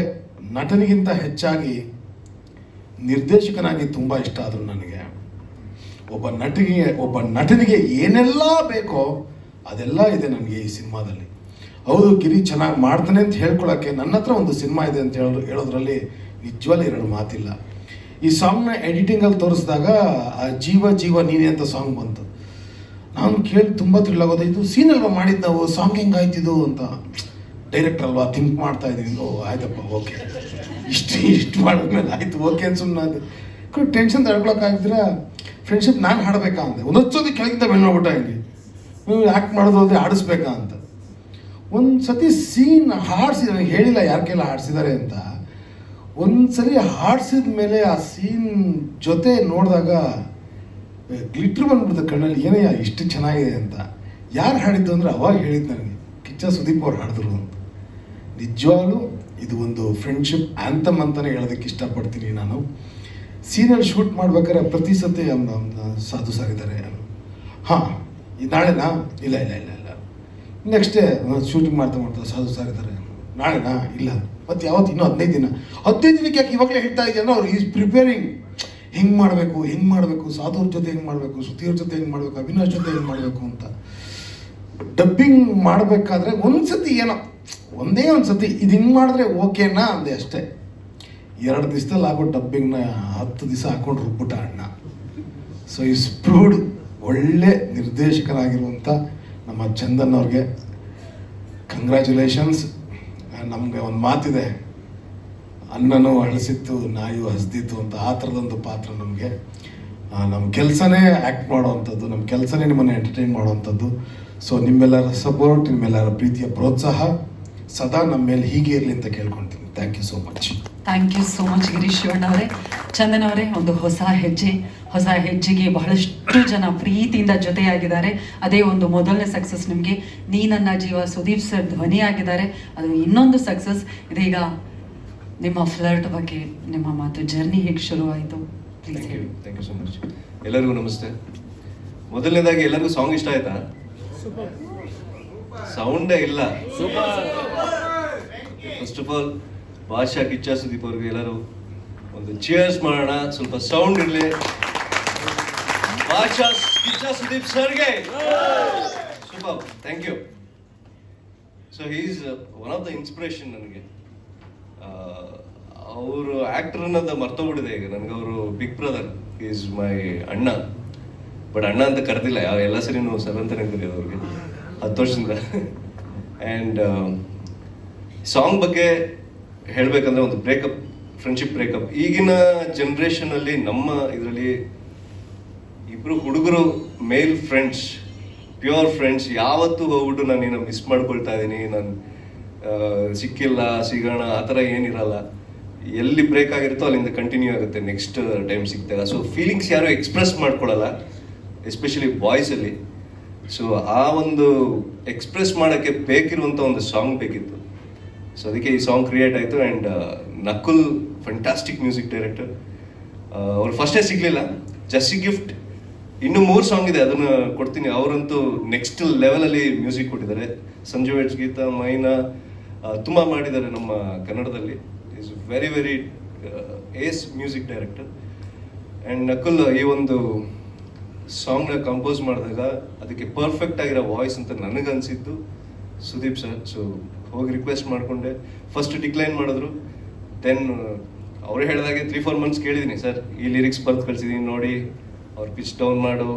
ನಟನಿಗಿಂತ ಹೆಚ್ಚಾಗಿ ನಿರ್ದೇಶಕನಾಗಿ ತುಂಬ ಇಷ್ಟ ಆದರು ನನಗೆ. ಒಬ್ಬ ನಟನಿಗೆ ಏನೆಲ್ಲ ಬೇಕೋ ಅದೆಲ್ಲ ಇದೆ ನನಗೆ ಈ ಸಿನಿಮಾದಲ್ಲಿ. ಹೌದು, ಗಿರಿ ಚೆನ್ನಾಗಿ ಮಾಡ್ತಾನೆ ಅಂತ ಹೇಳ್ಕೊಳಕ್ಕೆ ನನ್ನ ಹತ್ರ ಒಂದು ಸಿನಿಮಾ ಇದೆ ಅಂತ ಹೇಳೋದ್ರಲ್ಲಿ ನಿಜವಾಗ್ಲೂ 2 ಮಾತಿಲ್ಲ. ಈ ಸಾಂಗ್ನ ಎಡಿಟಿಂಗಲ್ಲಿ ತೋರಿಸಿದಾಗ ಆ ಜೀವ ಜೀವ ನೀನೇ ಅಂತ ಸಾಂಗ್ ಬಂತು. ನಾನು ಕೇಳಿ ತುಂಬ ಥ್ರಿಲ್ ಆಗೋದು, ಇದು ಸೀನ್ ಅಲ್ವಾ ಮಾಡಿದ್ದು ನಾವು, ಸಾಂಗ್ ಹೆಂಗಾಯ್ತಿದ್ದು ಅಂತ. ಡೈರೆಕ್ಟರ್ ಅಲ್ವಾ ಥಿಂಕ್ ಮಾಡ್ತಾ ಇದ್ದೀನಿ. ಓ ಆಯ್ತಪ್ಪ ಓಕೆ, ಇಷ್ಟು ಮಾಡಿದ್ಮೇಲೆ ಆಯ್ತು ಓಕೆ ಅಂತ ಸುಮ್ಮನೆ ಅದು ಟೆನ್ಷನ್ ತಡ್ಕೊಳಕ್ಕಾಗಿದ್ರೆ ಫ್ರೆಂಡ್ಶಿಪ್ ನಾನು ಹಾಡಬೇಕಾ ಅಂದೆ. ಒಂದೊಂದ್ಸತಿ ಕೆಳಗಿಂದ ಮೇಲೆ ನೋಡ್ಬಿಟ್ಟ ಹಿಂಗೆ, ನೀವು ಆ್ಯಕ್ಟ್ ಮಾಡೋದು ಹೋದ್ರೆ ಆಡಿಸ್ಬೇಕಾ ಅಂತ. ಒಂದು ಸತಿ ಸೀನ್ ಹಾಡಿಸಿದ್ರೆ ಹೇಳಿಲ್ಲ ಯಾರ ಕೈಲ ಹಾಡಿಸಿದ್ದಾರೆ ಅಂತ. ಒಂದ್ಸಲಿ ಹಾಡಿಸಿದ ಮೇಲೆ ಆ ಸೀನ್ ಜೊತೆ ನೋಡಿದಾಗ ಗ್ಲಿಟ್ರ್ ಬಂದ್ಬಿಡ್ತು ಕಣ್ಣಲ್ಲಿ, ಏನಯ್ಯ ಇಷ್ಟು ಚೆನ್ನಾಗಿದೆ ಅಂತ. ಯಾರು ಹಾಡಿದ್ದು ಅಂದರೆ ಅವಾಗ ಹೇಳಿದ್ದು ನನಗೆ, ಕಿಚ್ಚ ಸುದೀಪ್ ಅವ್ರು ಹಾಡಿದ್ರು ಅಂತ. ನಿಜವಾಗ್ಲೂ ಇದು ಒಂದು ಫ್ರೆಂಡ್ಶಿಪ್ ಆ್ಯಂಥಮ್ ಅಂತಲೇ ಹೇಳೋದಕ್ಕೆ ಇಷ್ಟಪಡ್ತೀನಿ ನಾನು. ಸೀರಿಯಲ್ ಶೂಟ್ ಮಾಡ್ಬೇಕಾದ್ರೆ ಪ್ರತಿ ಸತಿ ಸಾಧು ಸರ್ ಇದ್ದಾರೆ, ಹಾಂ ಇದು ನಾಳೆನಾ, ಇಲ್ಲ ಇಲ್ಲ ಇಲ್ಲ ಇಲ್ಲ ನೆಕ್ಸ್ಟ್ ಡೇ ಶೂಟಿಂಗ್ ಮಾಡ್ತಾ ಸಾಧು ಸರ್ ಇದ್ದಾರೆ, ನಾಳೆನಾ, ಇಲ್ಲ ಮತ್ತು ಯಾವತ್ತು ಇನ್ನೂ 15 ದಿನಕ್ಕೆ ಯಾಕೆ ಇವಾಗಲೇ ಹೇಳ್ತಾ ಇದೆಯಾ ಅಂದ್ರೆ ಅವ್ರು ಈಸ್ ಪ್ರಿಪೇರಿಂಗ್. ಹೆಂಗೆ ಮಾಡಬೇಕು ಸಾಧುವ್ರ ಜೊತೆ ಹೆಂಗೆ ಮಾಡಬೇಕು, ಶ್ರುತಿಯವ್ರ ಜೊತೆ ಹೆಂಗೆ ಮಾಡಬೇಕು, ಅವಿನಾಶ್ ಜೊತೆ ಹೆಂಗೆ ಮಾಡಬೇಕು ಅಂತ. ಡಬ್ಬಿಂಗ್ ಮಾಡಬೇಕಾದ್ರೆ ಒಂದ್ಸತಿ ಒಂದೇ ಒಂದು ಸತಿ ಇದು ಹಿಂಗೆ ಮಾಡಿದ್ರೆ ಓಕೆನಾ ಅಂದೆ ಅಷ್ಟೇ. 2 ದಿವಸದಲ್ಲಿ ಆಗೋ ಡಬ್ಬಿಂಗ್ನ 10 ದಿವಸ ಹಾಕೊಂಡು ರುಬ್ಬಿಟ್ಟ ಅಣ್ಣ. ಸೊ ಇಸ್ ಪ್ರೂವ್ಡ್ ಒಳ್ಳೆ ನಿರ್ದೇಶಕರಾಗಿರುವಂಥ ನಮ್ಮ ಚಂದನ್ ಅವ್ರಿಗೆ ಕಂಗ್ರ್ಯಾಚುಲೇಷನ್ಸ್. ನಮಗೆ ಒಂದು ಮಾತಿದೆ, ಅನ್ನನೂ ಅಳಿಸಿತ್ತು ನಾಯು ಹಸ್ದಿತ್ತು ಅಂತ. ಆ ಥರದೊಂದು ಪಾತ್ರ ನಮಗೆ. ನಮ್ಮ ಕೆಲಸನೇ ಆ್ಯಕ್ಟ್ ಮಾಡೋವಂಥದ್ದು, ನಮ್ಮ ಕೆಲಸನೇ ನಿಮ್ಮನ್ನು ಎಂಟರ್ಟೈನ್ ಮಾಡೋವಂಥದ್ದು. ಸೊ ನಿಮ್ಮೆಲ್ಲರ ಸಪೋರ್ಟ್, ನಿಮ್ಮೆಲ್ಲರ ಪ್ರೀತಿಯ ಪ್ರೋತ್ಸಾಹ ಸದಾ ನಮ್ಮ ಮೇಲೆ ಹೀಗೆ ಇರಲಿ ಅಂತ ಕೇಳ್ಕೊಳ್ತೀನಿ. Thank you so much. Thank you so much Girish Shivanna ಅವರೇ. ಚಂದನ್ ಅವರೇ, ಒಂದು ಹೊಸ ಹೆಜ್ಜೆಗೆ ಬಹಳಷ್ಟು ಜನ ಪ್ರೀತಿಯಿಂದ ಜೊತೆಯಾಗಿದ್ದಾರೆ. ಅದೇ ಒಂದು ಮೊದಲನೇ ಸಕ್ಸಸ್ ನಿಮಗೆ. ನೀ ನನ್ನ ಜೀವ ಸುದೀಪ್ ಸರ್ ಧ್ವನಿಯಾಗಿದ್ದಾರೆ, ಅದು ಇನ್ನೊಂದು ಸಕ್ಸಸ್. ಇದೀಗ ನಿಮ್ಮ ಫ್ಲರ್ಟ್ ಬಗ್ಗೆ ನಿಮ್ಮ ಮಾತು, ಜರ್ನಿ ಹೇಗೆ ಶುರುವಾಯಿತು ಪ್ಲೀಸ್ ಹೇಳಿ. Thank you so much. ಎಲ್ಲರಿಗೂ ನಮಸ್ತೆ. ಮೊದಲನೇದಾಗಿ ಎಲ್ಲರಿಗೂ ಸಾಂಗ್ ಇಷ್ಟ ಆಯ್ತಾ? ಸೌಂಡೇ ಇಲ್ಲ. ಫಸ್ಟ್ ಆಫ್ ಆಲ್ ಭಾಷಾ, ಕಿಚ್ಚ ಸುದೀಪ್ ಅವ್ರಿಗೆ ಎಲ್ಲರೂ ಒಂದು ಚಿಯರ್ಸ್ ಮಾಡೋಣ. ಸ್ವಲ್ಪ ಸೌಂಡ್ ಇರಲಿ. ಭಾಷಾ, ಕಿಚ್ಚ ಸುದೀಪ್ ಸರ್ಗೆ super, thank you. So he is one of the inspiration ನನಗೆ. ಅವರು ಆ್ಯಕ್ಟರ್ ಅನ್ನೋದು ಮರ್ತೋಗ್ಬಿಟ್ಟಿದೆ ಈಗ ನನಗೆ. ಅವರು ಬಿಗ್ ಬ್ರದರ್, ಈಸ್ ಮೈ ಅಣ್ಣ. ಬಟ್ ಅಣ್ಣ ಅಂತ ಕರೆದಿಲ್ಲ, ಎಲ್ಲ ಸರಿನೂ ಸರ್ ಅಂತಲೇ ಕರೆಯೋದು ಅವ್ರಿಗೆ 10 ವರ್ಷದಿಂದ. ಆ್ಯಂಡ್ ಸಾಂಗ್ ಬಗ್ಗೆ ಹೇಳಬೇಕಂದ್ರೆ ಒಂದು ಬ್ರೇಕಪ್, ಫ್ರೆಂಡ್ಶಿಪ್ ಬ್ರೇಕಪ್. ಈಗಿನ ಜನ್ರೇಷನಲ್ಲಿ ನಮ್ಮ ಇದರಲ್ಲಿ ಇಬ್ಬರು ಹುಡುಗರು, ಮೇಲ್ ಫ್ರೆಂಡ್ಸ್, ಪ್ಯೂರ್ ಫ್ರೆಂಡ್ಸ್, ಯಾವತ್ತೂ ಹೋಗ್ಬಿಟ್ಟು ನಾನು ಏನೋ ಮಿಸ್ ಮಾಡ್ಕೊಳ್ತಾ ಇದ್ದೀನಿ, ನಾನು ಸಿಕ್ಕಿಲ್ಲ, ಸಿಗೋಣ ಆ ಥರ ಏನಿರಲ್ಲ. ಎಲ್ಲಿ ಬ್ರೇಕ್ ಆಗಿರುತ್ತೋ ಅಲ್ಲಿಂದ ಕಂಟಿನ್ಯೂ ಆಗುತ್ತೆ ನೆಕ್ಸ್ಟ್ ಟೈಮ್ ಸಿಗ್ತಾಗ. ಸೊ ಫೀಲಿಂಗ್ಸ್ ಯಾರು ಎಕ್ಸ್ಪ್ರೆಸ್ ಮಾಡ್ಕೊಳ್ಳಲ್ಲ, ಎಸ್ಪೆಷಲಿ ಬಾಯ್ಸಲ್ಲಿ. ಸೊ ಆ ಒಂದು ಎಕ್ಸ್ಪ್ರೆಸ್ ಮಾಡೋಕ್ಕೆ ಬೇಕಿರುವಂಥ ಒಂದು ಸಾಂಗ್ ಬೇಕಿತ್ತು. ಸೊ ಅದಕ್ಕೆ ಈ ಸಾಂಗ್ ಕ್ರಿಯೇಟ್ ಆಯಿತು. And Nakul fantastic music director. ಅವ್ರು ಫಸ್ಟೇ ಸಿಗಲಿಲ್ಲ, ಜಸ್ಸಿ ಗಿಫ್ಟ್ ಇನ್ನೂ 3 ಸಾಂಗ್ ಇದೆ, ಅದನ್ನು ಕೊಡ್ತೀನಿ. ಅವರಂತೂ ನೆಕ್ಸ್ಟ್ ಲೆವೆಲಲ್ಲಿ ಮ್ಯೂಸಿಕ್ ಕೊಟ್ಟಿದ್ದಾರೆ. ಸಂಜು ವೆಟ್ಸ್, ಗೀತಾ, ಮೈನಾ ತುಂಬ ಮಾಡಿದ್ದಾರೆ ನಮ್ಮ ಕನ್ನಡದಲ್ಲಿ. Is very very ace music director. And Nakul ಈ ಒಂದು ಸಾಂಗ್ನ ಕಂಪೋಸ್ ಮಾಡಿದಾಗ ಅದಕ್ಕೆ ಪರ್ಫೆಕ್ಟ್ ಆಗಿರೋ ವಾಯ್ಸ್ ಅಂತ ನನಗನ್ಸಿದ್ದು ಸುದೀಪ್ ಸರ್. ಸೊ ಹೋಗಿ ರಿಕ್ವೆಸ್ಟ್ ಮಾಡಿಕೊಂಡೆ. ಫಸ್ಟ್ ಡಿಕ್ಲೈನ್ ಮಾಡಿದ್ರು. ದೆನ್ ಅವ್ರು ಹೇಳಿದಾಗೆ 3-4 ಮಂತ್ಸ್ ಕೇಳಿದ್ದೀನಿ, ಸರ್ ಈ ಲಿರಿಕ್ಸ್ ಬರ್ದು ಕಳಿಸಿದ್ದೀನಿ ನೋಡಿ, ಅವ್ರು ಪಿಚ್ ಡೌನ್ ಮಾಡು,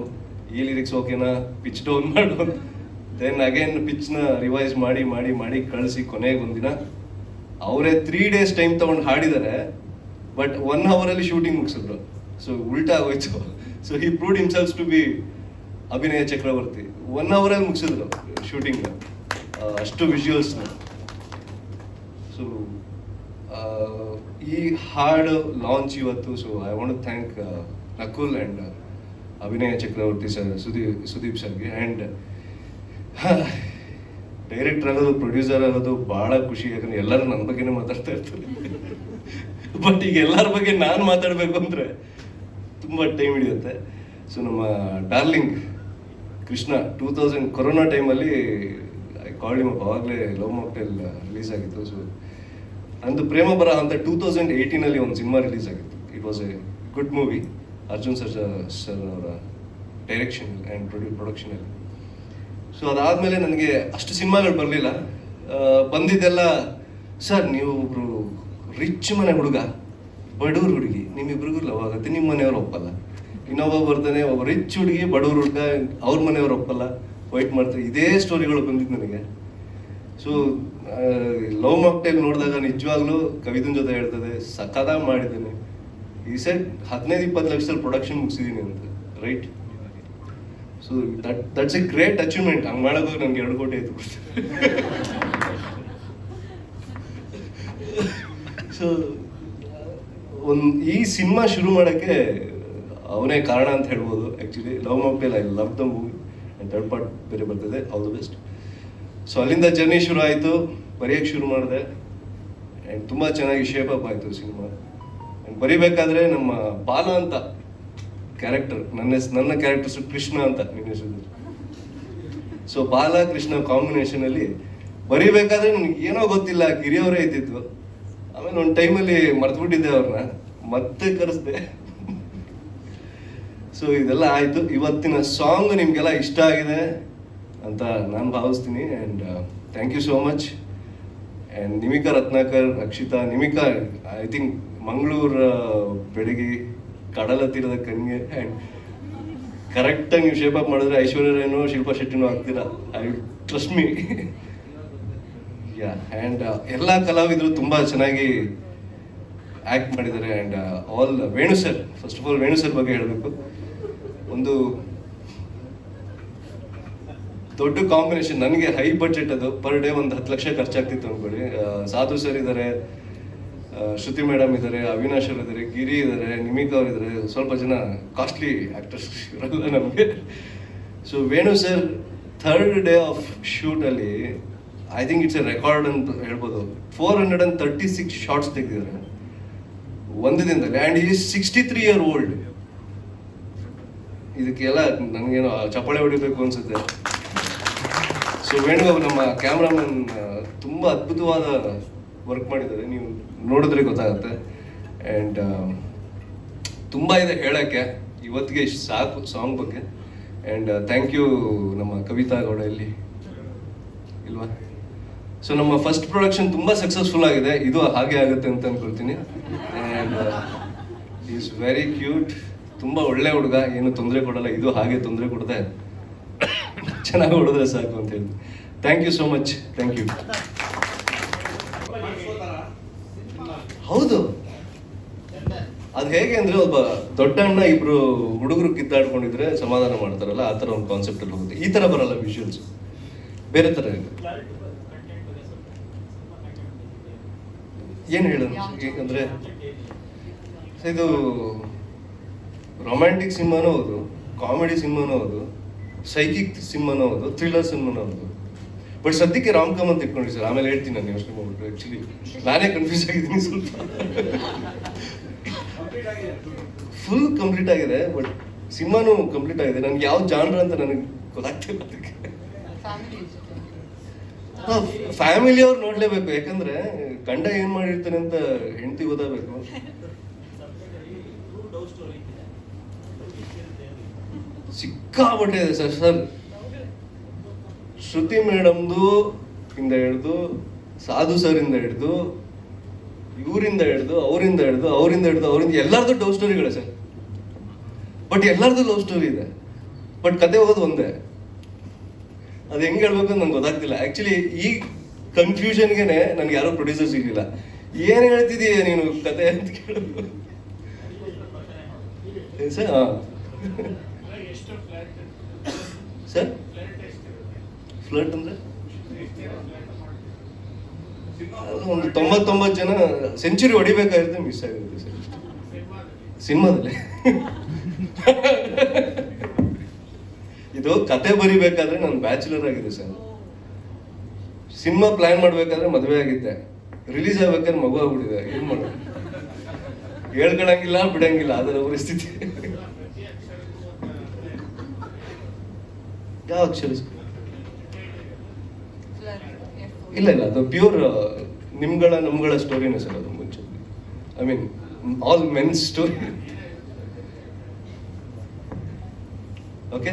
ಈ ಲಿರಿಕ್ಸ್ ಓಕೆನಾ, ಪಿಚ್ ಡೌನ್ ಮಾಡು. ದೆನ್ ಅಗೇನ್ ಪಿಚ್ನ ರಿವೈಸ್ ಮಾಡಿ ಮಾಡಿ ಮಾಡಿ ಕಳಿಸಿ ಕೊನೆಗೆ ಒಂದಿನ ಅವರೇ 3 days ಟೈಮ್ ತೊಗೊಂಡು ಹಾಡಿದ್ದಾರೆ. ಬಟ್ 1 hour ಶೂಟಿಂಗ್ ಮುಗಿಸಿದ್ರು. ಸೊ ಉಲ್ಟಾ ಆಗೋಯ್ತು. So he proved himself to be Abhinaya Chakravarthy. 1 hour ಮುಗಿಸಿದ್ರು shooting, ಅಷ್ಟು ವಿಜುವಲ್ಸ್ನ. ಸೊ ಈ ಹಾಡು ಲಾಂಚ್ ಇವತ್ತು. So I want to thank Nakul and Abhinaya Chakravarthy sir, Sudeep ಸರ್ಗೆ. ಆ್ಯಂಡ್ ಡೈರೆಕ್ಟರ್ ಆಗೋದು, ಪ್ರೊಡ್ಯೂಸರ್ ಆಗೋದು ಭಾಳ ಖುಷಿ. ಯಾಕಂದ್ರೆ ಎಲ್ಲರೂ ನನ್ನ ಬಗ್ಗೆನೇ ಮಾತಾಡ್ತಾ ಇರ್ತಾರೆ. ಬಟ್ ಈಗ ಎಲ್ಲರ ಬಗ್ಗೆ ನಾನು ಮಾತಾಡಬೇಕು ಅಂದರೆ ತುಂಬ ಟೈಮ್ ಹಿಡಿಯುತ್ತೆ. ಸೊ ನಮ್ಮ ಡಾರ್ಲಿಂಗ್ ಕೃಷ್ಣ 2000 ಕೊರೋನಾ ಟೈಮಲ್ಲಿ ಐ ಕಾಲ್ಡ್ ಹಿಮ್ ಅಪ್. ಆವಾಗಲೇ ಲವ್ ಮಾಕ್ಟೇಲ್ ರಿಲೀಸ್ ಆಗಿತ್ತು. ಸೊ ಅಂದು ಪ್ರೇಮ ಬರ ಅಂತ 2018 ಒಂದು ಸಿನಿಮಾ ರಿಲೀಸ್ ಆಗಿತ್ತು. It was A good movie. Arjun sir ಅವರ ಡೈರೆಕ್ಷನ್ ಆ್ಯಂಡ್ ಪ್ರೊಡಕ್ಷನಲ್ಲಿ. ಸೊ ಅದಾದಮೇಲೆ ನನಗೆ ಅಷ್ಟು ಸಿನಿಮಾಗಳು ಬರಲಿಲ್ಲ. ಬಂದಿದ್ದೆಲ್ಲ, ಸರ್ ನೀವು ಒಬ್ರು ರಿಚ್ ಮನೆ ಹುಡುಗ, ಬಡವ್ರ ಹುಡುಗಿ ನಿಮ್ಮಿಬ್ರಿಗೂ ಲವ್ ಆಗುತ್ತೆ, ನಿಮ್ಮ ಮನೆಯವ್ರು ಒಪ್ಪಲ್ಲ. ಇನ್ನೊಬ್ಬ ಬರ್ತಾನೆ, ಒಬ್ಬ ರಿಚ್ ಹುಡುಗಿ ಬಡವ್ರ ಹುಡುಗ, ಅವ್ರ ಮನೆಯವ್ರು ಒಪ್ಪಲ್ಲ, ವೈಟ್ ಮಾಡ್ತಾರೆ. ಇದೇ ಸ್ಟೋರಿಗಳು ಬಂದಿದ್ದು ನನಗೆ. ಸೊ ಲವ್ ಮಾಕ್ಟೇಲ್ ನೋಡಿದಾಗ ನಿಜವಾಗ್ಲೂ ಕವಿತನ ಜೊತೆ ಹೇಳ್ತದೆ, ಸಖತ್ತಾಗಿ ಮಾಡಿದ್ದೇನೆ. ಈ ಸೆಟ್ 15-20 ಲಕ್ಷದಲ್ಲಿ ಪ್ರೊಡಕ್ಷನ್ ಮುಗಿಸಿದ್ದೀನಿ ಅಂತ, right? So that's A great achievement. ಹಂಗೆ ಮಾಡೋದು ನನಗೆ 2 ಕೋಟಿ ಆಯ್ತು. ಸೊ ಈ ಸಿನಿಮಾ ಶುರು ಮಾಡೋಕ್ಕೆ ಅವನೇ ಕಾರಣ ಅಂತ ಹೇಳ್ಬೋದು. Actually love mocktail, I love the movie and 3rd part ಬೇರೆ ಬರ್ತದೆ. All the best. ಸೊ ಅಲ್ಲಿಂದ ಜರ್ನಿ ಶುರು ಆಯಿತು, ಬರೆಯೋಕ್ಕೆ ಶುರು ಮಾಡಿದೆ ಆ್ಯಂಡ್ ತುಂಬ ಚೆನ್ನಾಗಿ ಶೇಪ್ ಅಪ್ ಆಯಿತು ಸಿನಿಮಾ. ಆ್ಯಂಡ್ ಬರಿಬೇಕಾದ್ರೆ ನಮ್ಮ ಬಾಲ ಅಂತ ಕ್ಯಾರೆಕ್ಟರ್, ನನ್ನ ಕ್ಯಾರೆಕ್ಟರ್ಸು ಕೃಷ್ಣ ಅಂತ ನಿನ್ನ ಹೆಸರು. ಸೊ ಬಾಲ ಕೃಷ್ಣ ಕಾಂಬಿನೇಷನಲ್ಲಿ ಬರಿಬೇಕಾದ್ರೆ ನನಗೆ ಏನೋ ಗೊತ್ತಿಲ್ಲ, ಗಿರಿಯವರೇ ಇದ್ದಿದ್ದು. ಆಮೇಲೆ ಒಂದು ಟೈಮಲ್ಲಿ ಮರ್ತ್ಬಿಟ್ಟಿದ್ದೆ ಅವ್ರನ್ನ, ಮತ್ತೆ ಕರೆಸ್ದೆ. ಸೊ ಇದೆಲ್ಲ ಆಯಿತು. ಇವತ್ತಿನ ಸಾಂಗ್ ನಿಮಗೆಲ್ಲ ಇಷ್ಟ ಆಗಿದೆ ಅಂತ ನಾನು ಭಾವಿಸ್ತೀನಿ. And thank you so much. And Nimika Ratnakar, Akshita, Nimika I think Mangaluru ಬೆಳಗ್ಗೆ ಕಡಲ ತೀರದ ಕನ್ಯೆ. ಆ್ಯಂಡ್ ಕರೆಕ್ಟಾಗಿ ನೀವು ಶೇಪ್ ಅಪ್ ಮಾಡಿದ್ರೆ ಐಶ್ವರ್ಯ ರಾಯ್ನೋ ಶಿಲ್ಪಾ ಶೆಟ್ಟಿನೋ ಆಗ್ತೀರಾ, I trust me. Yeah and ಎಲ್ಲ ಕಲಾವಿದರು ತುಂಬ ಚೆನ್ನಾಗಿ ಆ್ಯಕ್ಟ್ ಮಾಡಿದ್ದಾರೆ. And all Venu sir, first of all Venu sir ಬಗ್ಗೆ ಹೇಳಬೇಕು. ಒಂದು ದೊಡ್ಡ ಕಾಂಬಿನೇಷನ್, ನನಗೆ ಹೈ ಬಡ್ಜೆಟ್ ಅದು, ಪರ್ ಡೇ ಒಂದು 10 ಲಕ್ಷ ಖರ್ಚಾಗ್ತಿತ್ತು ಅಂದ್ಕೊಳ್ಳಿ. ಸಾಧು ಸರ್ ಇದ್ದಾರೆ, ಶ್ರುತಿ ಮೇಡಮ್ ಇದ್ದಾರೆ, ಅವಿನಾಶ್ ಅವರು ಇದ್ದಾರೆ, ಗಿರಿ ಇದ್ದಾರೆ, ನಿಮಿಕಾ ಅವರು ಇದ್ದಾರೆ, ಸ್ವಲ್ಪ ಜನ ಕಾಸ್ಟ್ಲಿ ಆ್ಯಕ್ಟರ್ಸ್ ಇರಲ್ಲ ನಮಗೆ. So Venu sir 3rd day of ಶೂಟಲ್ಲಿ I think it's a record ಅಂತ ಹೇಳ್ಬೋದು. 436 ಶಾರ್ಟ್ಸ್ ತೆಗೆದಿದ್ದಾರೆ ಒಂದು ದಿನದಲ್ಲಿ. And is 63 year old. ಇದಕ್ಕೆಲ್ಲ ನನಗೇನೋ ಚಪ್ಪಾಳೆ ಹೊಡಿಬೇಕು ಅನ್ಸುತ್ತೆ. ಸೊ ವೇಣು ಅವರು ನಮ್ಮ ಕ್ಯಾಮ್ರಾಮನ್ ತುಂಬ ಅದ್ಭುತವಾದ ವರ್ಕ್ ಮಾಡಿದ್ದಾರೆ, ನೀವು ನೋಡಿದ್ರೆ ಗೊತ್ತಾಗುತ್ತೆ. ಆ್ಯಂಡ್ ತುಂಬ ಇದೆ ಹೇಳೋಕ್ಕೆ, ಇವತ್ತಿಗೆ ಇಷ್ಟು ಸಾಕು ಸಾಂಗ್ ಬಗ್ಗೆ. ಆ್ಯಂಡ್ ಥ್ಯಾಂಕ್ ಯು ನಮ್ಮ ಕವಿತಾ ಗೌಡ ಇಲ್ಲಿ ಇಲ್ವಾ. ಸೊ ನಮ್ಮ ಫಸ್ಟ್ ಪ್ರೊಡಕ್ಷನ್ ತುಂಬ ಸಕ್ಸಸ್ಫುಲ್ ಆಗಿದೆ, ಇದು ಹಾಗೆ ಆಗುತ್ತೆ ಅಂತ ಅನ್ಕೊಳ್ತೀನಿ. ಆ್ಯಂಡ್ ಈಸ್ ವೆರಿ ಕ್ಯೂಟ್, ತುಂಬ ಒಳ್ಳೆ ಹುಡುಗ, ಏನು ತೊಂದರೆ ಕೊಡಲ್ಲ, ಇದು ಹಾಗೆ ತೊಂದರೆ ಕೊಡದೆ ಚೆನ್ನಾಗಿ ಹೊಡೆದ್ರೆ ಸಾಕು ಅಂತ ಹೇಳಿ. Thank you so much, thank you. ಹೌದು, ಅದು ಹೇಗೆ ಅಂದ್ರೆ ಒಬ್ಬ ದೊಡ್ಡ ಅಣ್ಣ ಇಬ್ರು ಹುಡುಗರು ಕಿತ್ತಾಡ್ಕೊಂಡಿದ್ರೆ ಸಮಾಧಾನ ಮಾಡ್ತಾರಲ್ಲ, ಆ ಥರ ಒಂದು ಕಾನ್ಸೆಪ್ಟ್ ಅಲ್ಲಿ ಹೋಗುತ್ತೆ. ಈ ಥರ ಬರಲ್ಲ ವಿಜುವಲ್ಸ್, ಬೇರೆ ಥರ ಇದೆ. ಏನು ಹೇಳೋದು ಅಂದ್ರೆ, ಇದು ರೊಮ್ಯಾಂಟಿಕ್ ಸಿನಿಮಾನೂ ಹೌದು, ಕಾಮಿಡಿ ಸಿನಿಮಾನೂ ಹೌದು, ಸೈಕಿಕ್ ಸಿನಿಮಾನೂ ಹೌದು, ಥ್ರಿಲ್ಲರ್ ಸಿನಿಮಾನೂ ಹೌದು. ಬಟ್ ಸದ್ಯಕ್ಕೆ ರಾಮ್ ಕಾಮ್ ಅಂತ ಇಟ್ಕೊಂಡ್ರಿ ಸರ್, ಆಮೇಲೆ ಹೇಳ್ತೀನಿ ನಾನು ಯೋಚನೆ ಮಾಡ್ಬಿಟ್ಟು. ಆ್ಯಕ್ಚುಲಿ ನಾನೇ ಕನ್ಫ್ಯೂಸ್ ಆಗಿದ್ದೀನಿ ಸ್ವಲ್ಪ. ಫುಲ್ ಕಂಪ್ಲೀಟ್ ಆಗಿದೆ, ಬಟ್ ಸಿನಿಮಾನು ಕಂಪ್ಲೀಟ್ ಆಗಿದೆ. ನನ್ಗೆ ಯಾವ ಜಾನ್ರ ಅಂತ ನನಗೆ ಗೊತ್ತಾಗ್ತಿಲ್ಲ. ಅದಕ್ಕೆ ಫ್ಯಾಮಿಲಿ ಅವ್ರು ನೋಡ್ಲೇಬೇಕು, ಯಾಕಂದ್ರೆ ಗಂಡ ಏನ್ ಮಾಡಿರ್ತಾನೆ ಅಂತ ಹೆಂಡತಿ ಗೊತ್ತಾಗಬೇಕು. ಸಿಕ್ಕಾಪಟ್ಟೆ ಇದೆ ಸರ್. ಶ್ರುತಿ ಮೇಡಮ್ದು ಇಂದ ಹಿಡ್ದು, ಸಾಧು ಸರ್ ಇಂದ ಹಿಡ್ದು, ಇವರಿಂದ ಹಿಡ್ದು, ಅವರಿಂದ ಎಲ್ಲರದು ಲವ್ ಸ್ಟೋರಿಗಳೇ ಸರ್. ಬಟ್ ಎಲ್ಲರದು ಲವ್ ಸ್ಟೋರಿ ಇದೆ, ಬಟ್ ಕತೆ ಹೋಗೋದು ಒಂದೇ. ಅದು ಹೆಂಗೆ ಹೇಳ್ಬೇಕು ಅಂತ ನಂಗೆ ಗೊತ್ತಾಗ್ತಿಲ್ಲ. ಆ್ಯಕ್ಚುಲಿ ಈ ಕನ್ಫ್ಯೂಷನ್ಗೆನೆ ನನ್ಗೆ ಯಾರೋ ಪ್ರೊಡ್ಯೂಸರ್ ಸಿಗಲಿಲ್ಲ. ಏನು ಹೇಳ್ತಿದೀಯ ನೀನು ಕತೆ ಅಂತ ಕೇಳೋದು ಸರ್. ಸರ್ ಫ್ಲರ್ಟ್ ಅಂದ್ರೆ ಒಂದು 99 ಜನ ಸೆಂಚುರಿ ಹೊಡಿಬೇಕಾಗಿರುತ್ತೆ, ಮಿಸ್ ಆಗಿರುತ್ತೆ ಸರ್ ಸಿನಿಮಾದಲ್ಲಿ. ಇದು ಕತೆ ಬರಿಬೇಕಾದ್ರೆ ನಾನು ಬ್ಯಾಚುಲರ್ ಆಗಿದೆ ಸರ್. ಸಿನಿಮಾ ಪ್ಲಾನ್ ಮಾಡ್ಬೇಕಾದ್ರೆ ಮದುವೆ ಆಗಿದ್ದೆ, ರಿಲೀಸ್ ಆಗ್ಬೇಕಾದ್ರೆ ಮಗು ಆಗ್ಬಿಟ್ಟಿದೆ. ಏನ್ ಮಾಡೋದು, ಹೇಳ್ಕೊಳಂಗಿಲ್ಲ ಬಿಡಂಗಿಲ್ಲ, ಅದರ ಪರಿಸ್ಥಿತಿ. ಯಾವ ಅಕ್ಷರ? ಇಲ್ಲ, ಅದು ಪ್ಯೂರ್ ನಮ್ಗಳ ಸ್ಟೋರಿನೇ ಸರ್. ಅದು ಮುಂಚೆ I mean all men's story. Okay.